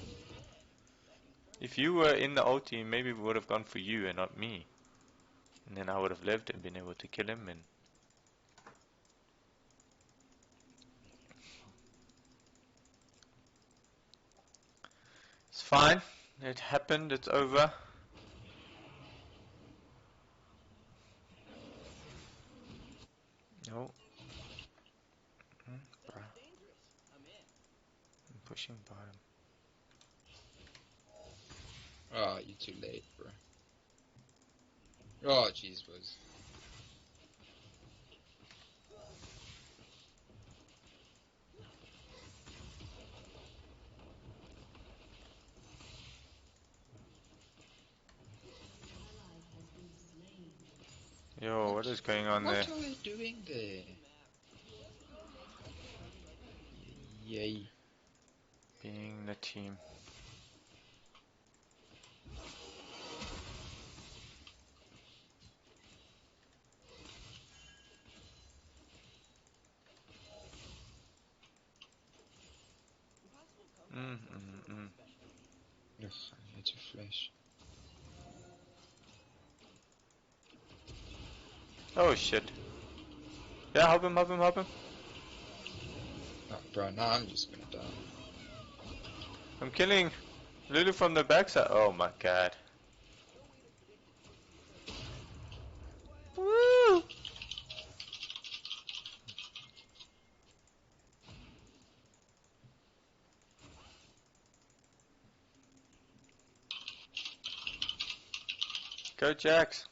If you were in the ulti, maybe we would have gone for you and not me. And then I would have lived and been able to kill him and... It's fine. It happened, it's over. No. Bruh. I'm pushing bottom. Oh, you're too late, bro. Oh, jeez, was. Yo, what is going on there? What are they doing there? Yay. Being the team. Ugh, I need to flash. Oh shit. Yeah, help him. Oh, bro, now I'm just gonna die. I'm killing Lulu from the backside. Oh my god. Woo! Go Jax.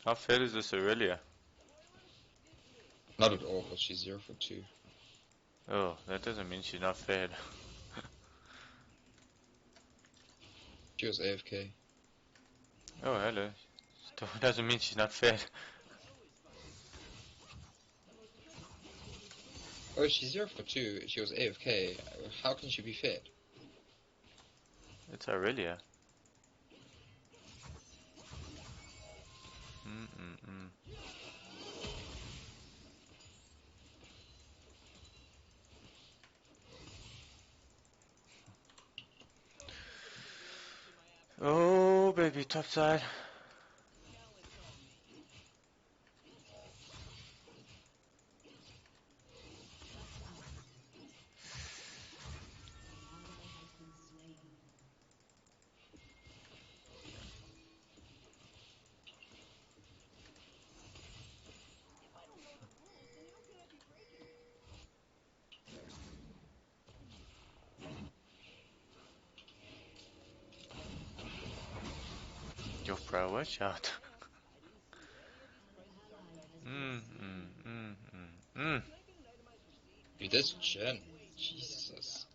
How fair is this Aurelia? Not at all, because she's 0 for 2. Oh, that doesn't mean she's not fed. She was AFK. Oh, hello. Still doesn't mean she's not fed. Oh, she's 0 for 2. She was AFK. How can she be fed? It's Aurelia. Oh, baby, top side. off, bro. Watch out. Dude, this Jhin. Jesus.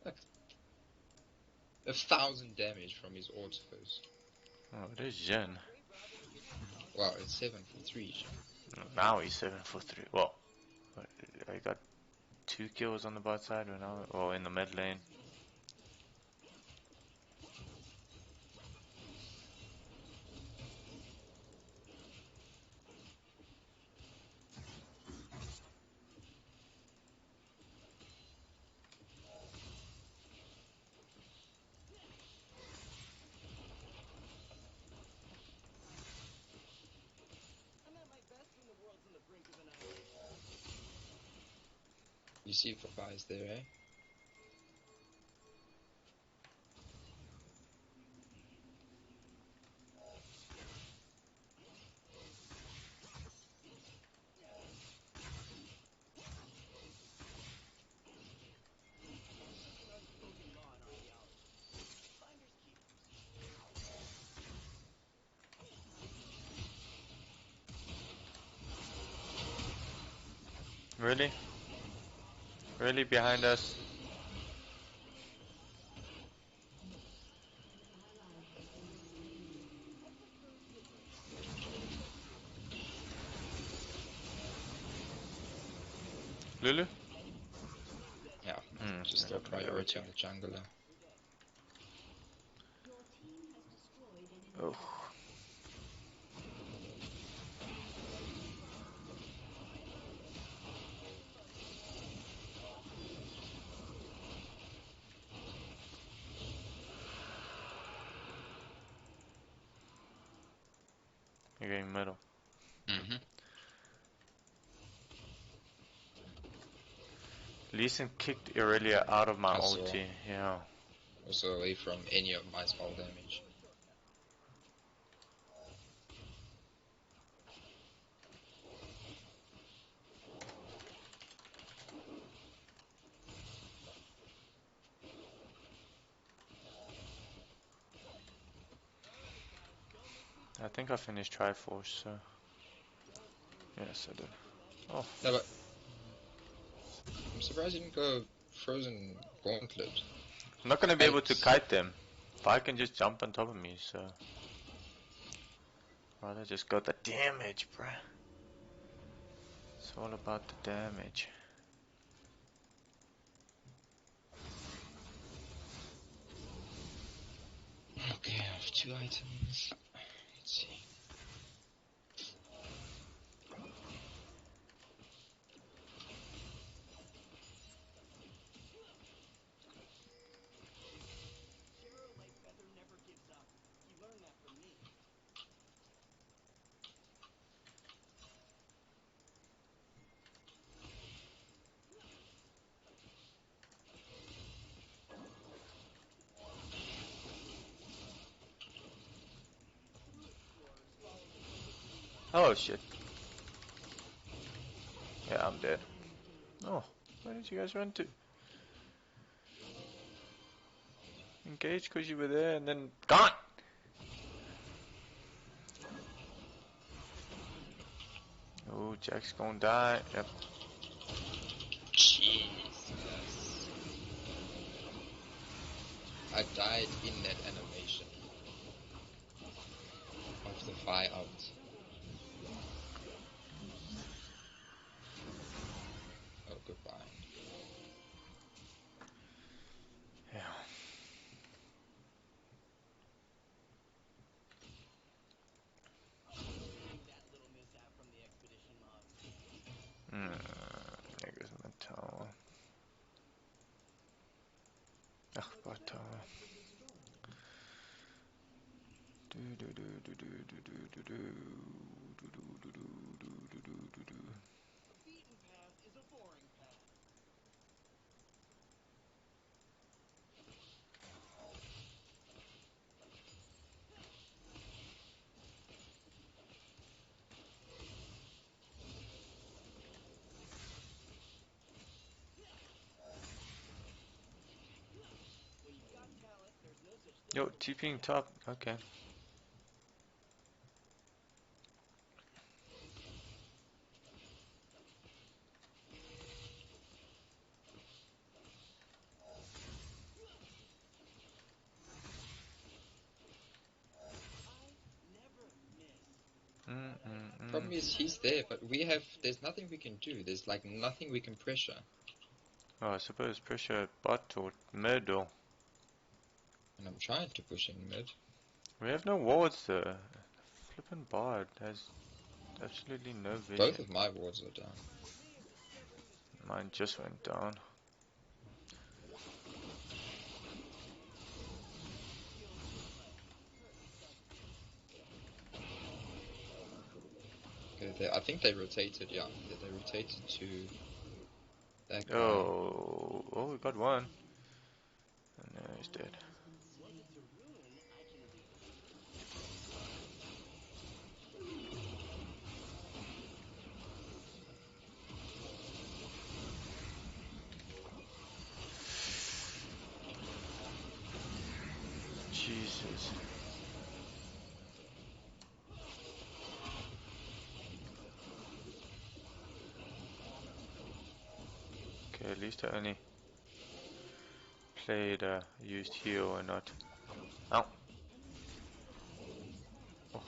Like 1,000 damage from his autos. Oh, it is Jhin. Wow, it's 7 for 3. Now he's 7 for 3. Well, I got 2 kills on the bot side when well, in the mid lane. You see for guys there, eh? Really? Really behind us? Lulu? Yeah, just you're still not gonna go with prioritizing you. the jungler. Oh. You're getting middle. Mm-hmm. Leeson kicked Irelia out of my I saw. ulti. Yeah. Also away from any of my spell damage. I think I finished Triforce, so. Yes, I did. Oh. No, but I'm surprised you didn't go Frozen Gauntlet. I'm not gonna be able to kite them. If I can just jump on top of me, so. Rather just got the damage, bruh. It's all about the damage. Okay, I have 2 items. Let's see. Oh shit. Yeah, I'm dead. Oh, where did you guys run to? Engage because you were there and then gone! Oh, Jack's gonna die. Yep. Jesus. I died in that animation of the fire out. Oh, goodbye. Yeah. There goes my tower. Ach, bot tower. Do do do do do do do do do do do do do do do do do. Yo, TPing top. Okay. problem is he's there, but there's nothing we can do. There's like nothing we can pressure. Oh, I suppose pressure bot or mid or... And I'm trying to push in mid. We have no wards though. Flippin' bard has absolutely no vision. Both of my wards are down. Mine just went down. Okay, I think they rotated, yeah. They rotated to that guy. Oh, we got one. And now he's dead. Jesus. Okay, at least I only played used heal and not. Ow. Oh.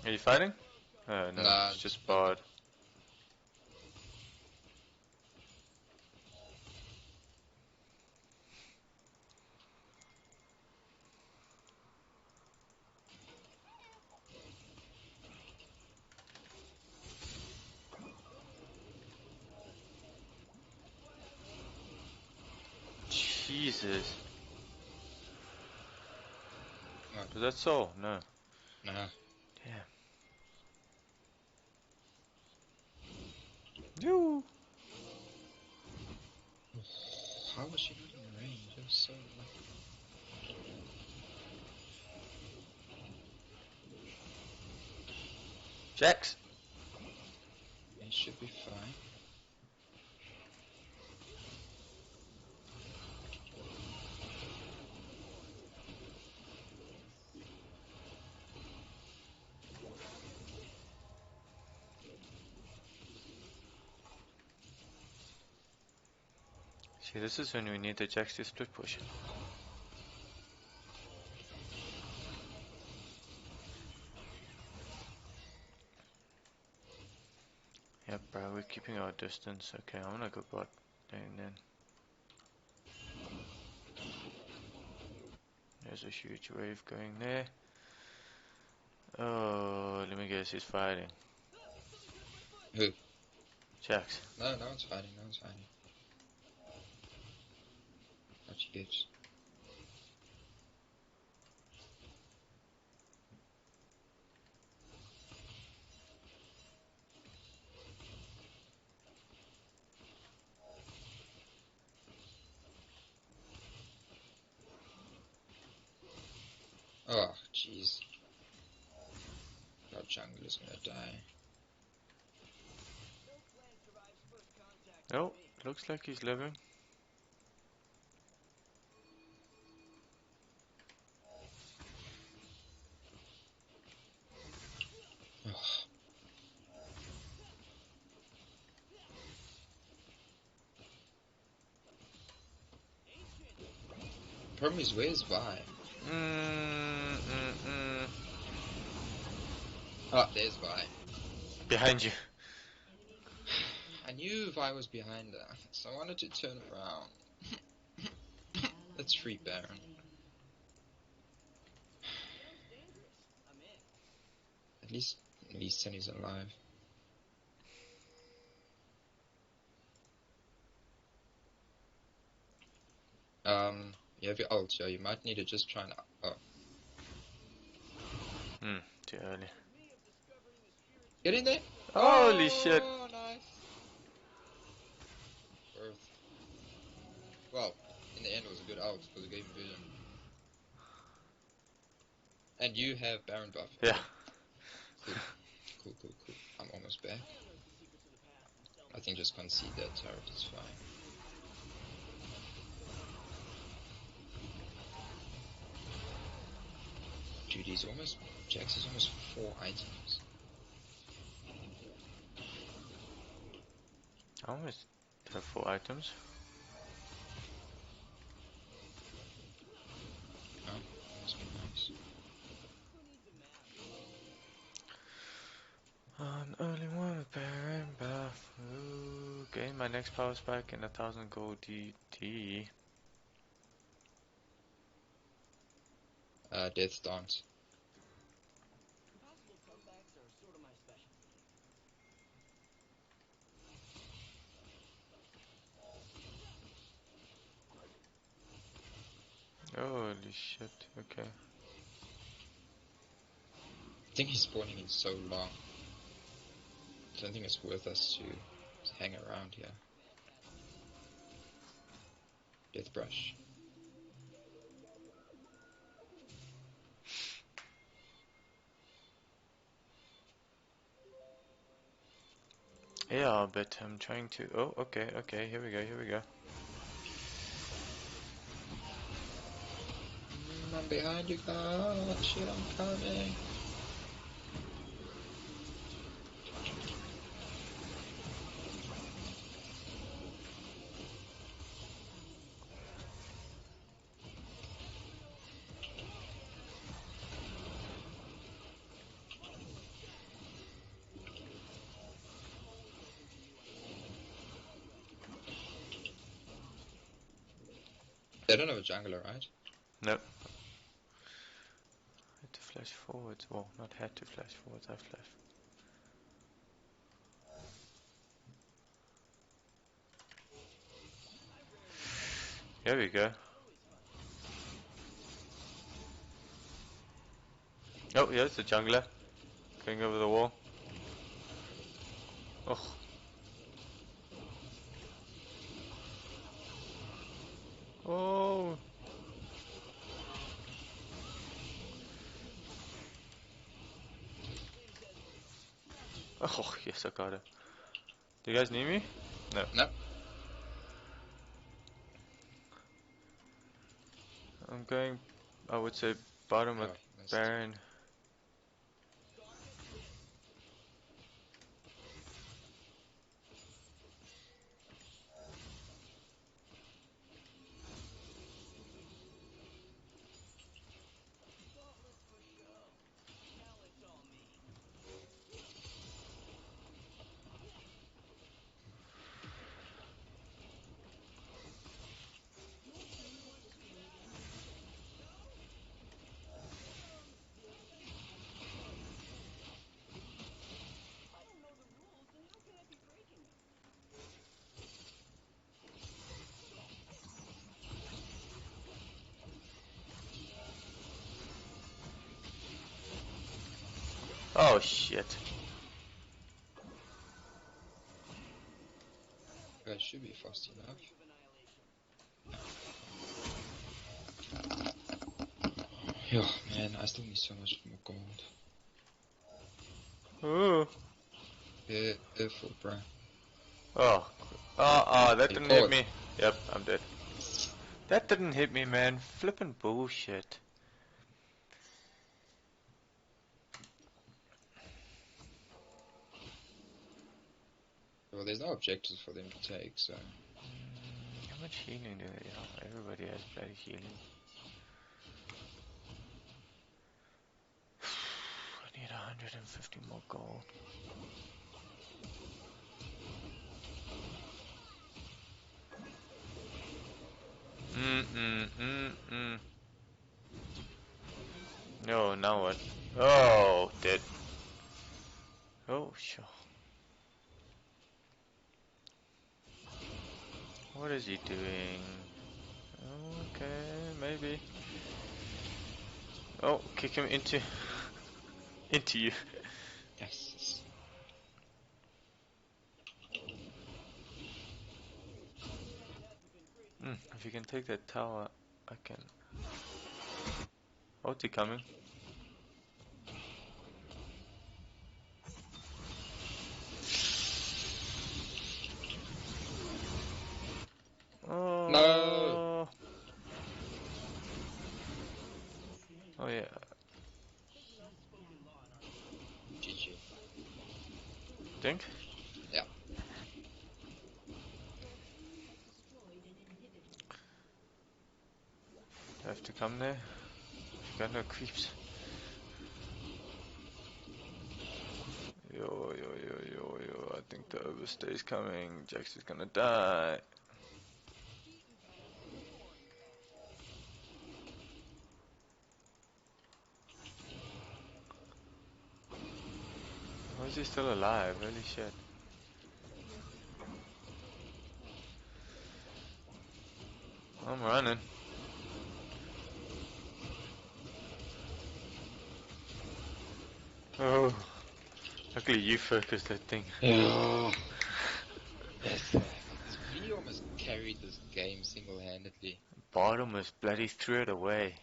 Are you fighting? No, Nah, it's just bard. Jesus. What? Was that soul? No. Nah. Damn. You. How was she not in range? It was so lucky. Jax. It should be fine. See, this is when we need the Jax to split push. Yep, bro, we're keeping our distance. Okay, I'm gonna go bot then. There's a huge wave going there. Oh, let me guess, he's fighting. Who? Jax. No one's fighting, no one's fighting. What she gives. Oh, jeez. Our jungle is gonna die. Oh, looks like he's living. Problem is, where's Vi? Oh, there's Vi. Behind you. I knew Vi was behind her, so I wanted to turn around. Let's free Baron. At least Sunny's alive. You have your ult, so you might need to just try and... Oh. Too early. Get in there! Holy shit! Nice! Worth. Well, in the end it was a good ult, because it gave him vision. And you have Baron buff. Yeah. Cool. I'm almost back. I think just concede that turret is fine. Dude, Jayce is almost 4 items. I almost have 4 items. Oh, must be nice. On only one Baron buff. Ooh, gain my next power spike and 1000 gold DT. Death Dance. Holy shit, okay. I think he's spawning in so long. I don't think it's worth us to hang around here. Death Brush. Yeah, but I'm trying to... Oh, okay, here we go. I'm behind you guys. Shit, I'm coming. They don't have a jungler, right? Nope. Had to flash forwards. Well, not had to flash forwards, I flashed. Here we go. Oh, yeah, it's a jungler. Going over the wall. Oh. Oh. Oh, yes, I got it. Do you guys need me? No. No. I'm going, I would say, bottom with missed. Baron. Oh, shit. That should be fast enough. Yo, man, I still need so much more gold. Ooh. Careful, bro. Oh. That You didn't hit caught. me. Yep, I'm dead. That didn't hit me, man. Flippin' bullshit. Well, there's no objectives for them to take, so... How much healing do they have? Everybody has bloody healing. I need 150 more gold. No, now what? Oh, dead. Oh, sure. What is he doing? Okay, maybe. Oh, kick him into into you. Yes. If you can take that tower, I can. What's he coming? Oh. No! Oh yeah. think. Yeah. I have to come there. Got no creeps. Yo. I think the overstay is coming. Jax is gonna die. Why is he still alive? Holy shit. I'm running. Oh. Luckily you focused that thing. Yeah. Yes. We almost carried this game single-handedly. Bard almost bloody threw it away.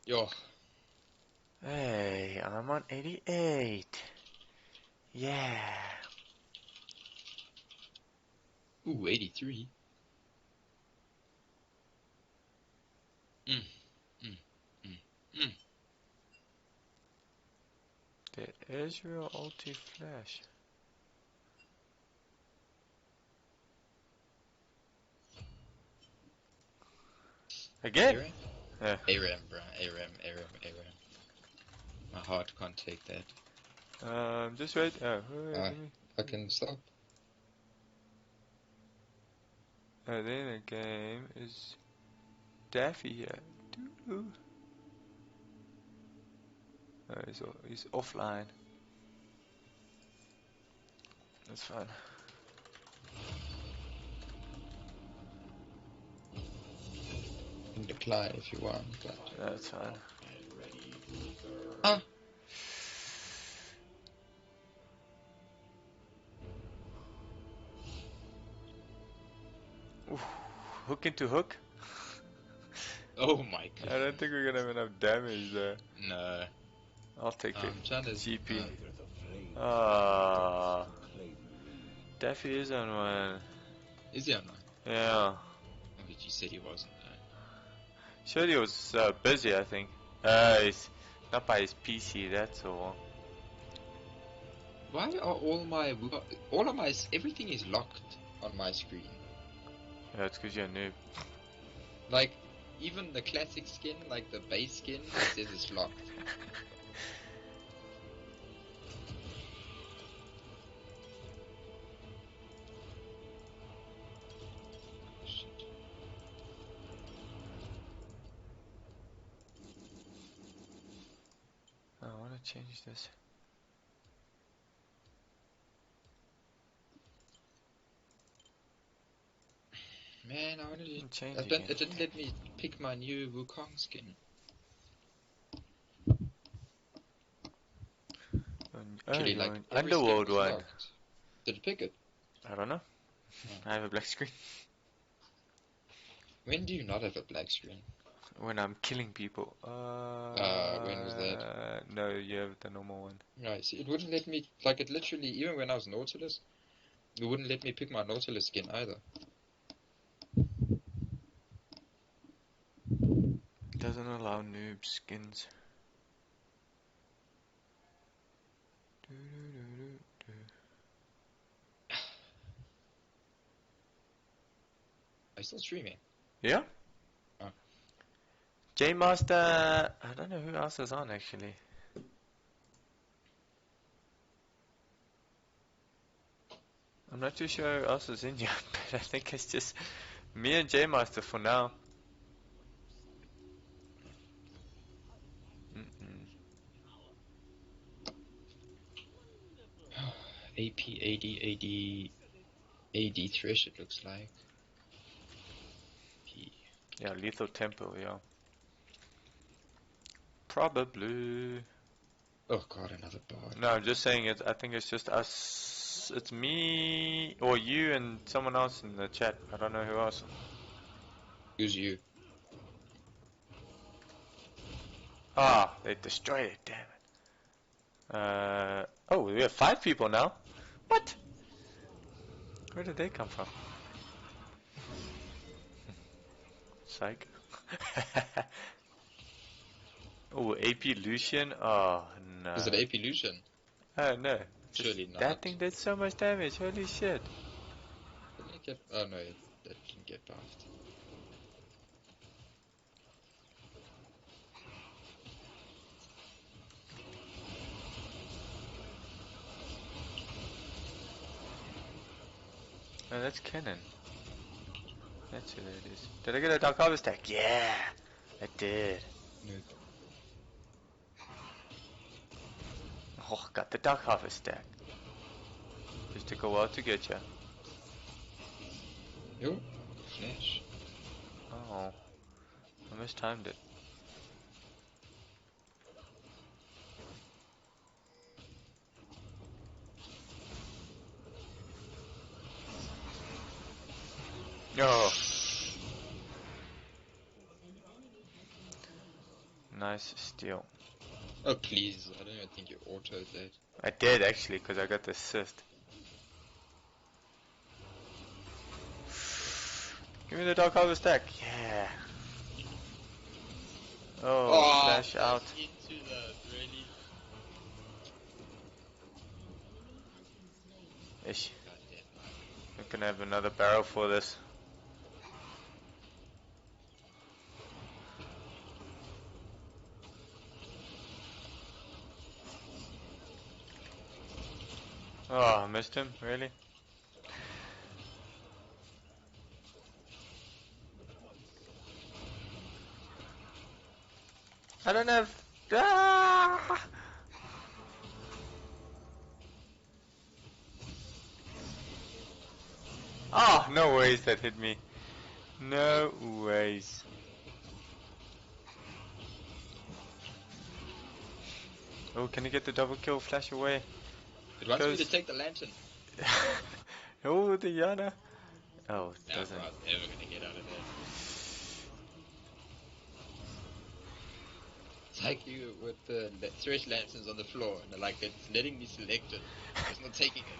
Yo. Hey, I'm on 88. Yeah. Ooh, 83. The Ezreal ulti flash. Again? ARAM? Yeah. ARAM, bro. ARAM. My heart can't take that. Just wait. Oh, wait, let me. Fucking stop. Oh, then the game is Daffy here. Doo-doo. Oh, he's offline. That's fine. You can decline if you want, but... That's fine. Ah! Oof. Hook into hook? Oh my god. I don't think we're gonna have enough damage there. No. I'll take it. Trying to... GP. Ah. Daffy is on one. Is he on one? Yeah. Oh, but you said he wasn't. Sure, he was busy, I think. He's not by his PC, that's all. Why are everything is locked on my screen? Yeah, it's because you're a noob. Like, even the classic skin, like the base skin, it says it's locked. Shit. I want to change this. Man, I wanted to... Change It again. didn't let me pick my new Wukong skin. Oh, Actually, you like, want every skin Underworld was one. locked. Did it pick it? I don't know. Oh. I have a black screen. When do you not have a black screen? When I'm killing people. When was that? No, you have the normal one. Right, see, it wouldn't let me... Like, it literally, even when I was Nautilus, it wouldn't let me pick my Nautilus skin either. It doesn't allow noob skins. Are you still streaming? Yeah? Oh. J-Master, I don't know who else is on actually. I'm not too sure who else is in here, but I think it's just me and J-Master for now. AP, AD Thresh, it looks like. P. Yeah, Lethal Temple, yeah. Probably. Oh god, another bard. No, I'm just saying it. I think it's just us. It's me or you and someone else in the chat. I don't know who else. Who's you? Ah, they destroyed it. Damn it. Oh, we have 5 people now. What? Where did they come from? Psych. Oh, AP Lucian? Oh, no. Is it AP Lucian? Oh, no. Surely not. That thing did so much damage, holy shit. Didn't it get... Oh no, that didn't get buffed. Oh, that's Cannon. That's who that is. Did I get a Dark Harvest stack? Yeah, I did. No. Oh, got the Dark Harvest stack. Just took a while to get ya. Yo, flash. Oh, I mistimed it. Oh. Nice steal. Oh please, I don't even think you autoed that. I did actually, because I got the assist. Give me the Dark Harvest stack. Yeah. Oh, flash out. Into the really. Ish. Goddamn. I'm gonna have another barrel for this. Oh, I missed him, really? I don't have... Ah! Oh, no ways that hit me. No ways. Oh, can you get the double kill? Flash away. It wants me to take the lantern. Oh, the Yana. Oh, it Nah, doesn't. bro, I'm never gonna get out of there. It's like you with the thresh lanterns on the floor, and like it's letting me select it. It's not taking it.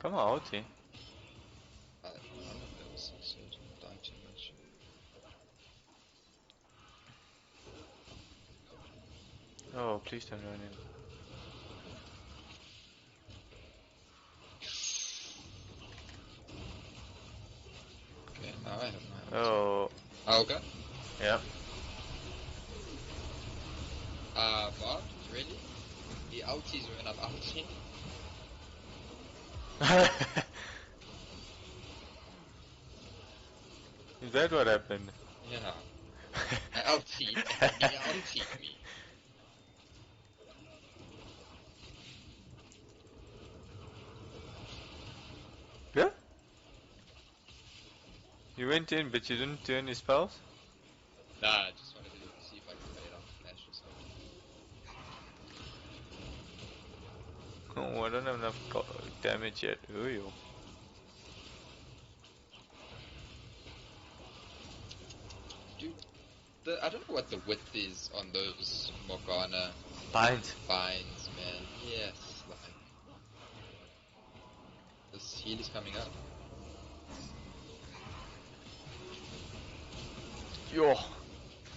Come on, ulti. I don't know if that was so die too much. Oh, please don't run in. Okay, now I have my ulti. Oh, Okay. yep. Bob, really? The ultis when I'm ulting? Is that what happened? Yeah. I ultied and he ultied me. Yeah? You went in, but you didn't do any spells? Nah, I just wanted to see if I could bait off flash or something. Oh, I don't have enough damage yet. Ooh. Dude, I don't know what the width is on those Morgana Binds. binds, man. Yes, like this heal is coming up. Yo,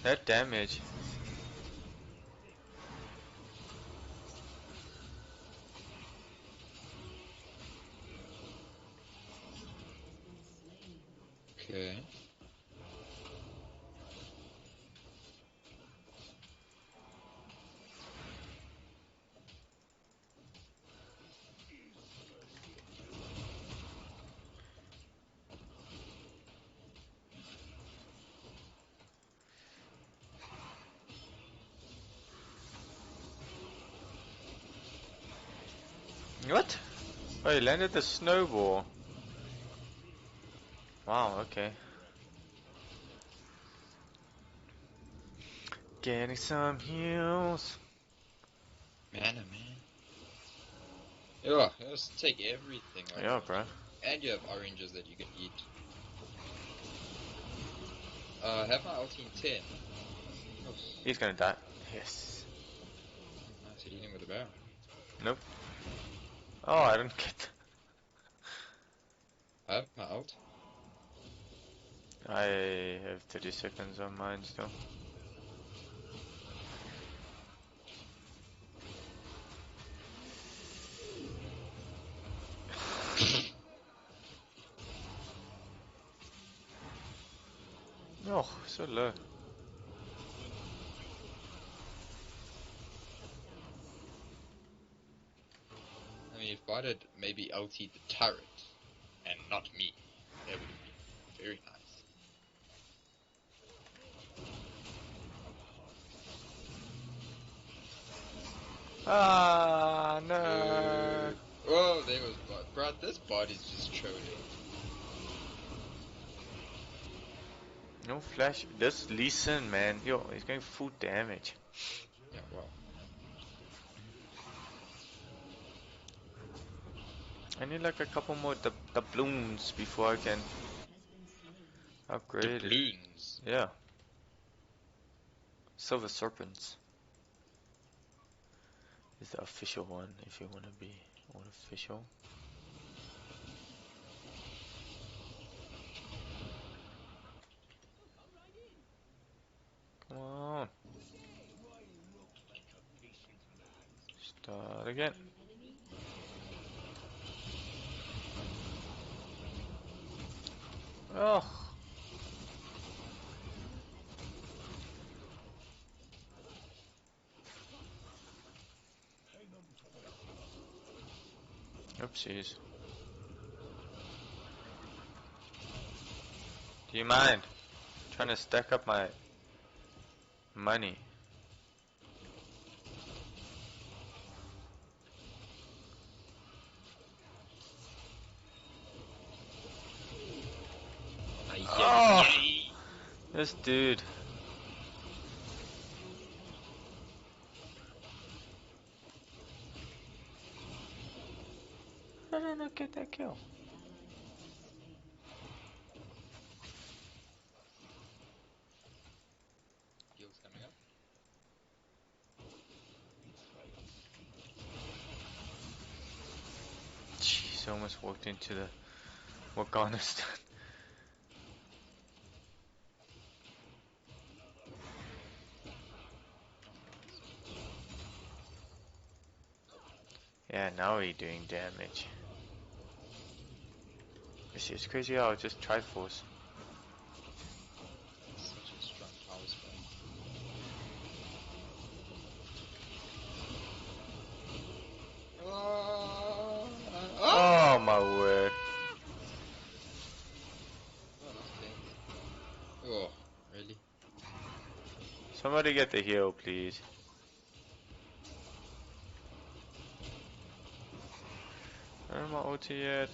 that damage. Okay. What? Oh, he landed the snowball. Wow, okay. Getting some heals. Man, oh man. Yeah, just take everything right Yeah, now. bro. And you have oranges that you can eat. Have my ulti in 10. Oh. He's gonna die. Yes. Nice hitting with the bear. Nope. Oh, I didn't get. I have my ult. I have 30 seconds on mine still. Oh, so low. I mean, if Bot had maybe ultied the turret and not me, that would have been very nice. Ah, no. Oh, there was Bot. Bro, this Bot is just trolling. No flash. This Lee Sin, man. Yo, he's going full damage. Yeah, well. I need like a couple more doubloons before I can upgrade it. Doubloons. Yeah. Silver Serpents is the official one if you want to be unofficial. Come on. Start again. Oh. Oopsies. Do you mind? I'm trying to stack up my money. Oh, this dude. How did I not get that kill? Heals coming up. Jeez, I almost walked into the Morgana stun. Yeah, now we're doing damage. You see, it's crazy how I just Triforce. Such a strong power spell. Oh my word. Oh, nice thing. Oh, really? Somebody get the heal, please. I don't have my ulti yet.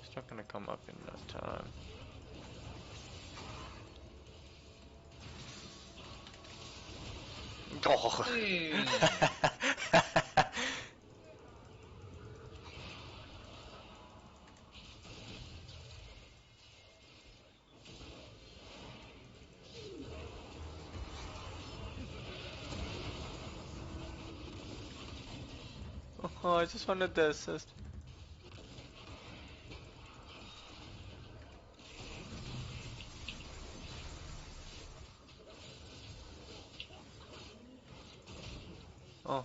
It's not gonna come up in no time. Oh. Oh, I just wanted the assist. Oh.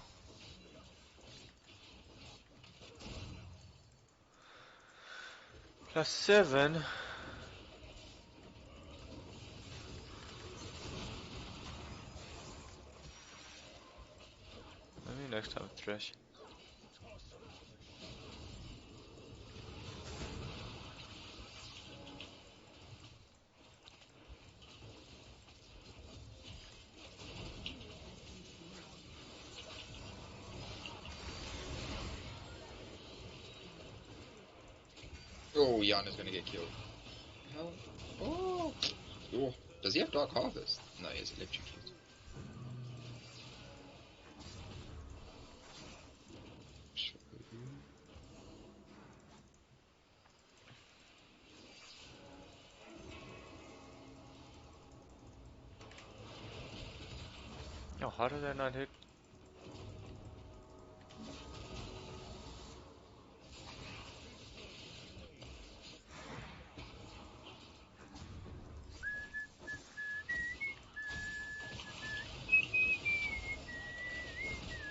+7. Maybe next time Thresh. Oh, Yana's gonna get killed. Hell. Oh. Oh. Does he have Dark Harvest? No, he has Electrocute. Oh, how did that not hit?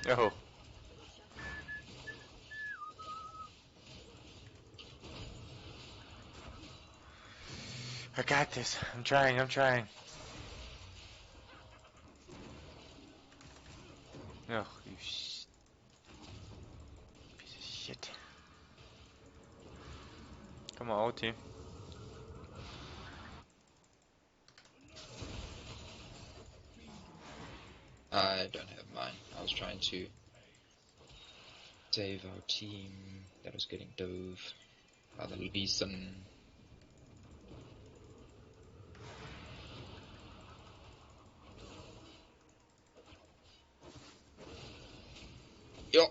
Oh. I got this. I'm trying. Oh, you piece of shit. Come on, old team. I don't have mine. I was trying to save our team that was getting dove by the Weerstand. Yo!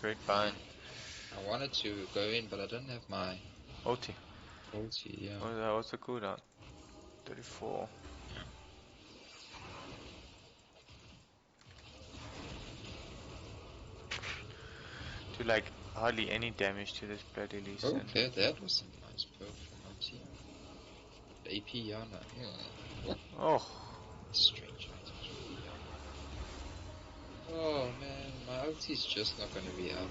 Great find. I wanted to go in, but I don't have my OT. ulti, yeah. What's the cooldown? 34. Do like hardly any damage to this bloody Weerstand. Okay, that was a nice poke from our team. The AP Yana. What? Oh. Strange items from Yana. Oh man, my ulti's just not gonna be up.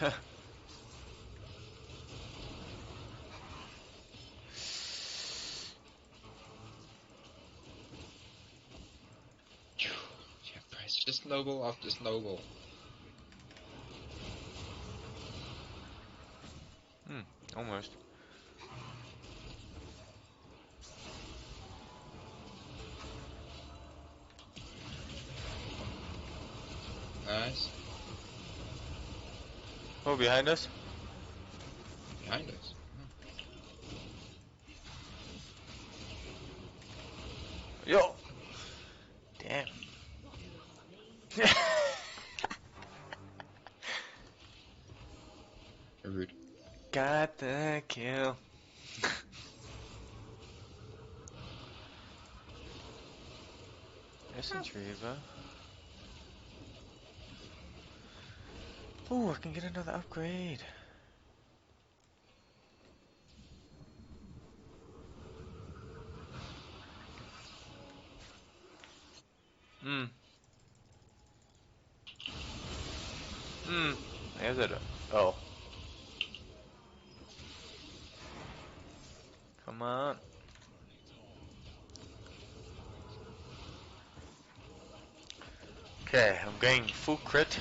Yeah, Price, just snowball after snowball. Almost. Nice. Oh, behind us? Behind us. Yo! Damn. Rude. Got the kill. Essence Reaver. Oh, I can get another upgrade. There's it. Oh. Come on. Okay, I'm going full crit.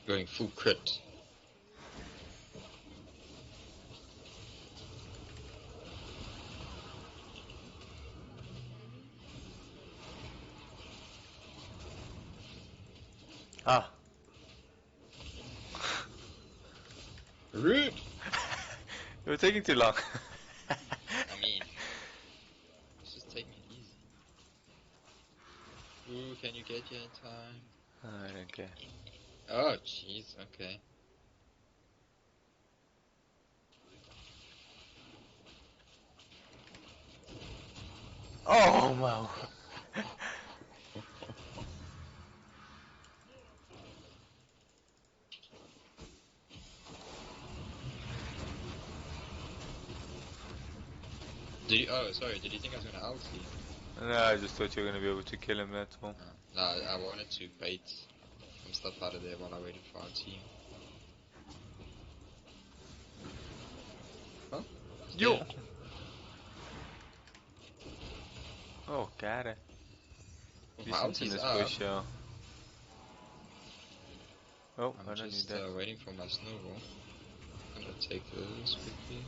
Going full crit. Ah. Rude! You're taking too long. I mean, let's just take it easy. Ooh, can you get here in time? I don't care. Oh, jeez, okay. Oh, wow. Did you, oh, sorry, did you think I was gonna ulti? No, I just thought you were going to be able to kill him, that's all. No, I wanted to bait some stuff out of there while I waited for our team. Huh? Yo! Yeah. Oh, got it. Well, my Decent in ulti's this up. bush, yeah. Oh, I I'm don't need just that. waiting for my snowball. I'm gonna take this quickly.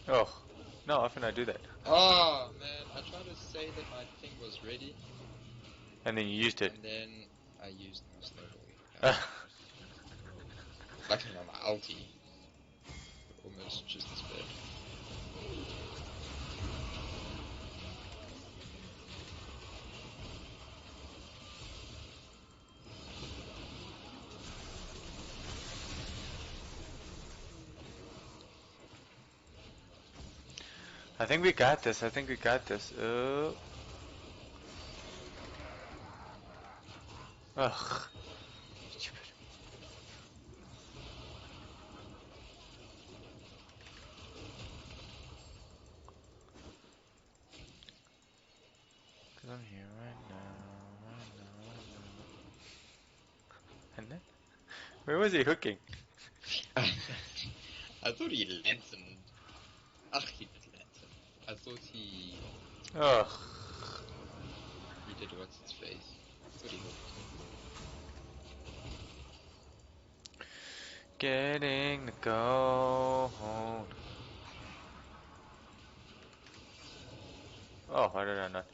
Oh, no, often I do that. Oh man, I tried to say that my thing was ready, And then you used it. and then I used my snowball. Luckily my ulti almost just as bad. I think we got this. I think we got this. Ugh. Stupid. Cause I'm here right now. And then? Where was he hooking? I thought he lanterned. Ach, he did lantern. I thought he Ugh. did what's its face. I thought he hooked. Getting the gold. Oh, why did I not?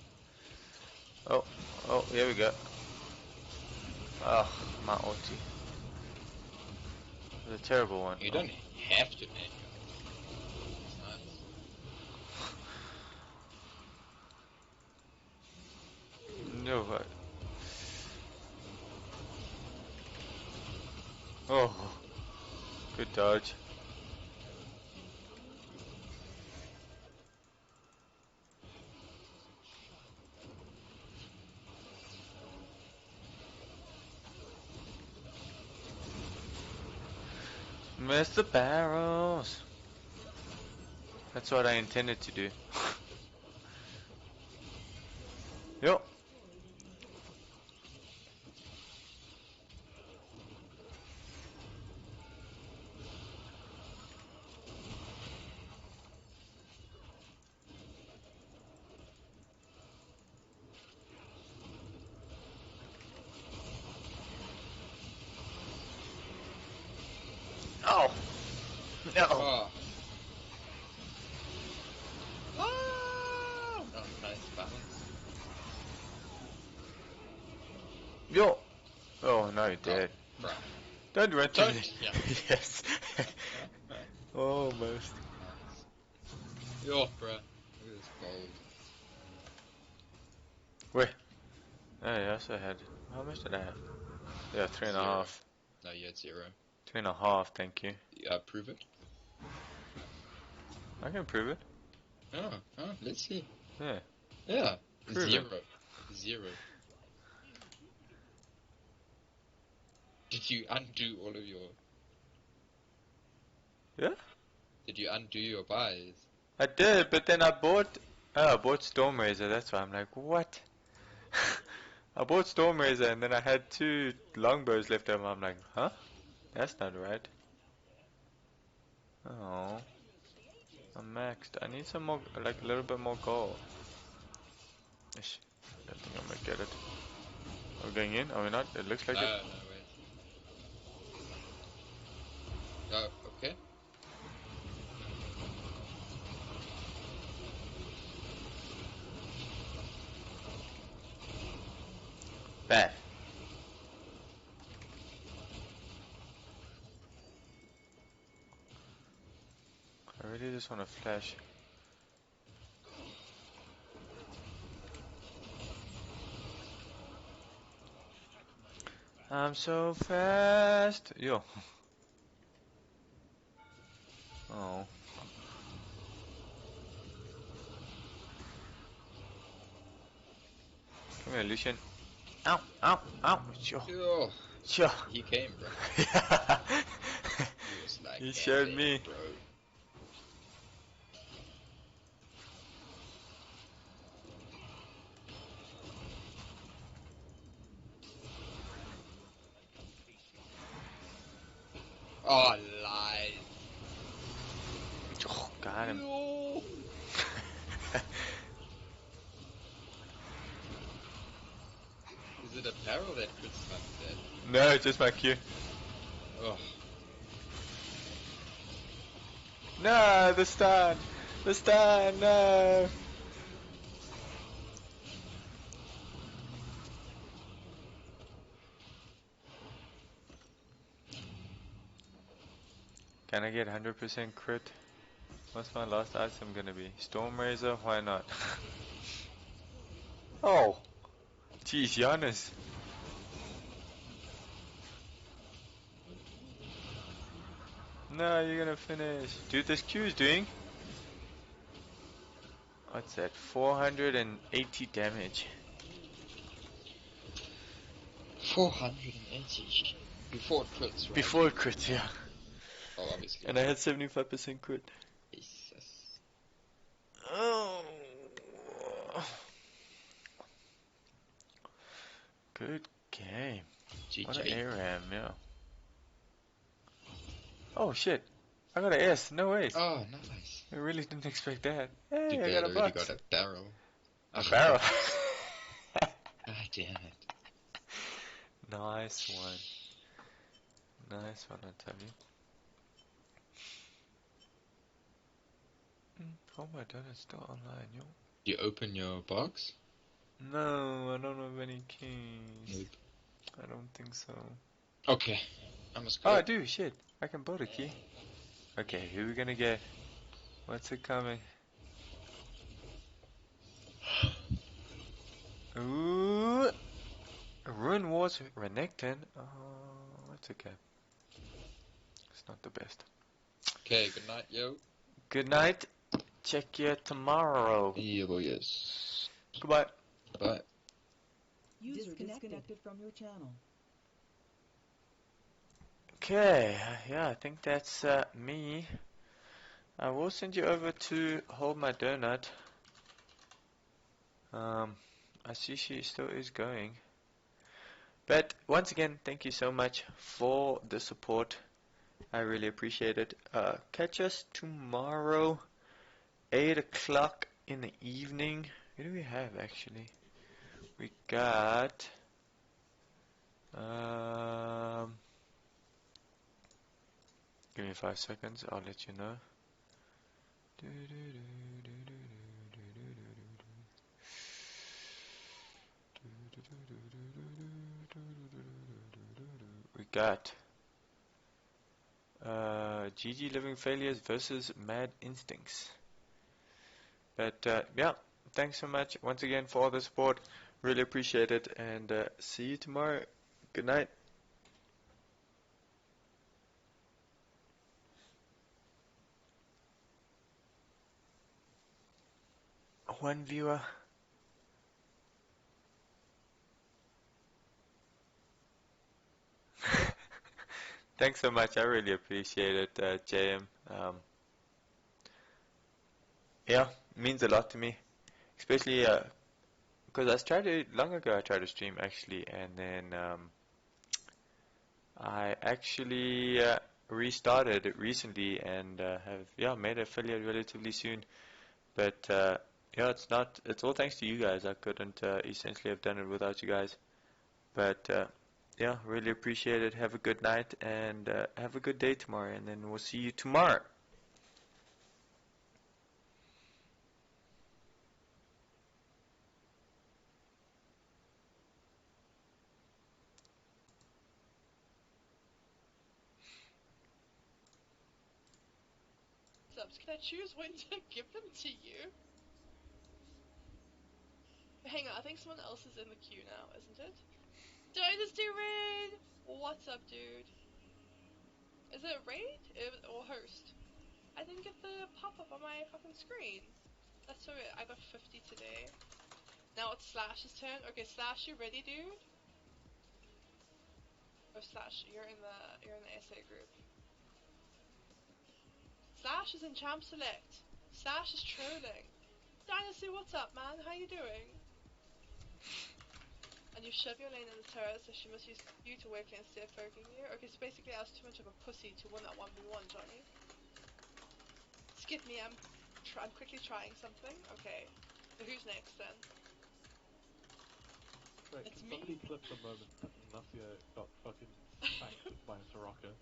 Oh, here we go. Oh, my ulti. It was a terrible one. You don't have to, man. It's nice. No, but... Oh, good dodge. Miss the barrels. That's what I intended to do. Yo. Oh. No. Oh. Oh, nice balance. Yo. Oh, no, you're dead. Oh, bruh. Don't run to Don't, me. yeah. Yes. Almost. Nice. Yo, bruh. Look at this gold. Wait. Oh, yeah, I also had... How much did I have? Yeah, 3.5. No, you had 0. 3.5, thank you. Prove it. I can prove it. Oh, let's see. Yeah. Yeah. Prove it. 0. 0. Did you undo all of your... Yeah? Did you undo your buys? I did, but then I bought... Oh, I bought Storm Razor, that's why I'm like, what? I bought Storm Razor and then I had 2 longbows left over. I'm like, huh? That's not right. Oh. I'm maxed. I need some more, like a little bit more gold. Ish. I think I might get it. Are we going in? Are we not? It looks like No, it. no, wait. Oh, okay. Bad. I really just want to flash. I'm so fast. Yo. Oh. Come here, Lucian. Ow, ow, ow. Sure. Yo, Sure. he came, bro. Yeah. He was like, He showed "Hey, me. bro." Oh, lies. Oh, got him. No. Is it apparel that crits like that? No, just my Q. Oh. No, the stun. The stun, no. Can I get 100% crit? What's my last item gonna be? Storm Razor? Why not? Oh! Jeez, Giannis. No, you're gonna finish. Dude, this Q is doing... What's that? 480 damage. 480. Before it crits, right? Before it crits, yeah. Oh, obviously. And I had 75% crit. Jesus. Oh. Good game. What an GG. ARAM, yeah. Oh shit. I got an S, no ways. Oh, nice. I really didn't expect that. Hey, Dude, I got a already box. got a barrel. A barrel. God damn it. Nice one. Nice one, I tell you. Oh my god, it's still online, yo. You open your box? No, I don't have any keys. Nope. I don't think so. Okay. I must go. Oh, I do, shit. I can build a key. Okay, who are we gonna get? What's it coming? Ooh! Ruin Wars Renekton? Oh, that's okay. It's not the best. Okay, good night, yo. Good night. Check you tomorrow. Yeah, boy, yes. Goodbye. Bye. User disconnected from your channel. Okay, yeah, I think that's me. I will send you over to Hold My Donut. I see she still is going. But once again, thank you so much for the support. I really appreciate it. Catch us tomorrow, 8 o'clock in the evening. Who do we have actually? We got... give me 5 seconds, I'll let you know. We got GG Living Failures versus Mad Instincts. But yeah, thanks so much once again for all the support. Really appreciate it, and see you tomorrow. Good night. One viewer. Thanks so much. I really appreciate it, JM. Yeah, means a lot to me, especially because long ago I tried to stream actually, and then I actually restarted it recently and have made an affiliate relatively soon. But yeah, it's all thanks to you guys. I couldn't essentially have done it without you guys. But yeah, really appreciate it. Have a good night and have a good day tomorrow, and then we'll see you tomorrow. Subs, can I choose when to give them to you? Hang on, I think someone else is in the queue now, isn't it? Dynasty Raid! What's up, dude? Is it Raid? Or Host? I didn't get the pop-up on my fucking screen. That's so weird. I got 50 today. Now it's Slash's turn. Okay, Slash, you ready, dude? Oh, Slash, you're in the SA group. Slash is in Champ Select. Slash is trolling. Dynasty, what's up, man? How you doing? And you shove your lane in the turret, so she must use you to wave clear instead of poking you. Okay, so basically I was too much of a pussy to win that 1v1, Johnny. Skip me, I'm quickly trying something. Okay, so who's next then? Wait, It's can me. somebody clip the moment that Nasia got fucking spanked by a Soraka?